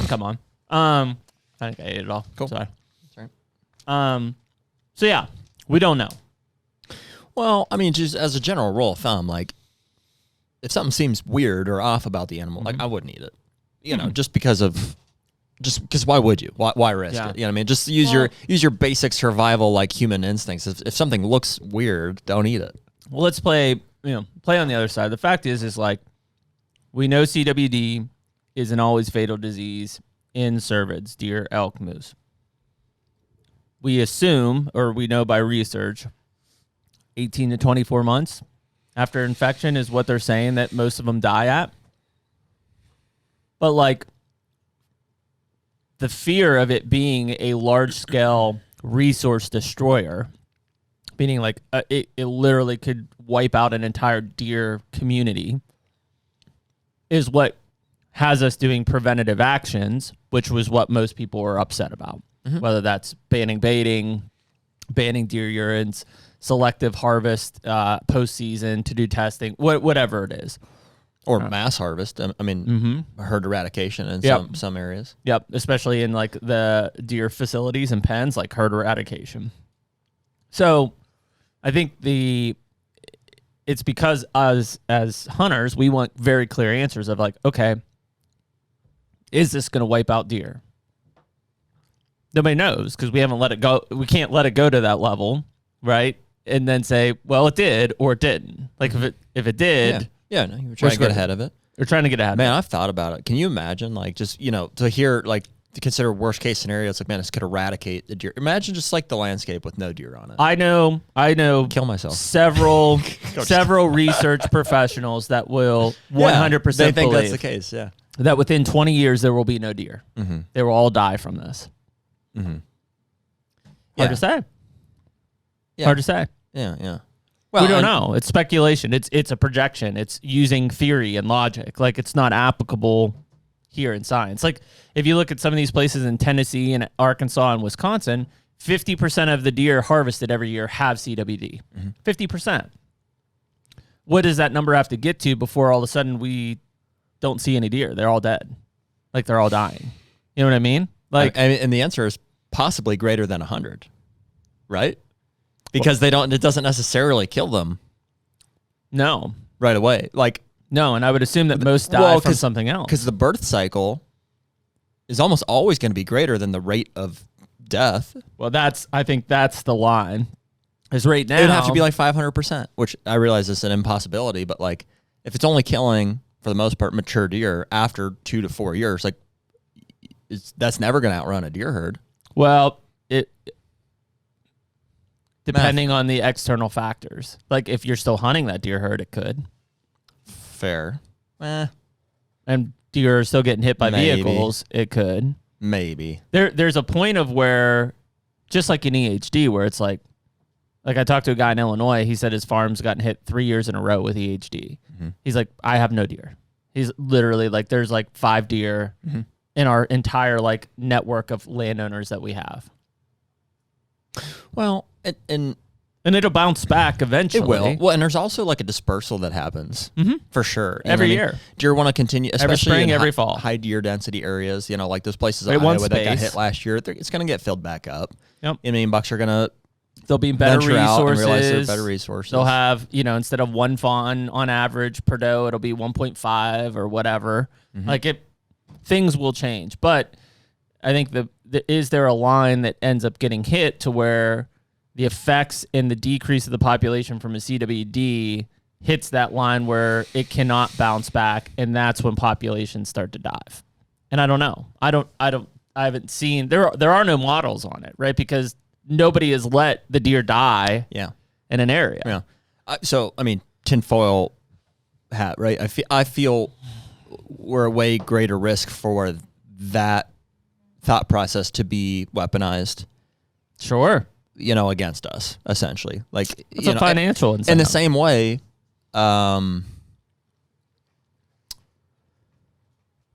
Come on. I think I ate it all. Cool. Sorry. That's right. So yeah, we don't know. Well, I mean, just as a general rule of thumb, like if something seems weird or off about the animal, like I wouldn't eat it. You know, just because why would you? Why risk Yeah. it? You know what I mean? Just use your basic survival like human instincts. If something looks weird, don't eat it. Well, let's play on the other side. The fact is like we know CWD is an always fatal disease in cervids, deer, elk, moose. We assume, or we know by research, 18 to 24 months after infection is what they're saying that most of them die at. But like the fear of it being a large-scale resource destroyer, meaning like it literally could wipe out an entire deer community, is what has us doing preventative actions, which was what most people were upset about. Whether that's banning baiting, banning deer urines, selective harvest postseason to do testing, whatever it is. Or mass harvest. I mean, herd eradication in some areas. Yep, especially in like the deer facilities and pens, like herd eradication. So I think it's because as hunters, we want very clear answers of like, okay, is this going to wipe out deer? Nobody knows because we haven't let it go. We can't let it go to that level, right? And then say, well, it did or it didn't. Like if it did, no, you were trying to get ahead of it. We're trying to get ahead. Man, I've thought about it. Can you imagine, like, just to hear, like, to consider worst case scenarios, like, man, this could eradicate the deer. Imagine just like the landscape with no deer on it. I know. Kill myself. Several research professionals that will 100% they think believe that's the case. Yeah. that within 20 years there will be no deer. Mm-hmm. They will all die from this. Mm-hmm. Hard to say. Yeah. Hard to say. Yeah. Well, we don't know. It's speculation. It's a projection. It's using theory and logic. Like, it's not applicable here in science. Like, if you look at some of these places in Tennessee and Arkansas and Wisconsin, 50% of the deer harvested every year have CWD. 50%. What does that number have to get to before all of a sudden we don't see any deer? They're all dead. Like, they're all dying. You know what I mean? Like, and the answer is possibly greater than 100, right? Because it doesn't necessarily kill them. No. Right away. Like, no, and I would assume that most die from something else. Because the birth cycle is almost always going to be greater than the rate of death. Well, I think that's the line. Because right now, it would have to be like 500%, which I realize is an impossibility. But like, if it's only killing for the most part mature deer after 2 to 4 years, like, that's never going to outrun a deer herd. Well, depending on the external factors. Like, if you're still hunting that deer herd, it could. Fair. And deer are still getting hit by vehicles, it could. Maybe. There's a point of where, just like in EHD, where it's like I talked to a guy in Illinois, he said his farm's gotten hit 3 years in a row with EHD. Mm-hmm. He's like, I have no deer. He's literally like, there's like 5 deer in our entire like network of landowners that we have. Well, and it'll bounce back eventually. It will. Well, and there's also like a dispersal that happens for sure. Every year. Deer want to continue, especially every spring, in every fall. High deer density areas, like those places in Iowa that got hit last year, it's going to get filled back up. Yep. I mean, bucks are going to there'll be better resources. And realize there are better resources. They'll have, instead of 1 fawn on average per doe, it'll be 1.5 or whatever. Things will change. But I think is there a line that ends up getting hit to where the effects and the decrease of the population from a CWD hits that line where it cannot bounce back, and that's when populations start to dive. And I don't know. I haven't seen there are no models on it, right? Because nobody has let the deer die in an area. Yeah. So, I mean, tinfoil hat, right? I feel we're a way greater risk for that thought process to be weaponized. Sure. Against us, essentially. Like, it's a financial incentive. In the same way, let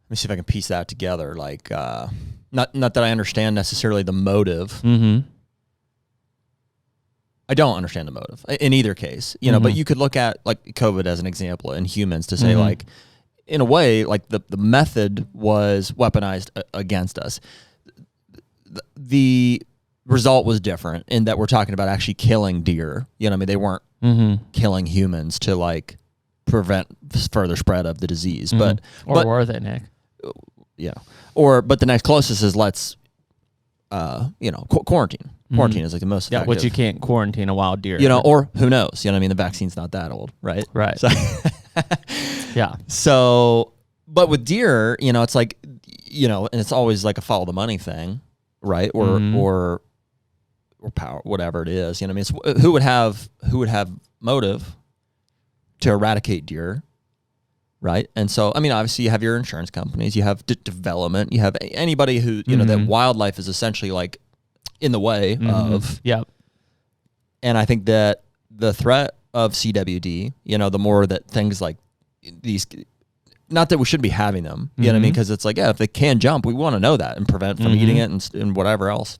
me see if I can piece that together. Like, not that I understand necessarily the motive. Mm-hmm. I don't understand the motive in either case, but you could look at like COVID as an example in humans to say like, in a way, like the method was weaponized against us. The result was different in that we're talking about actually killing deer. They weren't killing humans to like prevent further spread of the disease. But were they, Nick? Yeah. But the next closest is let's quarantine. Quarantine is like the most effective. Yeah, which you can't quarantine a wild deer. Or who knows? The vaccine's not that old, right? Right. So yeah. So, but with deer, it's like, and it's always like a follow the money thing, right? Or power, whatever it is. It's, who would have motive to eradicate deer, right? And so, obviously, you have your insurance companies, you have development, you have anybody who that wildlife is essentially like in the way of. Yep. And I think that the threat of CWD, the more that things like these, not that we should be having them, you know what I mean? Because it's like, if they can jump, we want to know that and prevent from eating it and whatever else.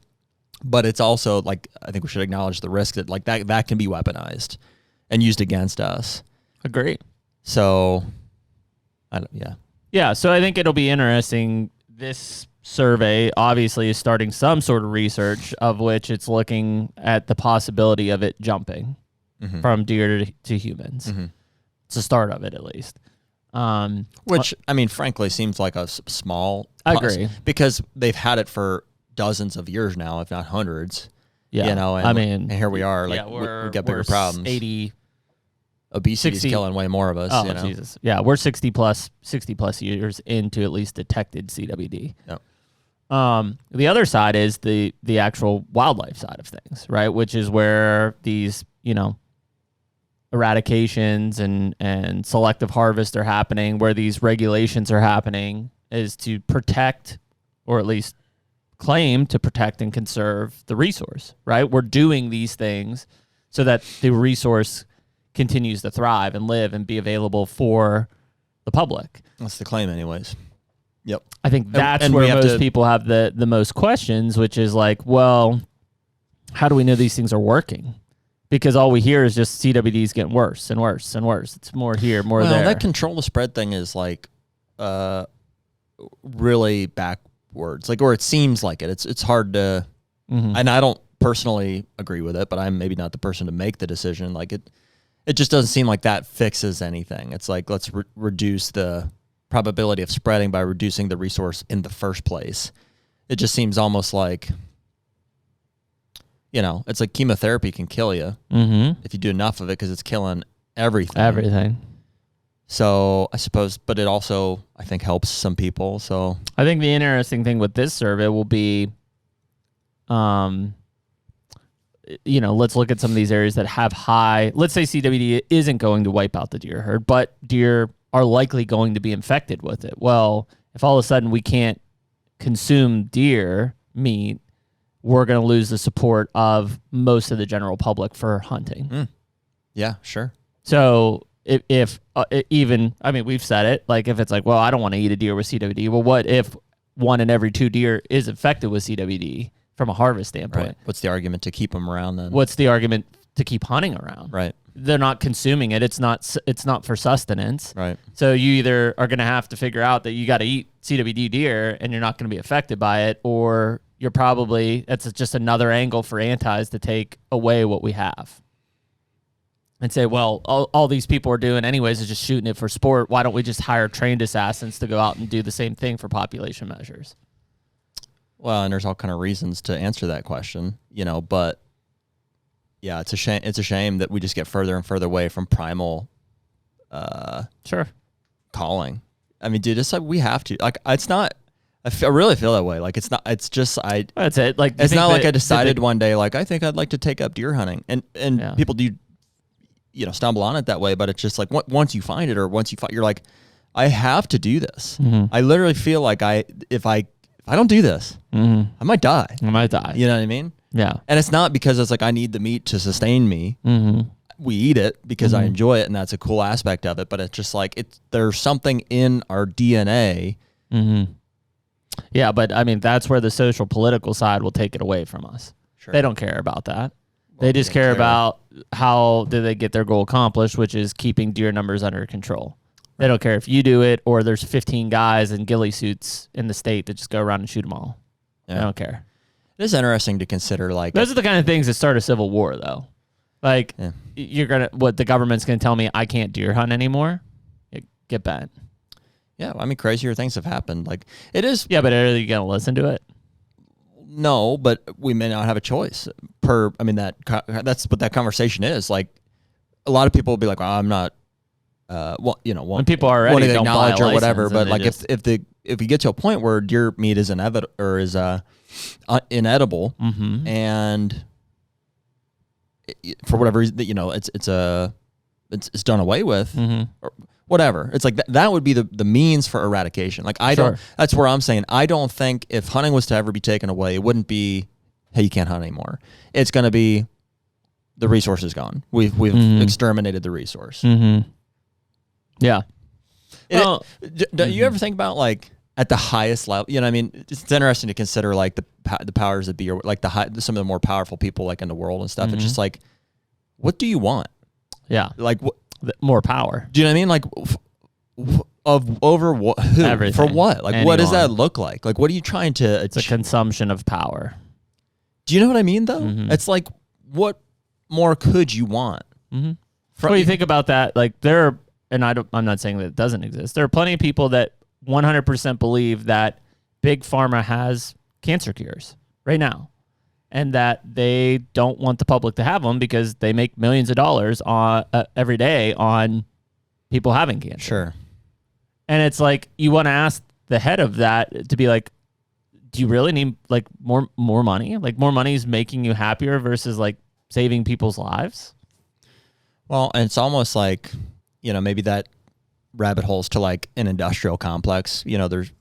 But it's also like, I think we should acknowledge the risk that like that can be weaponized and used against us. Agree. So, Yeah, so I think it'll be interesting. This survey obviously is starting some sort of research of which it's looking at the possibility of it jumping from deer to humans. It's the start of it, at least. Which, frankly, seems like a small... I agree. Because they've had it for dozens of years now, if not hundreds. Yeah. You know, and, I mean, and here we are. Like, we got bigger problems. 80. Obesity is killing way more of us. Oh, you know? Jesus. Yeah, we're 60 plus years into at least detected CWD. Yep. The other side is the actual wildlife side of things, right? Which is where these, eradications and selective harvest are happening, where these regulations are happening, is to protect, or at least claim to protect and conserve the resource, right? We're doing these things so that the resource continues to thrive and live and be available for the public. That's the claim anyways. Yep. I think that's and where most people have the most questions, which is like, well, how do we know these things are working? Because all we hear is just CWD's getting worse and worse and worse. It's more here, more there. That control the spread thing is like really backwards, like, or it seems like it. It's hard to, and I don't personally agree with it, but I'm maybe not the person to make the decision. Like it just doesn't seem like that fixes anything. It's like, let's reduce the probability of spreading by reducing the resource in the first place. It just seems almost like, it's like chemotherapy can kill you if you do enough of it, because it's killing everything. So I suppose, but it also, I think, helps some people. So I think the interesting thing with this survey will be, let's look at some of these areas that have high, let's say CWD isn't going to wipe out the deer herd, but deer are likely going to be infected with it. Well, if all of a sudden we can't consume deer meat, we're going to lose the support of most of the general public for hunting. Yeah, sure. So if we've said it, like if it's like, well, I don't want to eat a deer with CWD. Well, what if 1 in every 2 deer is infected with CWD from a harvest standpoint? Right. What's the argument to keep them around then? What's the argument to keep hunting around? Right. They're not consuming it. It's not for sustenance. Right. So you either are going to have to figure out that you got to eat CWD deer and you're not going to be affected by it, or you're probably, that's just another angle for antis to take away what we have and say, well, all these people are doing anyways is just shooting it for sport. Why don't we just hire trained assassins to go out and do the same thing for population measures? Well, and there's all kind of reasons to answer that question, but yeah, it's a shame. It's a shame that we just get further and further away from primal calling. I mean, dude, it's like we have to, like, it's not, I really feel that way. Like, it's not, it's just, that's it. Like, it's not like I decided one day, like, I think I'd like to take up deer hunting, and people do, stumble on it that way. But it's just like, once you find it, or once you're like, I have to do this. I literally feel like if I don't do this, I might die. You know what I mean? Yeah. And it's not because it's like I need the meat to sustain me. We eat it because I enjoy it, and that's a cool aspect of it. But it's just like there's something in our DNA. Yeah, but I mean, that's where the social political side will take it away from us. Sure. They don't care about that. They just care about how do they get their goal accomplished, which is keeping deer numbers under control. They don't care if you do it or there's 15 guys in ghillie suits in the state that just go around and shoot them all. Yeah. They don't care. It is interesting to consider, like, those are the kind of things that start a civil war, though. Like, what the government's going to tell me I can't deer hunt anymore? Get bent. Yeah, I mean, crazier things have happened. Like, it is. Yeah, but are you going to listen to it? No, but we may not have a choice. That's what that conversation is. Like, a lot of people will be like, well, I'm not, when people are already don't buy a or whatever. But like, just, if we get to a point where deer meat is inedible, and for whatever reason, it's done away with, or whatever. It's like that would be the means for eradication. Like, that's where I'm saying, I don't think if hunting was to ever be taken away, it wouldn't be, hey, you can't hunt anymore. It's going to be, the resource is gone. We've exterminated the resource. Yeah. Do you ever think about, like, at the highest level, I mean, it's interesting to consider, like, the powers that be, or like some of the more powerful people, like, in the world and stuff. It's just like, what do you want? Yeah. Like, more power. Do you know what I mean? Like, over what? Who? Everything. For what? Like, what does that look like? Like, what are you trying to achieve? It's a consumption of power. Do you know what I mean, though? It's like, what more could you want? Well, you think about that, like, I'm not saying that it doesn't exist. There are plenty of people that 100% believe that Big Pharma has cancer cures. right now, and that they don't want the public to have them because they make millions of dollars on every day on people having cancer. Sure. And it's like, you want to ask the head of that to be like, do you really need like more money? Like more money is making you happier versus like saving people's lives? Well, and it's almost like, maybe that rabbit holes to like an industrial complex. There's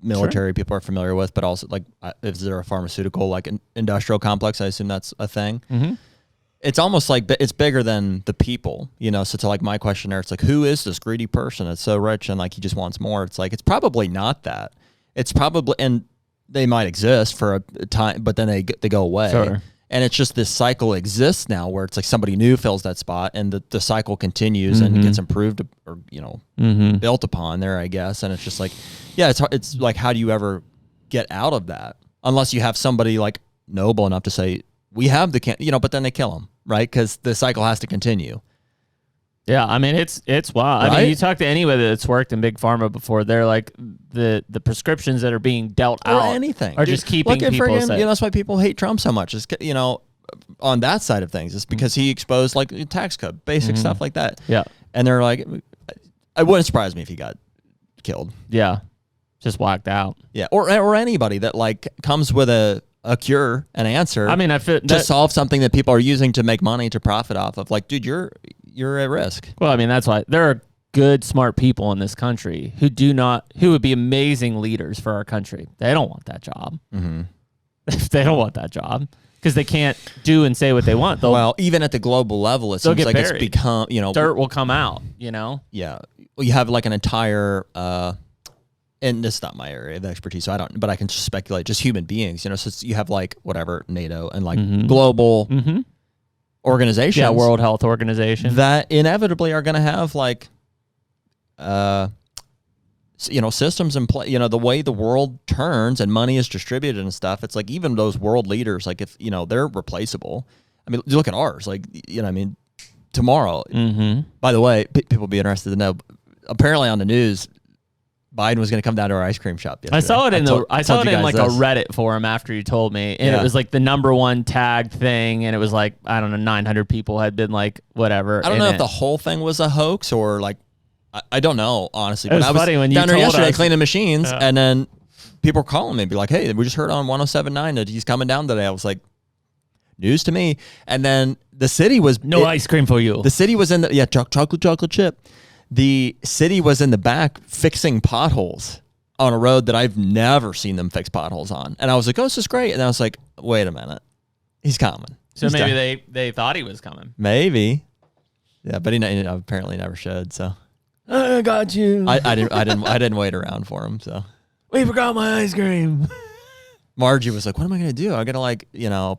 military people are familiar with, but also like, is there a pharmaceutical, like an industrial complex? I assume that's a thing. Mm-hmm. It's almost like it's bigger than the people, so to like my question there, it's like, who is this greedy person that's so rich and like he just wants more? It's like, it's probably not that. It's probably, and they might exist for a time, but then they go away. Sure. And it's just this cycle exists now where it's like somebody new fills that spot and the cycle continues and gets improved or, built upon there, I guess. And it's just like, yeah, it's like, how do you ever get out of that? Unless you have somebody like noble enough to say, we have but then they kill them, right? Because the cycle has to continue. Yeah, I mean, it's wild. Right? I mean, you talk to anybody that's worked in big pharma before, they're like, the prescriptions that are being dealt or out anything are just keeping people safe. That's why people hate Trump so much. Is on that side of things, it's because he exposed like tax code, basic stuff like that. Yeah, and they're like, it wouldn't surprise me if he got killed. Yeah, just whacked out. Yeah, or anybody that like comes with a cure, an answer. I mean, I feel to solve something that people are using to make money to profit off of. Like, dude, you're at risk. Well, I mean, that's why there are good, smart people in this country who would be amazing leaders for our country. They don't want that job. Mm-hmm. They don't want that job because they can't do and say what they want. Well, even at the global level, it seems like buried. It's become, dirt will come out, Yeah. Well, you have like an entire, and this is not my area of expertise, so but I can just speculate, just human beings, so you have like whatever, NATO and like global organizations. Yeah, World Health Organization. That inevitably are going to have like, systems in play, the way the world turns and money is distributed and stuff. It's like even those world leaders, like if, they're replaceable. I mean, you look at ours, like, tomorrow, by the way, people will be interested to know, apparently on the news, Biden was going to come down to our ice cream shop yesterday. I saw it in like this. a Reddit forum after you told me, and it was like the #1 tagged thing, and it was like, I don't know, 900 people had been like whatever. I don't know if the whole thing was a hoax or like, I don't know, honestly. It was funny when you down there told yesterday us. cleaning machines, and then people were calling me and be like, hey, we just heard on 107.9 that he's coming down today. I was like, news to me. And then the city was... ice cream for you. The city was in the... chocolate chip. The city was in the back fixing potholes on a road that I've never seen them fix potholes on. And I was like, oh, this is great. And I was like, wait a minute. He's coming. So maybe they thought he was coming. Maybe. Yeah, but he apparently never showed, so... I got you. I didn't wait around for him, so... We forgot my ice cream. Margie was like, what am I going to do? I got to like,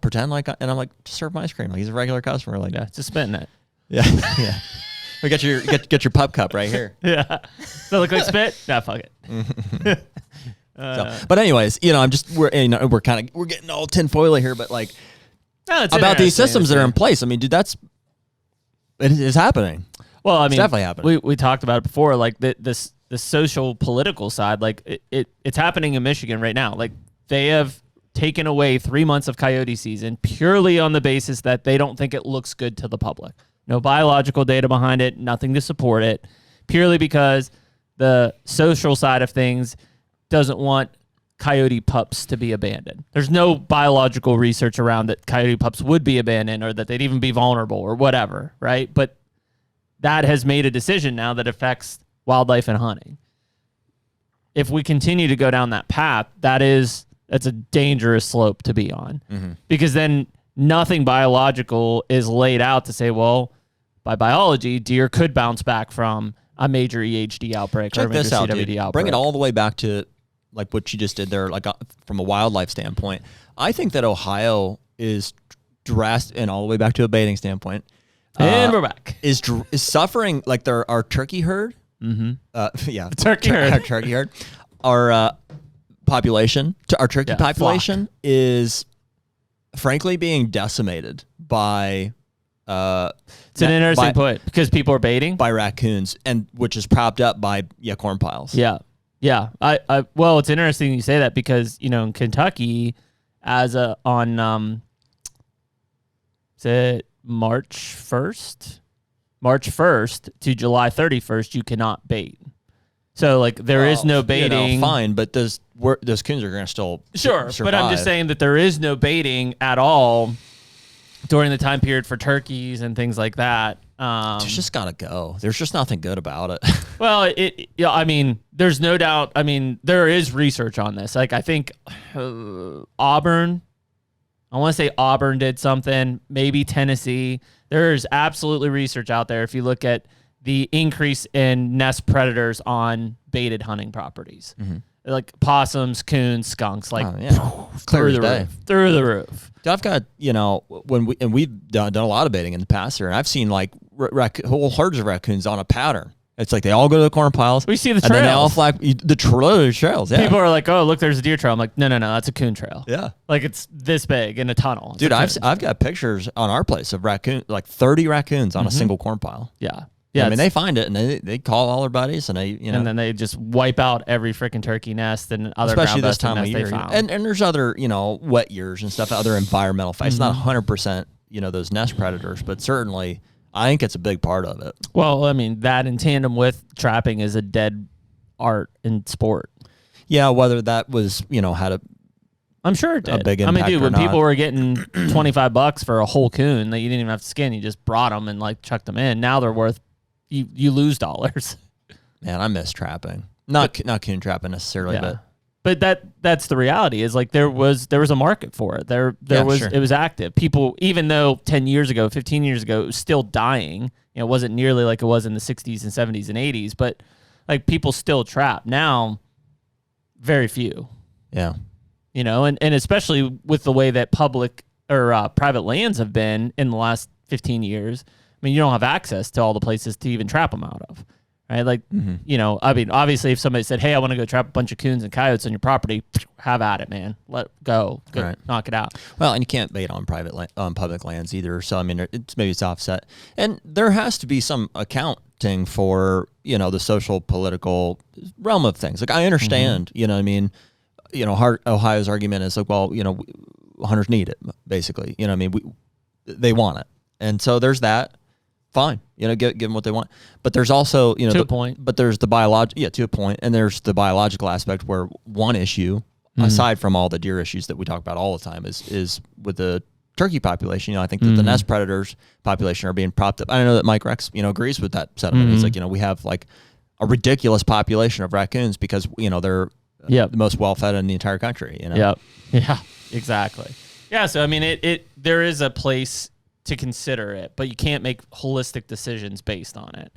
pretend like... And I'm like, just serve my ice cream. Like, he's a regular customer. Like, yeah, just spitting it. Yeah, yeah. We got your pup cup right here. Yeah. Does it look like spit? Nah, fuck it. But anyways, we're getting all tinfoily here, but like about these systems that are in place. I mean, dude, it is happening. Well, I mean, it's definitely happening. We talked about it before, like the social political side, like it's happening in Michigan right now. Like they have taken away 3 months of coyote season purely on the basis that they don't think it looks good to the public. No biological data behind it, nothing to support it, purely because the social side of things doesn't want coyote pups to be abandoned. There's no biological research around that coyote pups would be abandoned or that they'd even be vulnerable or whatever, right? But that has made a decision now that affects wildlife and hunting. If we continue to go down that path, that's a dangerous slope to be on, because then nothing biological is laid out to say, well, by biology, deer could bounce back from a major EHD outbreak or a major CWD outbreak. Bring it all the way back to like what you just did there, like from a wildlife standpoint. I think that Ohio is drastic, and all the way back to a baiting standpoint. And we're back. Is suffering like our turkey herd. Yeah, turkey herd. Our turkey herd. Our population, our turkey population is frankly being decimated by. It's an interesting point because people are baiting by raccoons, and which is propped up by corn piles. Yeah. Well, it's interesting you say that because in Kentucky, on is it March 1st? March 1st to July 31st, you cannot bait. So like there is no baiting. Fine, but those coons are going to still survive. But I'm just saying that there is no baiting at all during the time period for turkeys and things like that. It's just got to go. There's just nothing good about it. Well, I mean, there's no doubt. I mean, there is research on this. Like I think Auburn, I want to say Auburn did something, maybe Tennessee. There's absolutely research out there if you look at the increase in nest predators on baited hunting properties. Mm-hmm. Like possums, coons, skunks, like through the roof. I've got, we've done a lot of baiting in the past here, and I've seen like whole herds of raccoons on a pattern. It's like they all go to the corn piles. We see the trails. And then they all flag the trails. Yeah. People are like, "Oh, look, there's a deer trail." I'm like, "No, that's a coon trail." Yeah. Like it's this big in a tunnel. Dude, I've got pictures on our place of raccoon, like 30 raccoons on a single corn pile. Yeah. Yeah. I mean, they find it and they call all their buddies and and then they just wipe out every freaking turkey nest and other especially this time of year. They found. And there's other, wet years and stuff, other environmental factors. It's not 100%, those nest predators, but certainly I think it's a big part of it. Well, I mean, that in tandem with trapping is a dead art in sport. Yeah, whether that was, had a I'm sure it did. A big impact. I mean, dude, when people were getting $25 for a whole coon that you didn't even have to skin, you just brought them and like chucked them in. Now they're worth, you lose dollars. Man, I miss trapping. Not coon trapping necessarily, but that's the reality. Is like there was a market for it. It was active. People, even though 10 years ago, 15 years ago, it was still dying. It wasn't nearly like it was in the 60s and 70s and 80s, but like people still trap. Now, very few. Yeah. And especially with the way that public or private lands have been in the last 15 years, I mean, you don't have access to all the places to even trap them out of, right? Like, I mean, obviously if somebody said, "Hey, I want to go trap a bunch of coons and coyotes on your property," have at it, man. Go right. Knock it out. Well, and you can't bait on public lands either. So, I mean, it's offset. And there has to be some accounting for, the social, political realm of things. Like, I understand, I mean, Ohio's argument is like, well, hunters need it, basically. They want it. And so there's that. Fine. Give them what they want. But there's also, to a point. But there's the biological, to a point. And there's the biological aspect where one issue, aside from all the deer issues that we talk about all the time, is with the turkey population. I think that the nest predators population are being propped up. I know that Mike Rex, agrees with that sentiment. He's like, we have like a ridiculous population of raccoons because, they're the most well-fed in the entire country. Yep. Yeah, exactly. Yeah, so I mean, there is a place to consider it, but you can't make holistic decisions based on it.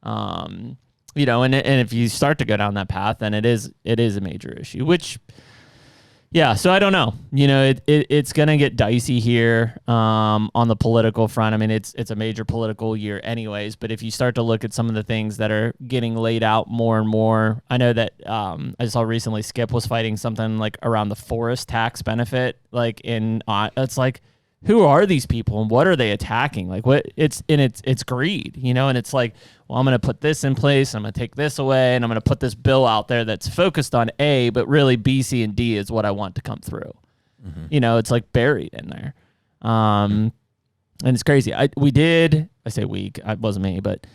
And if you start to go down that path, then it is a major issue, which, yeah, so I don't know. It's going to get dicey here on the political front. I mean, it's a major political year anyways, but if you start to look at some of the things that are getting laid out more and more, I know that I saw recently Skip was fighting something like around the forest tax benefit, like it's like, who are these people and what are they attacking? Like it's greed, and it's like, well, I'm going to put this in place. I'm going to take this away and I'm going to put this bill out there that's focused on A, but really B, C, and D is what I want to come through. It's like buried in there. And it's crazy. It wasn't me, but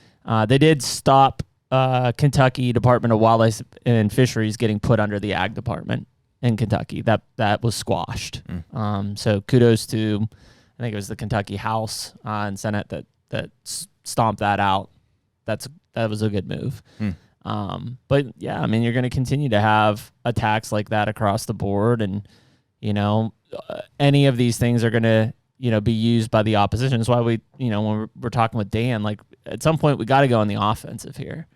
they did stop Kentucky Department of Wildlife and Fisheries getting put under the Ag Department in Kentucky. That was squashed. So kudos to, I think it was the Kentucky House and Senate that stomped that out. That was a good move. But yeah, I mean, you're going to continue to have attacks like that across the board, and any of these things are going to be used by the opposition. That's why we when we're talking with Dan, like at some point we got to go on the offensive here,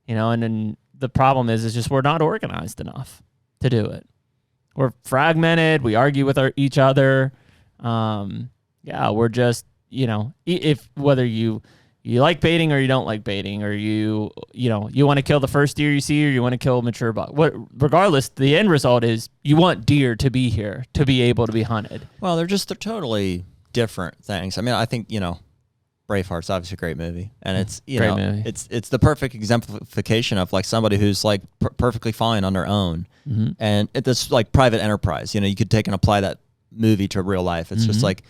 and then the problem is just we're not organized enough to do it. We're fragmented. We argue with each other. We're just, if whether you like baiting or you don't like baiting, or you want to kill the first deer you see, or you want to kill a mature buck. Regardless, the end result is you want deer to be here to be able to be hunted. Well, they're totally different things. I mean, I think Braveheart's obviously a great movie, and it's movie. it's the perfect exemplification of like somebody who's like perfectly fine on their own, and it's like private enterprise. You could take and apply that movie to real life. It's just like,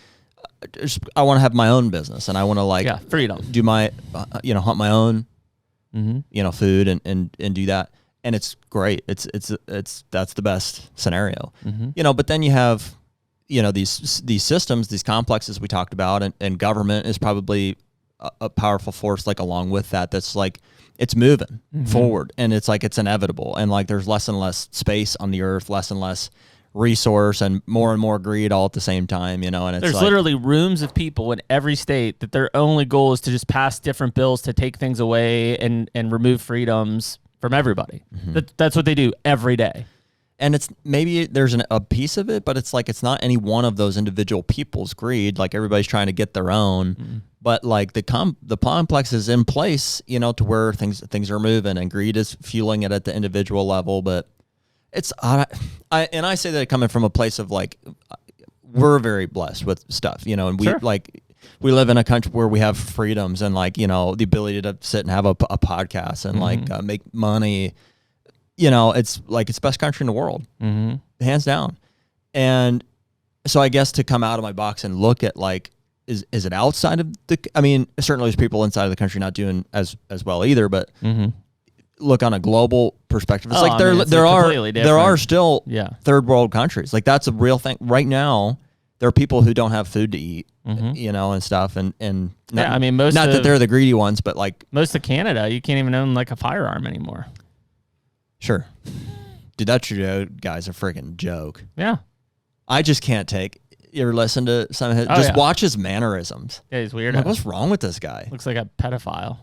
I want to have my own business, and I want to like freedom. do my, hunt my own, food and do that. And it's great. It's that's the best scenario, but then you have, these systems, these complexes we talked about, and government is probably a powerful force, like along with that, that's like, it's moving forward, and it's like, it's inevitable. And like, there's less and less space on the earth, less and less resource, and more greed all at the same time, and it's there's like, literally rooms of people in every state that their only goal is to just pass different bills to take things away and remove freedoms from everybody. That's what they do every day. And it's maybe there's a piece of it, but it's like, it's not any one of those individual people's greed. Like, everybody's trying to get their own, but like the complex is in place, to where things are moving, and greed is fueling it at the individual level. But it's, I say that coming from a place of like, we're very blessed with stuff, and we we live in a country where we have freedoms, and like, the ability to sit and have a podcast and like make money. It's like, it's the best country in the world, hands down. And so I guess to come out of my box and look at like, is it outside of certainly there's people inside of the country not doing as well either, but look on a global perspective. It's like there are still third world countries. Like, that's a real thing. Right now, there are people who don't have food to eat, and stuff. And not that they're the greedy ones, but like most of Canada, you can't even own like a firearm anymore. Sure. Dude, that Trudeau guy's a freaking joke. Yeah. I just can't take. You ever listen to some of his? Watch his mannerisms. Yeah, he's weird. Like, what's wrong with this guy? Looks like a pedophile.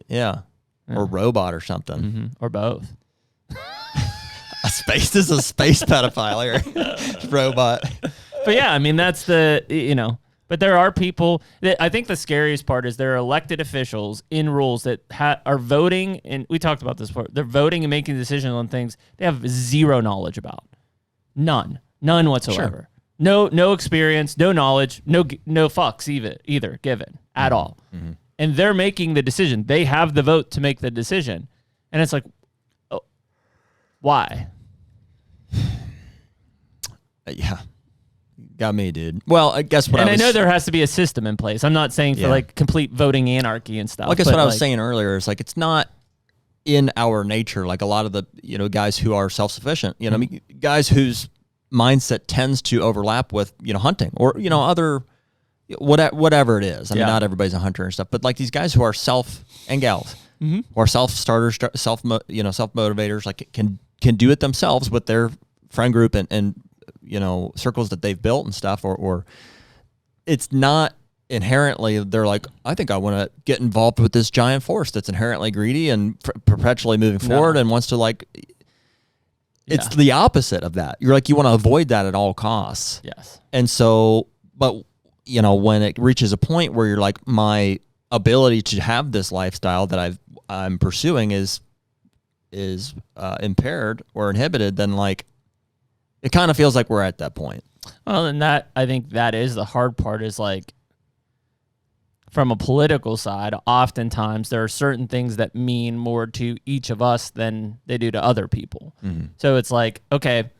Yeah. Or robot or something. Or both. A space pedophile here. Robot. But yeah, that's but there are people that, I think the scariest part is there are elected officials in roles that are voting, and we talked about this before. They're voting and making decisions on things they have zero knowledge about. None whatsoever. Sure. No experience, no knowledge, no fucks either given at all. And they're making the decision. They have the vote to make the decision. And it's like, oh, why? Yeah. Got me, dude. Well, I guess I know there has to be a system in place. I'm not saying for like complete voting anarchy and stuff. Well, I guess what I was saying earlier is like, it's not in our nature. Like, a lot of the, guys who are self-sufficient, guys whose mindset tends to overlap with, hunting or, other, whatever it is. Not everybody's a hunter and stuff, but like these guys who are and gals who are self-starters, self-motivators, like can do it themselves with their friend group and circles that they've built and stuff, or it's not inherently, they're like, I think I want to get involved with this giant force that's inherently greedy and perpetually moving forward and wants to like, it's the opposite of that. You're like, you want to avoid that at all costs. Yes. And so, but when it reaches a point where you're like, my ability to have this lifestyle that I'm pursuing is impaired or inhibited, then like, it kind of feels like we're at that point. Well, and I think that is the hard part, is like, from a political side, oftentimes there are certain things that mean more to each of us than they do to other people. So it's like, okay,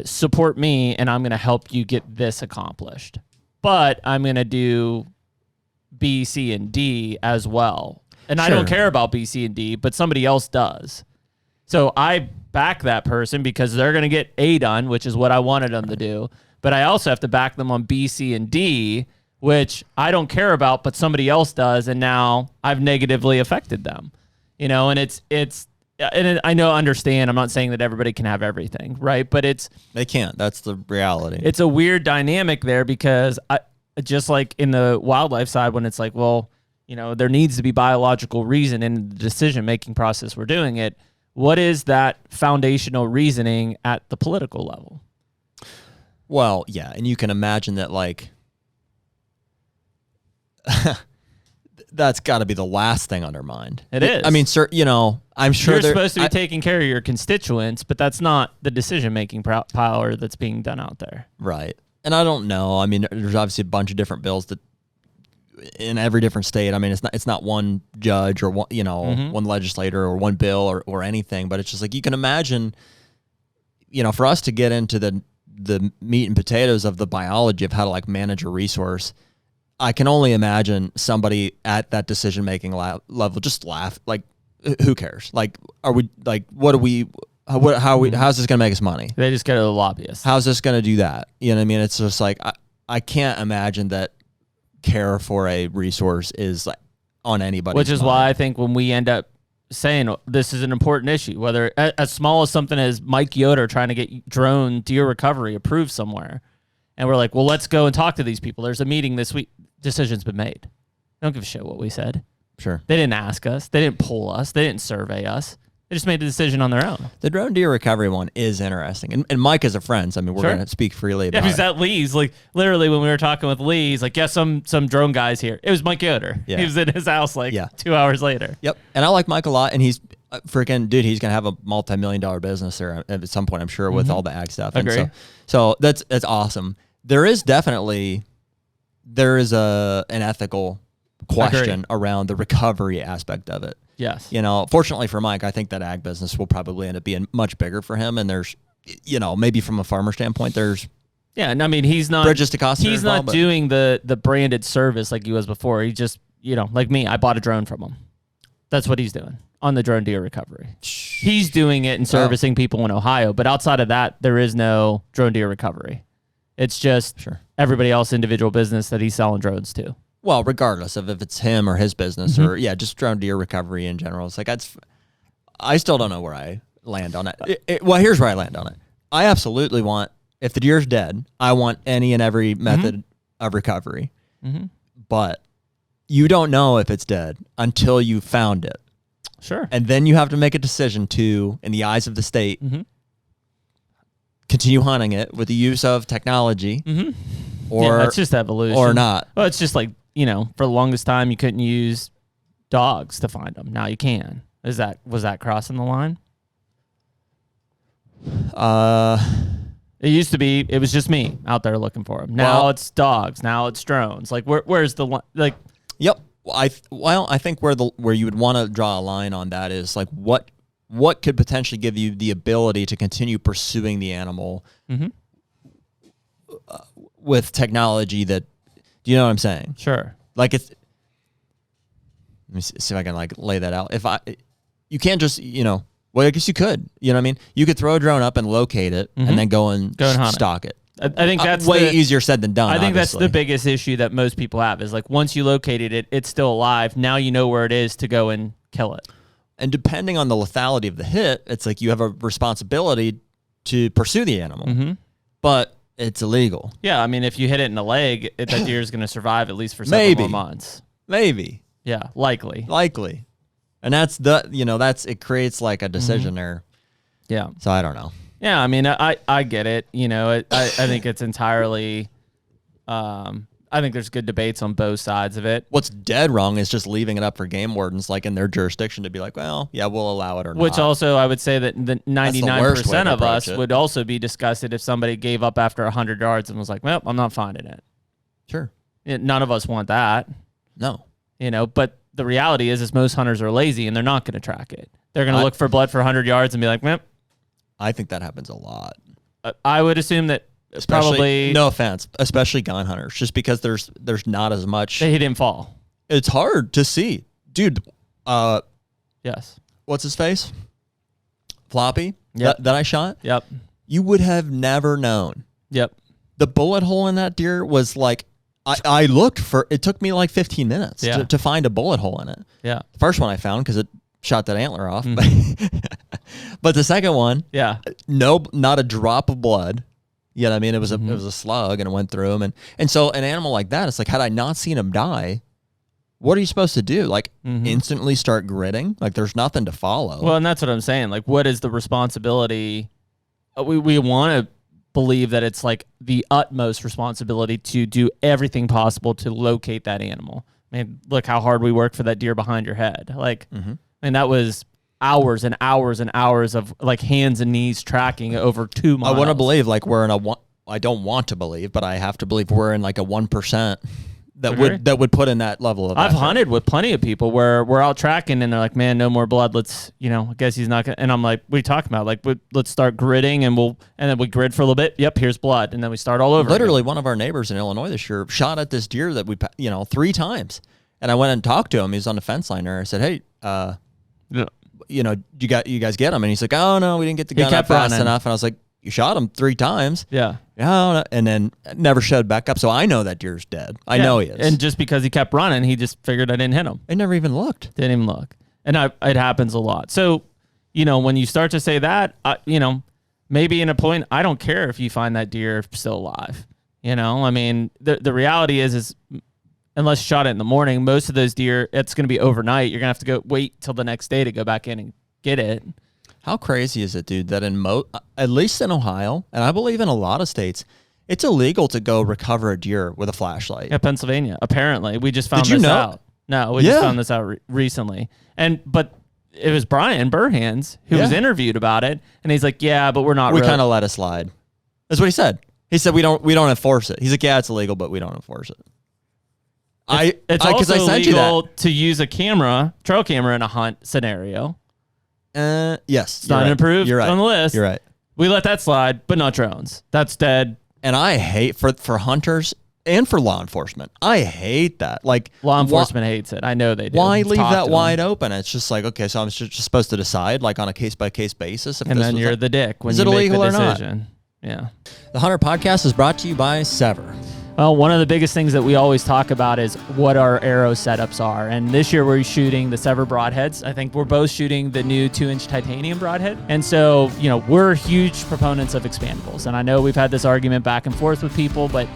support me and I'm going to help you get this accomplished. But I'm going to do B, C, and D as well. And I don't care about B, C, and D, but somebody else does. So I back that person because they're going to get A done, which is what I wanted them to do. But I also have to back them on B, C, and D, which I don't care about, but somebody else does, and now I've negatively affected them. And I understand. I'm not saying that everybody can have everything, right? But they can't. That's the reality. It's a weird dynamic there, because just like in the wildlife side, when it's like, well, there needs to be biological reason in the decision-making process we're doing it. What is that foundational reasoning at the political level? Well, yeah, and you can imagine that, like, that's got to be the last thing on their mind. It is. I'm sure you're supposed to be taking care of your constituents, but that's not the decision-making power that's being done out there. Right. And I don't know. There's obviously a bunch of different bills that in every different state. It's not one judge or one, one legislator or one bill or anything, but it's just like, you can imagine, for us to get into the the meat and potatoes of the biology of how to like manage a resource, I can only imagine somebody at that decision making level just laugh. Like, who cares? Like, are we like, what do we? How's this going to make us money? They just go to the lobbyists. How's this going to do that? You know what I mean? It's just like, I can't imagine that care for a resource is like on anybody's Which is mind. why I think when we end up saying this is an important issue, whether as small as something as Mike Yoder trying to get drone deer recovery approved somewhere, and we're like, well, let's go and talk to these people. There's a meeting this week. Decision's been made. They don't give a shit what we said. Sure. They didn't ask us. They didn't poll us. They didn't survey us. They just made the decision on their own. The drone deer recovery one is interesting. And Mike is a friend. So, I mean, we're going to speak freely about it. Yeah, because at Lee's, like, literally when we were talking with Lee, he's like, yeah, some drone guys here. It was Mike Yoder. Yeah. He was in his house, 2 hours later. Yep. And I like Mike a lot. And he's freaking, dude, he's going to have a multi-million-dollar business there at some point, I'm sure, with all the ag stuff. Agree. And so that's awesome. There is an ethical question around the recovery aspect of it. Yes. You know, fortunately for Mike, I think that ag business will probably end up being much bigger for him. And there's, you know, maybe from a farmer standpoint, there's and I mean, he's not bridges to cross. He's not doing the branded service like he was before. He just, you know, like me, I bought a drone from him. That's what he's doing on the drone deer recovery. He's doing it and servicing people in Ohio. But outside of that, there is no drone deer recovery. It's just everybody else individual business that he's selling drones to. Well, regardless of if it's him or his business or just drone deer recovery in general, it's like I still don't know where I land on it. Well, here's where I land on it. I absolutely want, if the deer's dead, I want any and every method of recovery. But you don't know if it's dead until you found it. Sure. And then you have to make a decision to, in the eyes of the state, continue hunting it with the use of technology, or it's just evolution, or not. Well, it's just like, you know, for the longest time you couldn't use dogs to find them. Now you can. Was that crossing the line? It used to be. It was just me out there looking for them. Now it's dogs. Now it's drones. Like where's the like? Yep. I think where you would want to draw a line on that is like what could potentially give you the ability to continue pursuing the animal with technology that, do you know what I'm saying? Sure. Like let me see if I can like lay that out. You can't just, you know, well, I guess you could, you know what I mean? You could throw a drone up and locate it and then go and stalk it. I think that's way easier said than done. I think obviously. That's the biggest issue that most people have is like once you located it, it's still alive. Now you know where it is to go and kill it. And depending on the lethality of the hit, it's like you have a responsibility to pursue the animal, but it's illegal. Yeah, I mean, if you hit it in the leg, that deer is going to survive at least for several more months. Maybe. Yeah, likely. And that's it creates like a decision there. Yeah. So I don't know. Yeah, I mean, I get it. You know, I think it's entirely. I think there's good debates on both sides of it. What's dead wrong is just leaving it up for game wardens, like in their jurisdiction, to be like, well, yeah, we'll allow it or not. Which also, I would say that the 99% of us would also be disgusted if somebody gave up after 100 yards and was like, well, I'm not finding it. Sure. None of us want that. No. You know, but the reality is most hunters are lazy and they're not going to track it. They're going to look for blood for 100 yards and be like, well. I think that happens a lot. I would assume that probably, no offense, especially gun hunters, just because there's not as much. He didn't fall. It's hard to see, dude. Yes. What's his face? Floppy. Yep. That I shot. Yep. You would have never known. Yep. The bullet hole in that deer was like, I looked for. It took me like 15 minutes to find a bullet hole in it. Yeah. The first one I found because it shot that antler off, but the second one, not a drop of blood. You know what I mean? It was a slug and it went through him. And so an animal like that, it's like, had I not seen him die, what are you supposed to do? Like instantly start gritting? Like there's nothing to follow. Well, and that's what I'm saying. Like what is the responsibility? We want to believe that it's like the utmost responsibility to do everything possible to locate that animal. I mean, look how hard we work for that deer behind your head. Like, and that was hours and hours and hours of like hands and knees tracking over 2 miles. I want to believe like we're in I don't want to believe, but I have to believe we're in like a 1% that would put in that level of I've effort. hunted with plenty of people where we're out tracking and they're like, man, no more blood. Let's, I guess he's not gonna. And I'm like, what are you talking about? Like, let's start gridding and then we grid for a little bit. Yep, here's blood. And then we start all over. Literally, again. one of our neighbors in Illinois this year shot at this deer that we, 3 times. And I went and talked to him. He was on the fence line there. I said, hey, you guys get him? And he's like, oh, no, we didn't get the gun up fast enough. And I was like, you shot him 3 times. Yeah. Yeah. And then never showed back up. So I know that deer's dead. I know he is. And just because he kept running, he just figured I didn't hit him. I never even looked. Didn't even look. And it happens a lot. So, when you start to say that, maybe in a point, I don't care if you find that deer still alive. I mean, the reality is unless you shot it in the morning, most of those deer, it's going to be overnight. You're going to have to wait till the next day to go back in and get it. How crazy is it, dude, that at least in Ohio, and I believe in a lot of states, it's illegal to go recover a deer with a flashlight. Yeah, Pennsylvania. Apparently, we just found Did you this know? out. No, we just found this out recently. But it was Brian Burhans who was interviewed about it, and he's like, "Yeah, but we're not." We kind of let it slide. That's what he said. He said we don't enforce it. He's like, "Yeah, it's illegal, but we don't enforce it." It's also illegal to use a trail camera in a hunt scenario. Yes, it's not approved on the list. You're right. We let that slide, but not drones. That's dead. And I hate for hunters and for law enforcement. I hate that. Like law enforcement hates it. I know they do. Why leave that wide open? It's just like, okay, so I'm just supposed to decide like on a case by case basis. And then you're the dick when is you it illegal make the or decision. not? Yeah. The HUNTR Podcast is brought to you by Sever. Well, one of the biggest things that we always talk about is what our arrow setups are. And this year we're shooting the Sever Broadheads. I think we're both shooting the new 2-inch titanium Broadhead. And so, we're huge proponents of expandables. And I know we've had this argument back and forth with people, but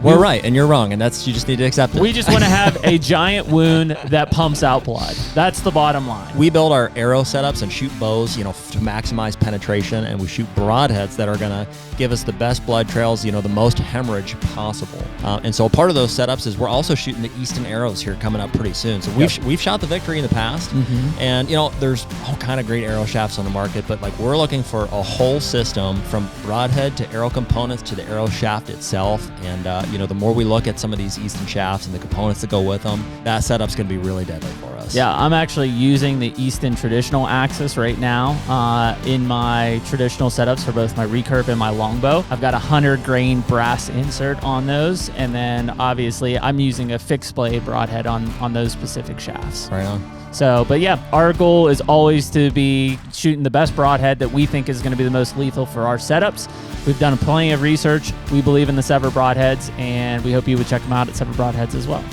we're right and you're wrong. And you just need to accept it. We just want to have a giant wound that pumps out blood. That's the bottom line. We build our arrow setups and shoot bows, to maximize penetration. And we shoot broadheads that are going to give us the best blood trails, the most hemorrhage possible. And so part of those setups is we're also shooting the Easton arrows here coming up pretty soon. So we've shot the Victory in the past, and there's all kind of great arrow shafts on the market, but like we're looking for a whole system from broadhead to arrow components to the arrow shaft itself. And the more we look at some of these Easton shafts and the components that go with them, that setup's going to be really deadly for us. Yeah, I'm actually using the Easton traditional axis right now in my traditional setups for both my recurve and my longbow. I've got a 100-grain brass insert on those, and then obviously I'm using a fixed blade broadhead on those specific shafts. Right on. So, but yeah, our goal is always to be shooting the best broadhead that we think is going to be the most lethal for our setups. We've done plenty of research. We believe in the Sever Broadheads, and we hope you would check them out at Sever Broadheads as well.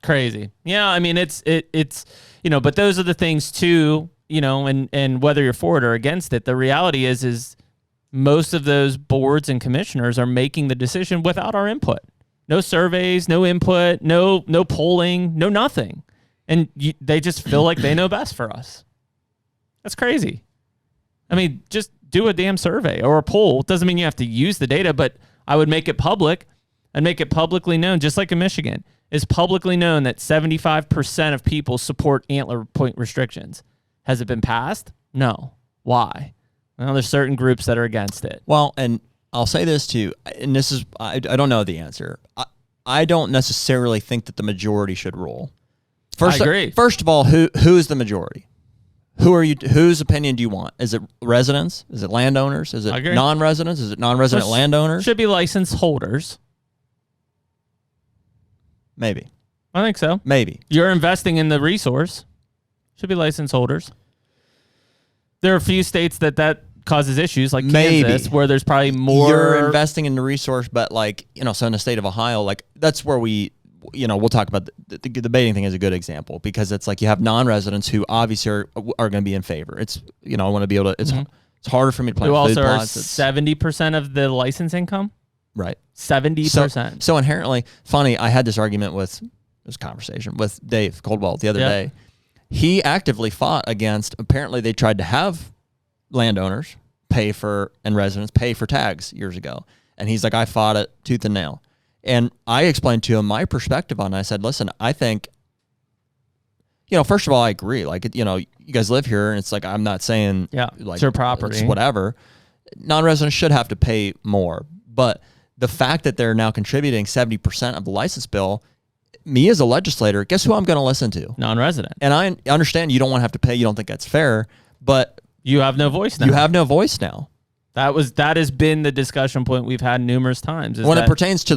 Crazy. Yeah, I mean, it's but those are the things too, and whether you're for it or against it, the reality is most of those boards and commissioners are making the decision without our input. No surveys, no input, no polling, no nothing. And they just feel like they know best for us. That's crazy. I mean, just do a damn survey or a poll. It doesn't mean you have to use the data, but I would make it public and make it publicly known, just like in Michigan. It's publicly known that 75% of people support antler point restrictions. Has it been passed? No. Why? Well, there's certain groups that are against it. Well, and I'll say this too, and this is, I don't know the answer. I don't necessarily think that the majority should rule. I agree. First of all, who is the majority? Whose opinion do you want? Is it residents? Is it landowners? Is it non-residents? Is it non-resident landowners? Should be license holders. Maybe. I think so. Maybe. You're investing in the resource. Should be license holders. There are a few states that causes issues, like Kansas, where there's probably more. You're investing in the resource, but so in the state of Ohio, like that's where we'll talk about the baiting thing is a good example, because it's like you have non-residents who obviously are going to be in favor. It's, I want to be able to, it's harder for me to plant food also plots. Are 70% of the license income. Right. 70%. So inherently, funny, I had this argument conversation with Dave Coldwell the other day. He actively fought against, apparently they tried to have landowners and residents pay for tags years ago. And he's like, I fought it tooth and nail. And I explained to him my perspective on it. I said, listen, I think, first of all, I agree. Like, you guys live here, and it's like, I'm not saying, it's your property. It's whatever. Non-residents should have to pay more. But the fact that they're now contributing 70% of the license bill, me as a legislator, guess who I'm going to listen to? Non-resident. And I understand you don't want to have to pay. You don't think that's fair, but you have no voice now. You have no voice now. That has been the discussion point we've had numerous times. When it pertains to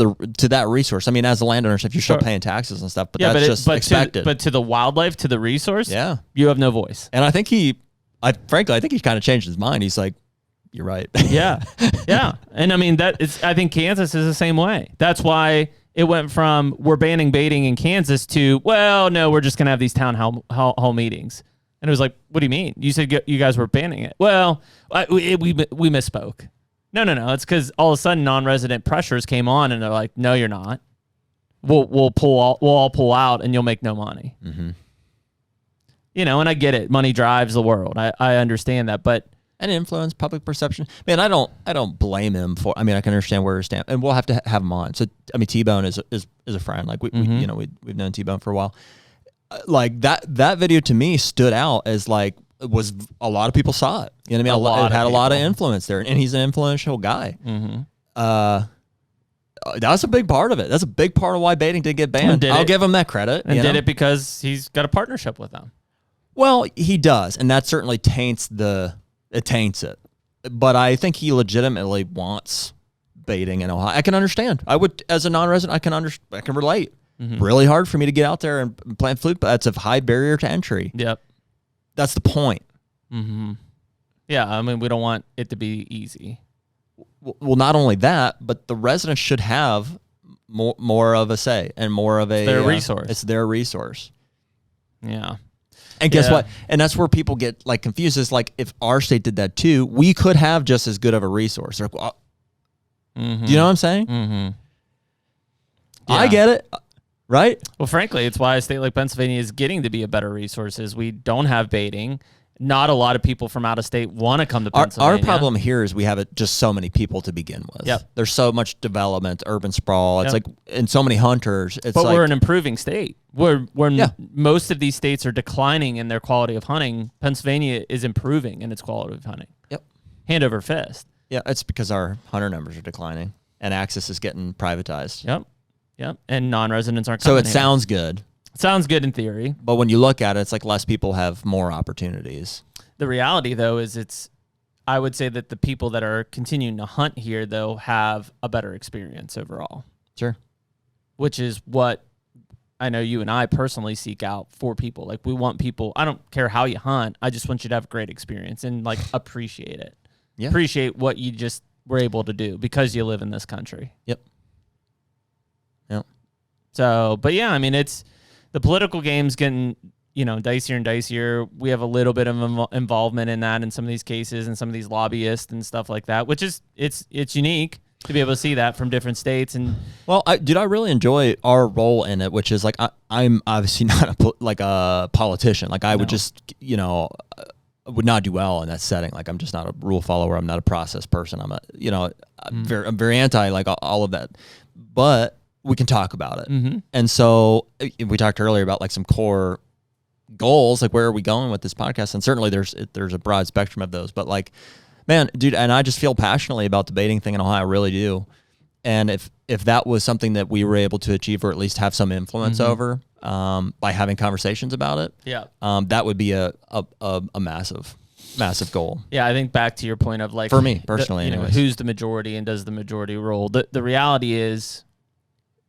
that resource, I mean, as a landowner, if you're still paying taxes and stuff, but that's just expected. But to the wildlife, to the resource, yeah, you have no voice. And I think frankly, I think he's kind of changed his mind. He's like, you're right. Yeah, yeah. And I mean, I think Kansas is the same way. That's why it went from we're banning baiting in Kansas to, well, no, we're just gonna have these town hall meetings. And it was like, what do you mean? You said you guys were banning it. Well, we misspoke. No. It's because all of a sudden non-resident pressures came on, and they're like, no, you're not. We'll all pull out, and you'll make no money. Mm-hmm. And I get it. Money drives the world. I understand that, but and influence public perception. Man, I don't blame him for. I mean, I can understand where he's standing, and we'll have to have him on. So I mean, T-Bone is a friend. Like we've known T-Bone for a while. Like that video to me stood out as like was a lot of people saw it. You know what I mean? It had a lot of influence there, and he's an influential guy. Mm-hmm. That's a big part of it. That's a big part of why baiting did get banned. I'll give him that credit. And did it because he's got a partnership with them. Well, he does, and that certainly taints it. But I think he legitimately wants baiting in Ohio. I can understand. I would, as a non-resident, I can relate. Mm-hmm. Really hard for me to get out there and plant flute bats of high barrier to entry. Yep. That's the point. Mm-hmm. Yeah, I mean, we don't want it to be easy. Well, not only that, but the residents should have more of a say and more of a... It's their resource. It's their resource. Yeah. And guess what? And that's where people get like confused. Is like, if our state did that too, we could have just as good of a resource. Like, mm-hmm. Do you know what I'm saying? Mm-hmm. Yeah. I get it. Right? Well, frankly, it's why a state like Pennsylvania is getting to be a better resource. Is we don't have baiting. Not a lot of people from out of state want to come to Pennsylvania. Our problem here is we have just so many people to begin with. Yep. There's so much development, urban sprawl. It's like, and so many hunters. But we're an improving state. Most of these states are declining in their quality of hunting. Pennsylvania is improving in its quality of hunting. Yep. Hand over fist. Yeah, it's because our hunter numbers are declining and access is getting privatized. Yep. And non-residents aren't coming. So it sounds good. It sounds good in theory. But when you look at it, it's like less people have more opportunities. The reality, though, is I would say that the people that are continuing to hunt here, though, have a better experience overall. Sure. Which is what I know you and I personally seek out for people. Like, we want people, I don't care how you hunt, I just want you to have a great experience and, like, appreciate it. Yeah. Appreciate what you just were able to do because you live in this country. Yep. So, but yeah, I mean, it's the political game's getting, dicier and dicier. We have a little bit of involvement in that in some of these cases and some of these lobbyists and stuff like that, which is, it's unique to be able to see that from different states. And well, I really enjoy our role in it, which is like, I'm obviously not a politician. Like I would just, would not do well in that setting. Like I'm just not a rule follower. I'm not a process person. I'm I'm very anti like all of that, but we can talk about it. Mm-hmm. And so we talked earlier about like some core goals, like where are we going with this podcast? And certainly there's a broad spectrum of those, but like, man, dude, and I just feel passionately about the baiting thing in Ohio. I really do. And if that was something that we were able to achieve or at least have some influence over by having conversations about it, that would be a massive goal. Yeah, I think back to your point of like, for me personally, who's the majority and does the majority rule? The reality is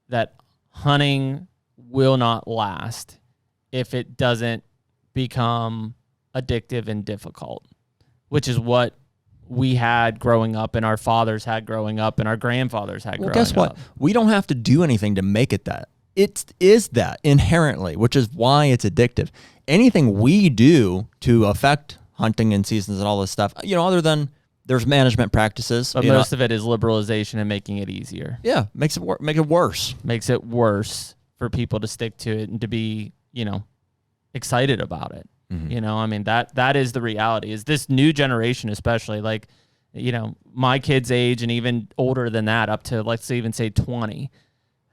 that hunting will not last if it doesn't become addictive and difficult, which is what we had growing up and our fathers had growing up and our grandfathers had growing up. Well, guess what? We don't have to do anything to make it that. It is that inherently, which is why it's addictive. Anything we do to affect hunting and seasons and all this stuff, other than there's management practices. But most of it is liberalization and making it easier. Yeah, make it worse. Makes it worse for people to stick to it and to be, excited about it. Mm-hmm. I mean, that is the reality. Is this new generation, especially like, my kids' age and even older than that, up to let's even say 20,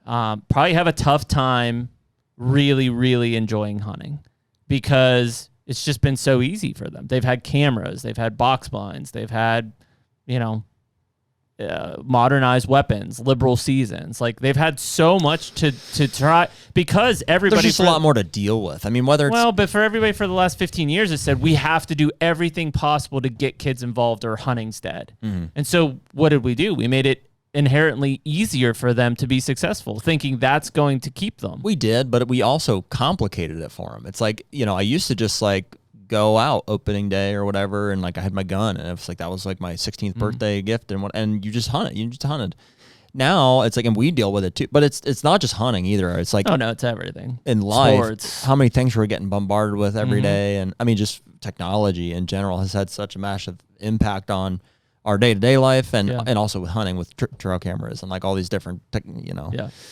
probably have a tough time really, really enjoying hunting because it's just been so easy for them. They've had cameras, they've had box blinds, they've had, modernized weapons, liberal seasons. Like they've had so much to try because everybody. There's just a lot more to deal with. I mean, whether it's but for everybody for the last 15 years, it said we have to do everything possible to get kids involved or hunting's dead. And so what did we do? We made it inherently easier for them to be successful, thinking that's going to keep them. We did, but we also complicated it for them. It's like, I used to just like go out opening day or whatever, and like I had my gun, and it was like that was like my 16th birthday gift, and you just hunt it. You just hunted. Now it's like, and we deal with it too, but it's not just hunting either. It's like, oh no, it's everything in life. Sports. How many things we're getting bombarded with every day, and I mean, just technology in general has had such a massive impact on our day-to-day life, and also with hunting with trail cameras and like all these different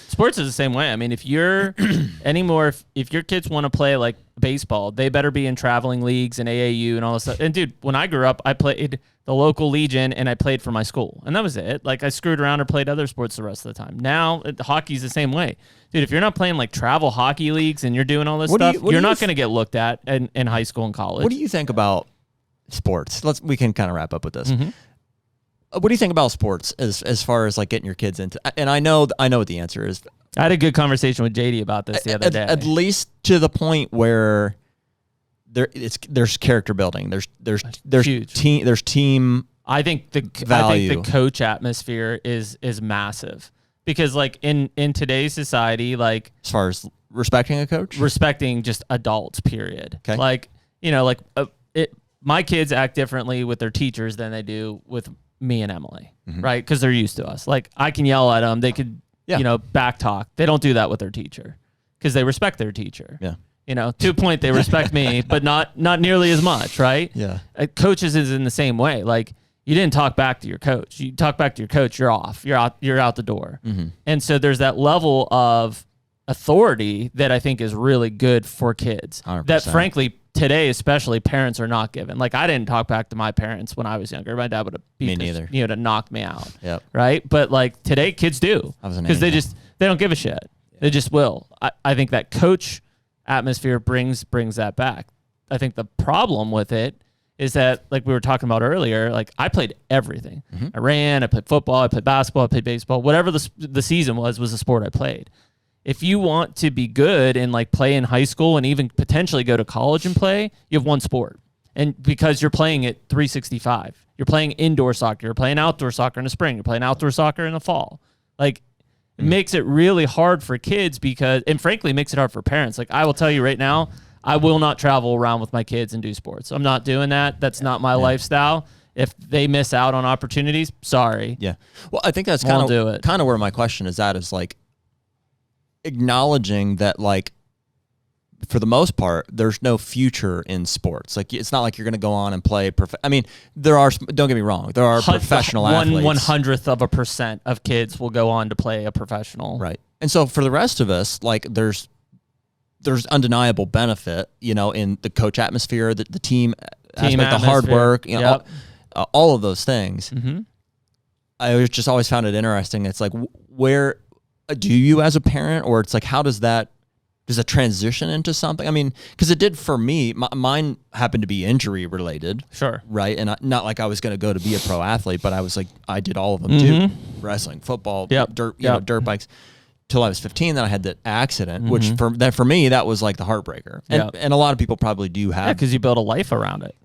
Sports is the same way. I mean, if you're if your kids want to play like baseball, they better be in traveling leagues and AAU and all this stuff. And dude, when I grew up, I played the local legion and I played for my school, and that was it. Like I screwed around or played other sports the rest of the time. Now hockey's the same way, dude. If you're not playing like travel hockey leagues and you're doing all this stuff, you're not going to get looked at in high school and college. What do you think about sports? We can kind of wrap up with this. What do you think about sports as far as like getting your kids into? And I know what the answer is. I had a good conversation with JD about this the other day. At least to the point where there's character building. There's team. I think the coach atmosphere is massive because like in today's society, like as far as respecting a coach, respecting just adults, period. Okay. Like my kids act differently with their teachers than they do with me and Emily, right? Because they're used to us. Like I can yell at them, they could, back talk. They don't do that with their teacher because they respect their teacher. Yeah. To a point they respect me, but not nearly as much, right? Yeah. Coaches is in the same way. Like you didn't talk back to your coach. You talk back to your coach, you're off. You're out the door. And so there's that level of authority that I think is really good for kids. 100%. That frankly today, especially, parents are not given. Like I didn't talk back to my parents when I was younger. My dad would have beat me neither. To knock me out. Yep. Right. But like today, kids do because they don't give a shit. Yeah. They just will. I think that coach atmosphere brings that back. I think the problem with it is that, like we were talking about earlier, like I played everything. I ran, I played football, I played basketball, I played baseball. Whatever the season was the sport I played. If you want to be good and like play in high school and even potentially go to college and play, you have one sport. And because you're playing it 365, you're playing indoor soccer, you're playing outdoor soccer in the spring, you're playing outdoor soccer in the fall. Like it makes it really hard for kids and frankly, makes it hard for parents. Like I will tell you right now, I will not travel around with my kids and do sports. I'm not doing that. That's not my lifestyle. If they miss out on opportunities, sorry. Yeah. Well, I think that's kind of where my question is at, is like, acknowledging that, like, for the most part, there's no future in sports. Like, it's not like you're going to go on and play. I mean, there are. Don't get me wrong. There are professional athletes. 1/100% of kids will go on to play a professional. Right. And so for the rest of us, like, there's undeniable benefit, in the coach atmosphere, the team aspect, the hard work, all of those things. I just always found it interesting. It's like, where do you as a parent, or it's like, how does that transition into something? I mean, because it did for me. Mine happened to be injury related. Sure. Right. And not like I was going to go to be a pro athlete, but I was like, I did all of them too. Wrestling, football, dirt bikes, till I was 15. Then I had that accident, which for me, that was like the heartbreaker. And a lot of people probably do have. Yeah, because you build a life around it.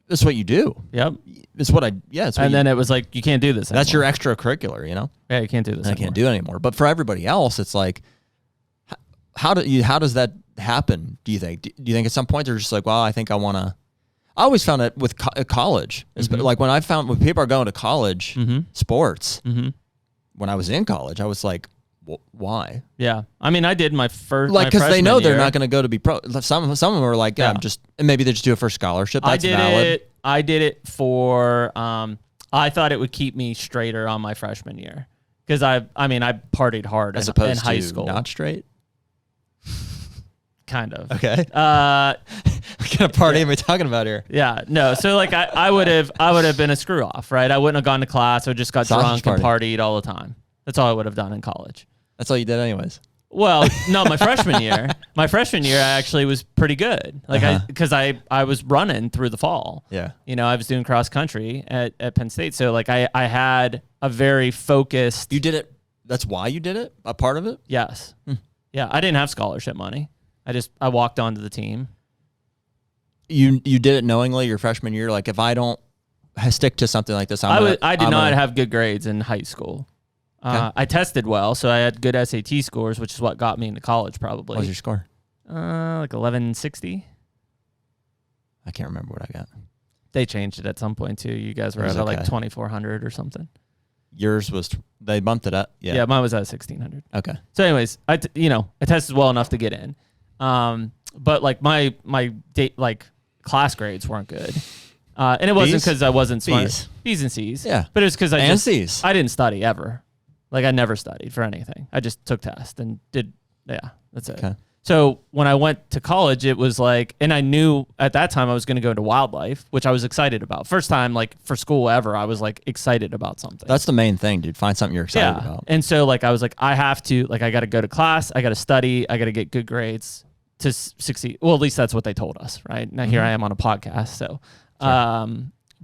That's what you do. Yep. It's what I, yeah. It's what and then it was like, you can't do this anymore. That's your extracurricular, Yeah, you can't do this anymore. I can't do it anymore. But for everybody else, it's like, how does that happen, do you think? Do you think at some point they're just like, well, I think I want to. I always found it with college. Like when people are going to college sports, when I was in college, I was like, well, why? Yeah. I mean, I did my first. Like, because they know they're not going to go to be pro. Some of them are like, and maybe they just do it for scholarship. That's valid. I did it for, I thought it would keep me straighter on my freshman year. Because I partied hard as opposed in high to school. Not straight? Kind of. Okay. What kind of party am I talking about here? Yeah. No. So like I would have been a screw off, right? I wouldn't have gone to class. I just got drunk and partied all the time. That's all I would have done in college. That's all you did anyways. Well, no, my freshman year. My freshman year, I actually was pretty good. Like because I was running through the fall. Yeah. I was doing cross country at Penn State. So like I had a very focused. You did it. That's why you did it? A part of it? Yes. Yeah, I didn't have scholarship money. I walked onto the team. You did it knowingly your freshman year? Like, if I don't stick to something like this, I did not have good grades in high school. Okay. I tested well, so I had good SAT scores, which is what got me into college probably. What was your score? Like 1160. I can't remember what I got. They changed it at some point too. You guys were It was at like okay. 2400 or something. Yours was, they bumped it up? Yeah, mine was at 1600. Okay. So anyways, I tested well enough to get in. But like my class grades weren't good. And it wasn't because I wasn't smart. B's. B's and C's. Yeah. But it was because I C's. didn't study ever. Like I never studied for anything. I just took tests and that's it. Okay. So when I went to college, it was like, and I knew at that time I was going to go into wildlife, which I was excited about. First time like for school ever, I was like excited about something. That's the main thing, dude. Find something you're excited about. And so like I was like, I have to, like I got to go to class, I got to study, I got to get good grades to succeed. Well, at least that's what they told us, right? Now here I am on a podcast. So,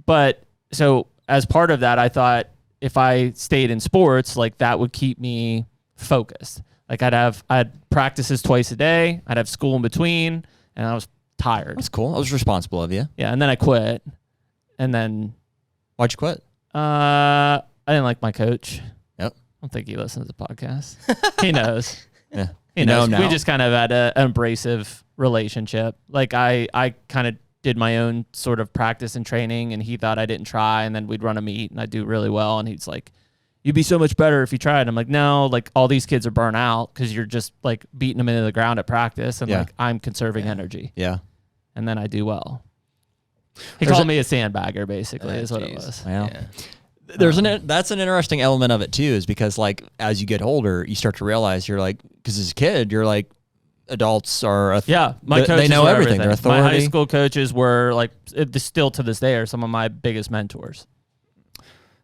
but so as part of that, I thought if I stayed in sports, like that would keep me focused. Like I'd practices twice a day. I'd have school in between, and I was tired. That's cool. I was responsible of you. Yeah, and then I quit. And then Why'd you quit? I didn't like my coach. Yep. I don't think he listens to the podcast. He knows. Yeah. He knows. know him We now. just kind of had an abrasive relationship. Like I kind of did my own sort of practice and training, and he thought I didn't try, and then we'd run a meet and I'd do really well, and he's like, you'd be so much better if you tried. I'm like, no, like all these kids are burnt out because you're just like beating them into the ground at practice, and like I'm conserving energy. Yeah. And then I do well. He called me a sandbagger, basically, is what it was. Well, that's an interesting element of it too, is because like as you get older, you start to realize you're like, because as a kid, you're like, adults are my coaches they know were everything. They're authority. My high school coaches were like still to this day are some of my biggest mentors.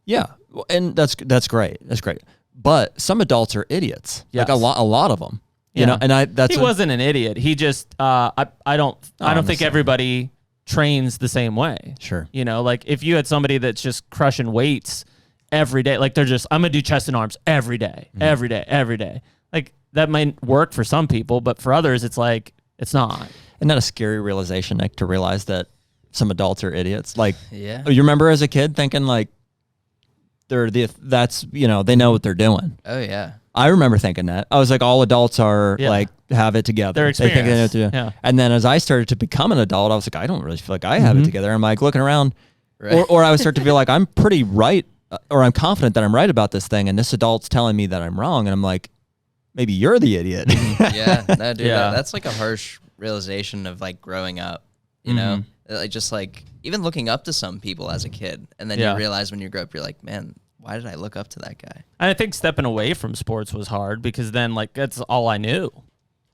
Yeah, and that's great. That's great. But some adults are idiots. Yes. Like a lot of them. You Yeah. know, and he wasn't an idiot. He just I don't think saying. everybody trains the same way. Sure. You know, like if you had somebody that's just crushing weights every day, like they're just I'm gonna do chest and arms every day, every day. Like that might work for some people, but for others it's like it's not. Isn't that a scary realization, Nick, to realize that some adults are idiots? Like, Yeah. you remember as a kid thinking like they know what they're doing. Oh yeah. I remember thinking that. I was like, all adults are like have it together. They're They think they know what experienced. to do. Yeah. And then as I started to become an adult, I was like, I don't really feel like I have it together. I'm like looking around, Right. or I would start to feel like I'm pretty right, or I'm confident that I'm right about this thing, and this adult's telling me that I'm wrong, and I'm like, maybe you're the idiot. Yeah. No, dude. Yeah. That's like a harsh realization of like growing up. You know, like just like even looking up to some people as a kid, and then you realize when you grow up, you're like, man, why did I look up to that guy? And I think stepping away from sports was hard because then like that's all I knew.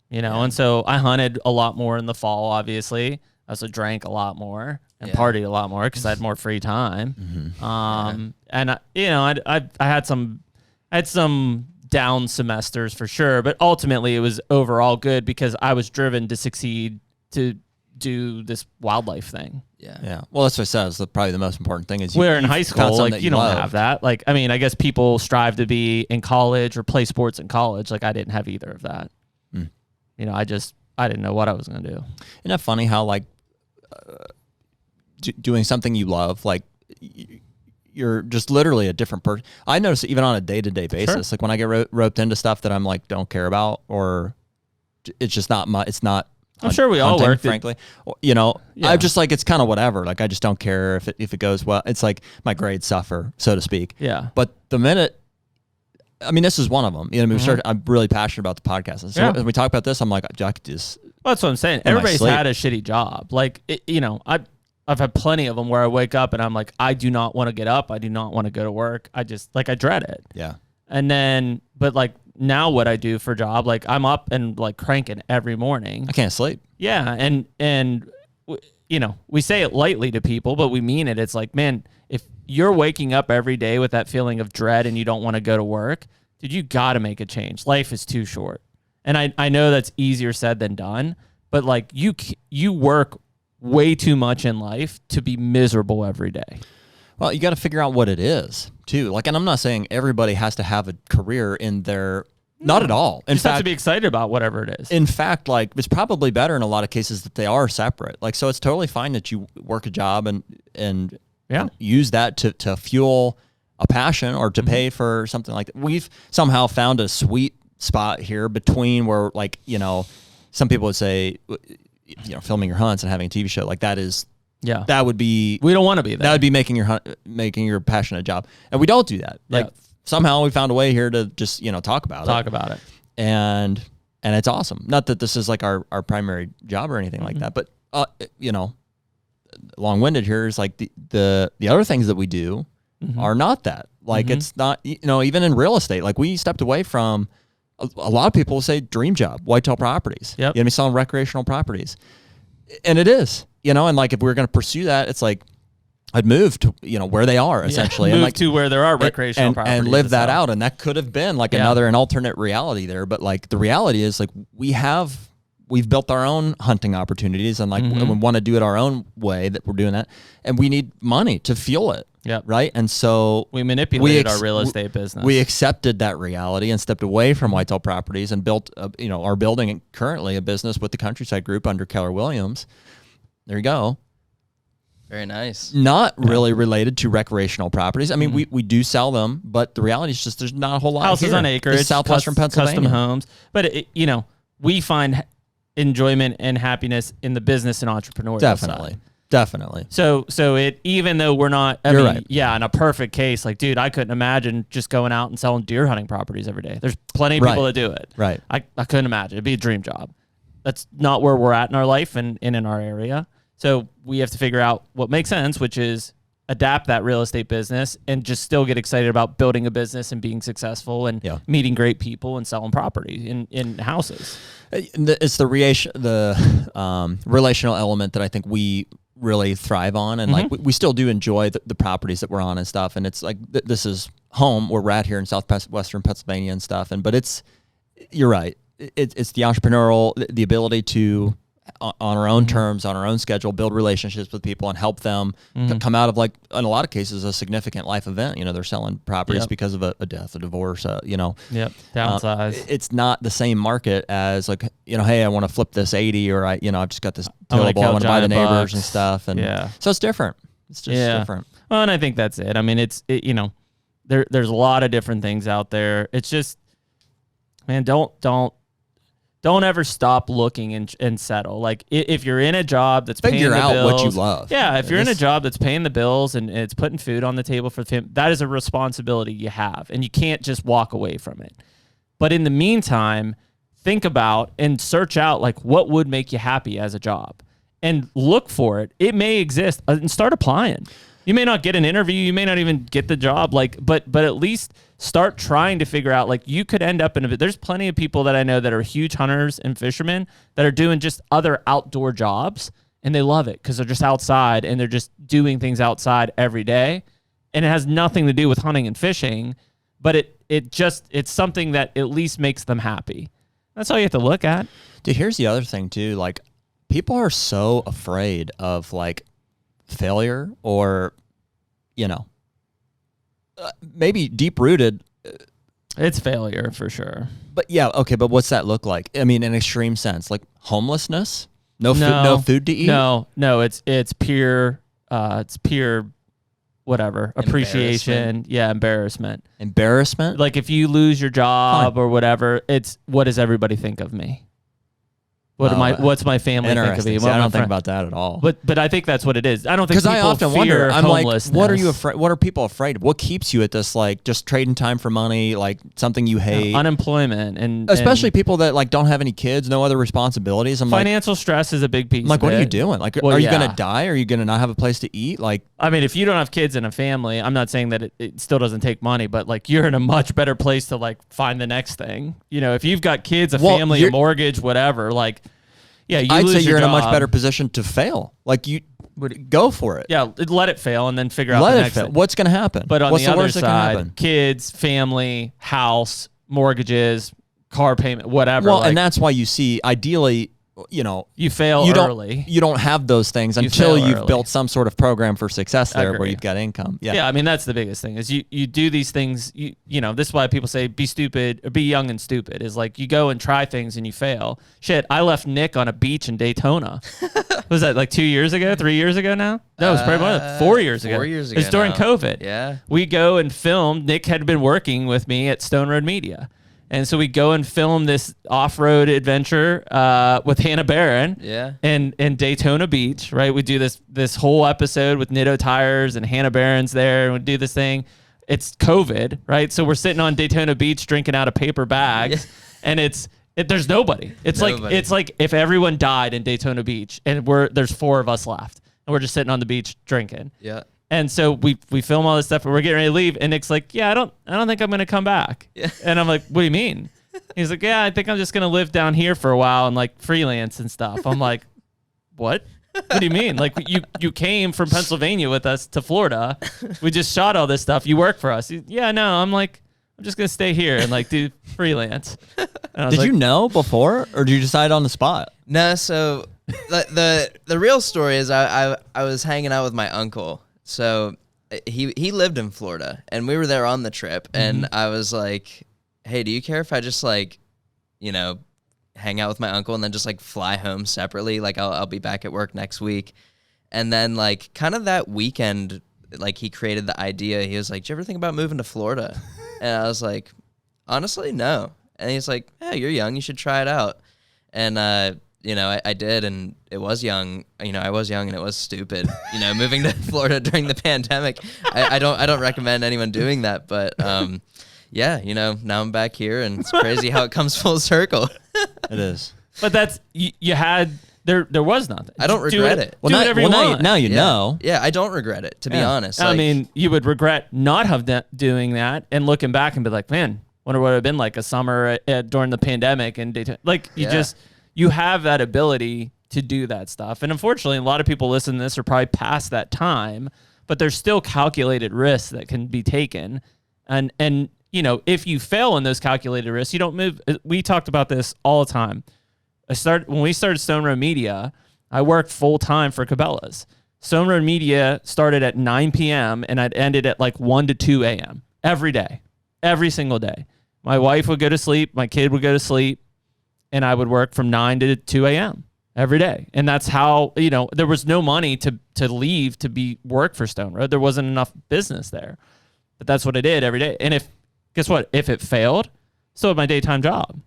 You know, and so I hunted a lot more in the fall, obviously. I also drank a lot more and partied a lot more because I had more free time. And I had some down semesters for sure, but ultimately it was overall good because I was driven to succeed to do this wildlife thing. Yeah. Yeah. Well, that's what I said. It's probably the most important thing is Where in high found school, something like that you don't loved. have that. Like, I mean, I guess people strive to be in college or play sports in college. Like I didn't have either of that. You know, I didn't know what I was going to do. Isn't that funny how like doing something you love, like you're just literally a different person. I notice it even on a day-to-day basis. Like when I get roped into stuff that I'm like don't care about, or it's just not my. It's not. I'm sure we all hunting, worked. frankly. You know, I'm just like it's kind of whatever. Like I just don't care if it goes well. It's like my grades suffer, so to speak. Yeah. But the minute. I mean, this is one of them. You know, I'm really passionate about the podcast. And so when we talk about this, I'm like, I could just. Well, that's what I'm saying. Everybody's had a shitty job. Like, I've had plenty of them where I wake up and I'm like, I do not want to get up. I do not want to go to work. I dread it. Yeah. And then, but like now what I do for a job, like I'm up and like cranking every morning. I can't sleep. Yeah. And we say it lightly to people, but we mean it. It's like, man, if you're waking up every day with that feeling of dread and you don't want to go to work, dude, you got to make a change. Life is too short. And I know that's easier said than done, but like you work way too much in life to be miserable every day. Well, you got to figure out what it is too. Like, and I'm not saying everybody has to have a career in their, not at all. You just have to be excited about whatever it is. In fact, like, it's probably better in a lot of cases that they are separate. Like, so it's totally fine that you work a job and use that to fuel a passion or to pay for something like that. We've somehow found a sweet spot here between where, like, some people would say, filming your hunts and having a TV show, like, that is, that would be, we don't want to be there. That would be making your passion a job. And we don't do that. Like, somehow we found a way here to just, talk about it. And it's awesome. Not that this is like our primary job or anything like that, but, long-winded here is like the other things that we do are not that. Like, it's not, even in real estate, like, we stepped away from, a lot of people say dream job, whitetail properties. Yep. You know, selling recreational properties. And it is, and like, if we were going to pursue that, it's like, I'd move to, where they are essentially. Move and like, to where there are recreational properties. And live that out. And that could have been like an alternate reality there. But like, the reality is, like, we've built our own hunting opportunities, and like, we want to do it our own way that we're doing that. And we need money to fuel it. Yep. Right. And so we manipulated our real estate business. We accepted that reality and stepped away from whitetail properties and built, are building currently a business with the Countryside Group under Keller Williams. There you go. Very nice. Not really related to recreational properties. I mean, we do sell them, but the reality is just there's not a whole lot houses here. On acreage, southwestern Pennsylvania, custom homes. But we find enjoyment and happiness in the business and entrepreneurial side. Definitely. So it, even though we're not, You're right. Yeah, in a perfect case, like, dude, I couldn't imagine just going out and selling deer hunting properties every day. There's plenty of people that do it. Right. I couldn't imagine. It'd be a dream job. That's not where we're at in our life and in our area. So we have to figure out what makes sense, which is adapt that real estate business and just still get excited about building a business and being successful and meeting great people and selling property in houses. It's the relational element that I think we really thrive on, and like, we still do enjoy the properties that we're on and stuff. And it's like, this is home where we're at here in southwestern Pennsylvania and stuff. And, but you're right. It's the entrepreneurial, the ability to, on our own terms, on our own schedule, build relationships with people and help them come out of, like, in a lot of cases, a significant life event. They're selling properties because of a death, a divorce, downsize. It's not the same market as, like, hey, I want to flip this 80, or I've just got this tillable, I want to buy the neighbors and stuff. And so it's different. It's just different. Well, and I think that's it. I mean, there's a lot of different things out there. It's just, man, don't ever stop looking and settle. Like, if you're in a job that's paying the bills, figure out what you love. Yeah, if you're in a job that's paying the bills and it's putting food on the table for them, that is a responsibility you have, and you can't just walk away from it. But in the meantime, think about and search out, like, what would make you happy as a job, and look for it. It may exist, and start applying. You may not get an interview, you may not even get the job, like, but at least start trying to figure out, like, you could end up in there's plenty of people that I know that are huge hunters and fishermen that are doing just other outdoor jobs, and they love it because they're just outside and they're just doing things outside every day, and it has nothing to do with hunting and fishing, but it's something that at least makes them happy. That's all you have to look at. Dude, here's the other thing too. Like, people are so afraid of, like, failure, or maybe deep rooted. It's failure for sure. But but what's that look like? I mean, in an extreme sense, like homelessness, no food to eat. No, it's pure whatever, appreciation. Yeah, embarrassment. Like, if you lose your job or whatever, it's, what does everybody think of me? What's my family think of me? I don't think about that at all. But I think that's what it is. I don't think, because I often wonder, I'm like, what are you afraid? What are people afraid of? What keeps you at this, like, just trading time for money, like something you hate? Unemployment, and especially people that, like, don't have any kids, no other responsibilities. Financial stress is a big piece. Like, what are you doing? Like, are you gonna die? Are you gonna not have a place to eat? Like, I mean, if you don't have kids and a family, I'm not saying that it still doesn't take money, but, like, you're in a much better place to, like, find the next thing. If you've got kids, a family, a mortgage, whatever, like. Yeah, I'd say you're in a much better position to fail. Like, you would go for it. Yeah, let it fail and then figure out the next thing. What's going to happen? But on the other side, kids, family, house, mortgages, car payment, whatever. Well, and that's why you see, ideally, you fail early. You don't have those things until you've early. built some sort of program for success there where Agree. you've got income. Yeah. Yeah, I mean, that's the biggest thing is you do these things, this is why people say be stupid or be young and stupid is like you go and try things and you fail. Shit, I left Nick on a beach in Daytona. Was that like 2 years ago, 3 years ago now? No, it was probably more than 4 years ago. 4 years ago. It was during now. COVID. Yeah. We go and film. Nick had been working with me at Stone Road Media. And so we go and film this off-road adventure with Hannah Barron in Daytona Beach, right? We do this whole episode with Nitto Tires and Hannah Barron's there, and we do this thing. It's COVID, right? So we're sitting on Daytona Beach drinking out of paper bags, and there's nobody. It's like if everyone died in Daytona Beach, and there's 4 of us left, and we're just sitting on the beach drinking. Yeah. And so we film all this stuff, and we're getting ready to leave. And Nick's like, "Yeah, I don't think I'm gonna come back." Yeah. And I'm like, "What do you mean?" He's like, "Yeah, I think I'm just gonna live down here for a while and like freelance and stuff." I'm like, "What? What do you mean? Like you came from Pennsylvania with us to Florida. We just shot all this stuff. You work for us." Yeah, no. I'm like, I'm just gonna stay here and like do freelance. Did you know before, or did you decide on the spot? No. So the real story is I was hanging out with my uncle. So he lived in Florida, and we were there on the trip, and I was like, "Hey, do you care if I just like, hang out with my uncle and then just like fly home separately? Like I'll be back at work next week." And then like kind of that weekend, like he created the idea. He was like, "Do you ever think about moving to Florida?" And I was like, "Honestly, no." And he's like, "Yeah, you're young. You should try it out." And I did, and it was young. I was young, and it was stupid. Moving to Florida during the pandemic. I don't recommend anyone doing that. But now I'm back here, and it's crazy how it comes full circle. It is. But that's you had there was nothing. I don't regret it. Do whatever you want. Now you know. Yeah, I don't regret it, to be honest. I mean, you would regret not doing that and looking back and be like, man, wonder what it would have been like a summer during the pandemic and Daytona. Like you have that ability to do that stuff. And unfortunately, a lot of people listening to this are probably past that time, but there's still calculated risks that can be taken. And if you fail in those calculated risks, you don't move. We talked about this all the time. When we started Stone Road Media, I worked full time for Cabela's. Stone Road Media started at 9 p.m. and I'd ended at like 1 to 2 a.m. every day, every single day. My wife would go to sleep. My kid would go to sleep. And I would work from 9 to 2 a.m. every day. And that's how, there was no money to leave to work for Stone Road. There wasn't enough business there. But that's what I did every day. And guess what? If it failed, still had my daytime job.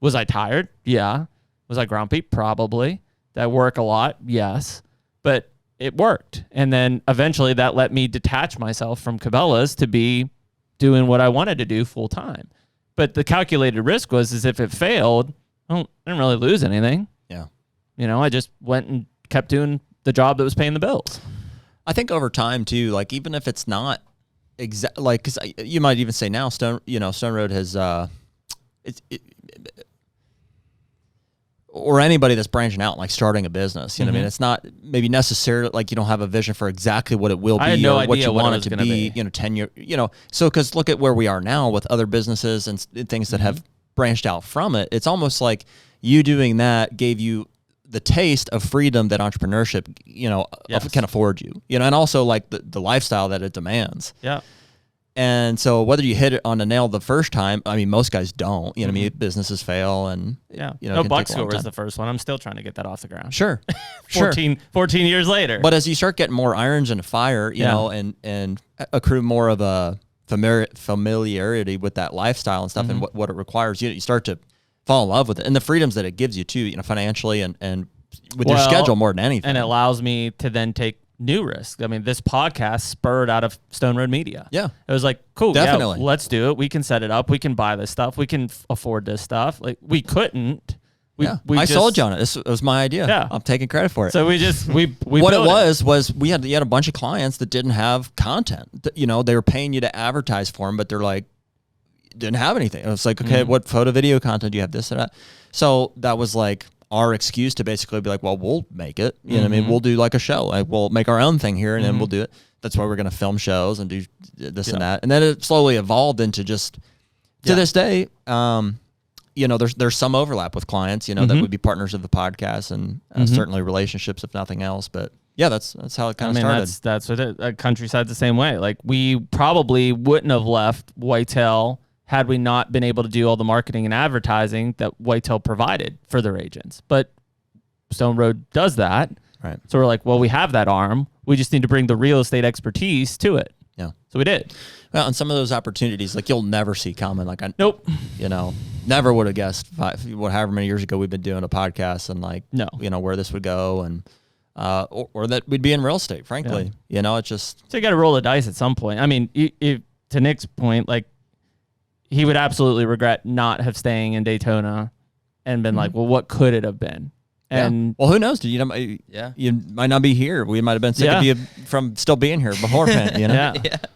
Was I tired? Yeah. Was I grumpy? Probably. Did I work a lot? Yes. But it worked. And then eventually that let me detach myself from Cabela's to be doing what I wanted to do full time. But the calculated risk was if it failed, I didn't really lose anything. Yeah. I just went and kept doing the job that was paying the bills. I think over time too, like even if it's not because you might even say now Stone Road has or anybody that's branching out, like starting a business, what I mean? It's not maybe necessarily like you don't have a vision for exactly what it will be or what you want it to be, 10 years, so because look at where we are now with other businesses and things that have branched out from it. It's almost like you doing that gave you the taste of freedom that entrepreneurship, can afford you, and also like the lifestyle that it demands. Yeah. And so whether you hit it on the nail the first time, I mean, most guys don't, I mean, businesses fail and, No, Bucksville was the first one. I'm still trying to get that off the ground. Sure. 14 years later. But as you start getting more irons in the fire, you know, and accrue more of a familiarity with that lifestyle and stuff and what it requires, you start to fall in love with it and the freedoms that it gives you too, financially and with your schedule more than anything. And it allows me to then take new risks. I mean, this podcast spurred out of Stone Road Media. Yeah. It was like, cool, definitely. Yeah, let's do it. We can set it up. We can buy this stuff. We can afford this stuff. Like we couldn't. I sold you on it. This was my idea. Yeah. I'm taking credit for it. So we what it was we had a bunch of clients that didn't have content. They were paying you to advertise for them, but they're like, didn't have anything. It was like, okay, what photo video content do you have, this and that? So that was like our excuse to basically be like, well, we'll make it. You know what I mean? We'll do like a show. Like we'll make our own thing here and then we'll do it. That's why we're going to film shows and do this and that. And then it slowly evolved into just to this day, there's some overlap with clients, that would be partners of the podcast and certainly relationships, if nothing else. But yeah, that's how it kind of started. That's what Countryside's the same way. Like, we probably wouldn't have left Whitetail had we not been able to do all the marketing and advertising that Whitetail provided for their agents. But Stone Road does that. Right. So we're like, well, we have that arm. We just need to bring the real estate expertise to it. Yeah. So we did. Well, and some of those opportunities, like, you'll never see coming. Like, nope. Never would have guessed however many years ago we've been doing a podcast and where this would go and or that we'd be in real estate, frankly. Yeah. It's just. So you got to roll the dice at some point. I mean, to Nick's point, like, he would absolutely regret not have staying in Daytona and been like, well, what could it have been? And well, who knows? Dude? You might not be here. We might have been sick of you from still being here beforehand.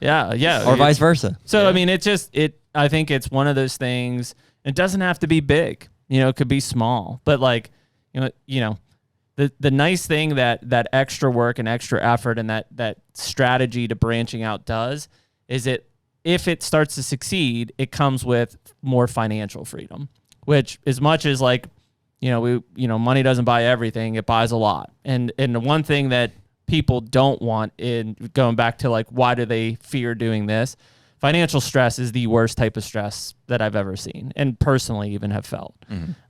Yeah. Or vice versa. So I mean, I think it's one of those things. It doesn't have to be big. It could be small. But like, the nice thing that extra work and extra effort and that strategy to branching out does is if it starts to succeed, it comes with more financial freedom, which, as much as like, money doesn't buy everything, it buys a lot. And the one thing that people don't want, in going back to like, why do they fear doing this? Financial stress is the worst type of stress that I've ever seen, and personally even have felt.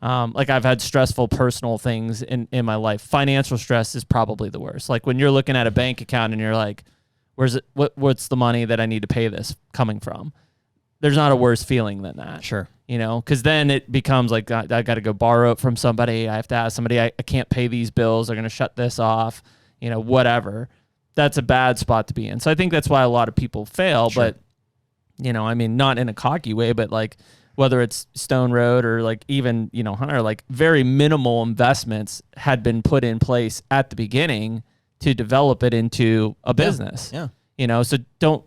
Like, I've had stressful personal things in my life. Financial stress is probably the worst. Like, when you're looking at a bank account and you're like, what's the money that I need to pay this coming from? There's not a worse feeling than that. Sure. Because then it becomes like, I got to go borrow it from somebody. I have to ask somebody, I can't pay these bills. They're going to shut this off, whatever. That's a bad spot to be in. So I think that's why a lot of people fail. Sure. But, not in a cocky way, but like, whether it's Stone Road or like even, Hunter, like, very minimal investments had been put in place at the beginning to develop it into a business. Yeah. So don't,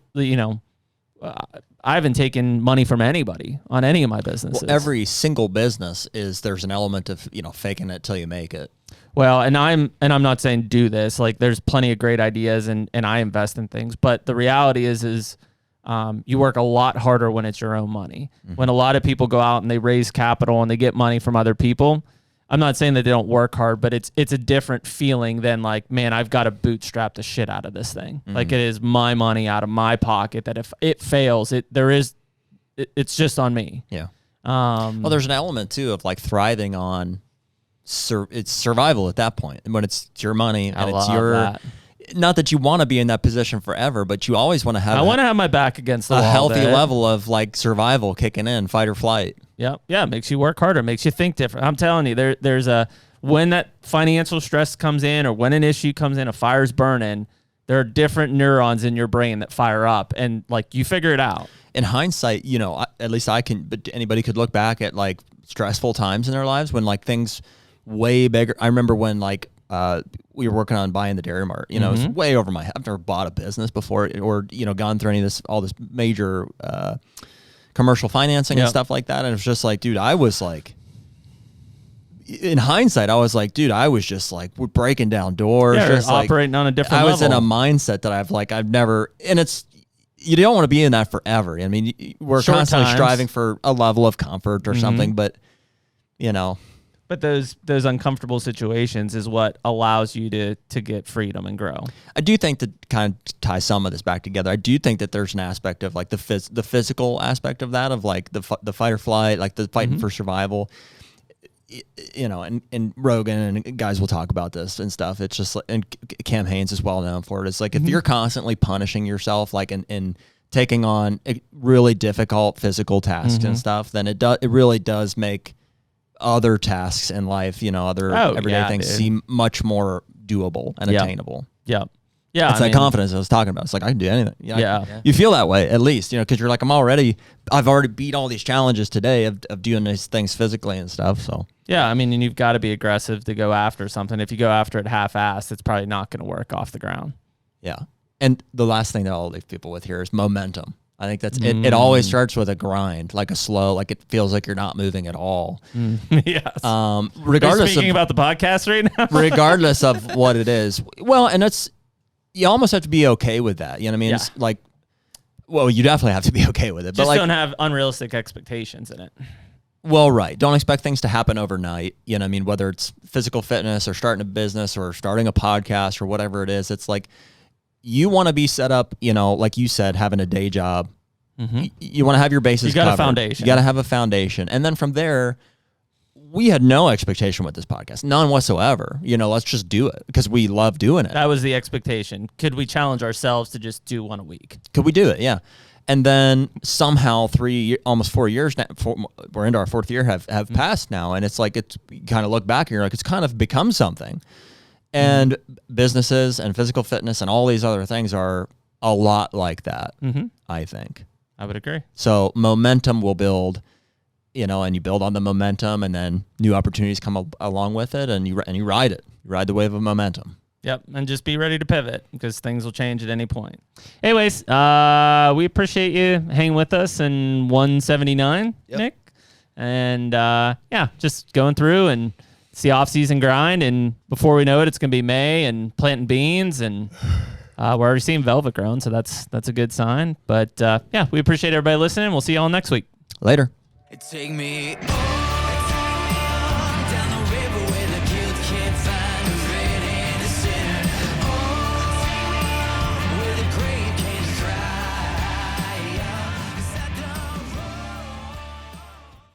I haven't taken money from anybody on any of my businesses. Well, every single business there's an element of, faking it till you make it. Well, and I'm not saying do this. Like, there's plenty of great ideas and I invest in things, but the reality is you work a lot harder when it's your own money. When a lot of people go out and they raise capital and they get money from other people, I'm not saying that they don't work hard, but it's a different feeling than like, man, I've got to bootstrap the shit out of this thing. Like, it is my money out of my pocket that if it fails, it's just on me. Yeah. Well, there's an element too of like thriving on it's survival at that point. When it's your money and it's your, not that you want to be in that position forever, but you always want to have. I want to have my back against the wall. A healthy level of like survival kicking in, fight or flight. Yeah, it makes you work harder, makes you think different. I'm telling you, there's when that financial stress comes in or when an issue comes in, a fire's burning, there are different neurons in your brain that fire up, and like, you figure it out. In hindsight, at least I can, but anybody could look back at like stressful times in their lives when like things way bigger. I remember when like we were working on buying the Dairy Mart. It was way over my head. I've never bought a business before or gone through all this major commercial financing and stuff like that. And it was just like, dude, I was like, in hindsight, I was like, dude, I was just like, we're breaking down doors. Yeah, just operating on a different level. I was in a mindset that I've never, and you don't want to be in that forever. I mean, we're constantly striving for a level of comfort or something, but But those uncomfortable situations is what allows you to get freedom and grow. I do think, to kind of tie some of this back together, I do think that there's an aspect of like the physical aspect of that, of like the fight or flight, like the fighting for survival. And Rogan and guys will talk about this and stuff. It's just like, and Cam Hanes is well known for it. It's like, if you're constantly punishing yourself, like and taking on really difficult physical tasks and stuff, then it really does make other tasks in life, other everyday things seem much more doable and attainable. Yeah. It's that confidence I was talking about. It's like, I can do anything. You feel that way, at least, because you're like, I've already beat all these challenges today of doing these things physically and stuff. So yeah, and you've got to be aggressive to go after something. If you go after it half-assed, it's probably not going to work off the ground. Yeah. And the last thing that I'll leave people with here is momentum. I think that's it. It always starts with a grind, like a slow, like it feels like you're not moving at all. Yes. Regardless speaking about the podcast right now. Regardless of what it is. Well, and you almost have to be okay with that. You know what I mean? Yeah. It's like, well, you definitely have to be okay with it. Just but don't have unrealistic expectations in it. Well, right. Don't expect things to happen overnight. You know, I mean, whether it's physical fitness or starting a business or starting a podcast or whatever it is, it's like you want to be set up, you know, like you said, having a day job. You want to have your bases covered. You got a foundation. You got to have a foundation. And then from there, we had no expectation with this podcast, none whatsoever. You know, let's just do it because we love doing it. That was the expectation. Could we challenge ourselves to just do one a week? Could we do it? Yeah. And then somehow almost 4 years now, we're into our fourth year, have passed now. And it's like, you kind of look back and you're like, it's kind of become something. And businesses and physical fitness and all these other things are a lot like that, I think. I would agree. So momentum will build, you know, and you build on the momentum, and then new opportunities come along with it, and you ride it. You ride the wave of momentum. Yep, and just be ready to pivot because things will change at any point. Anyways, we appreciate you hanging with us in 179, Nick. And just going through and it's the off-season grind, and before we know it, it's going to be May and planting beans, and we're already seeing velvet growing, so that's a good sign. But we appreciate everybody listening. We'll see you all next week. Later. Take me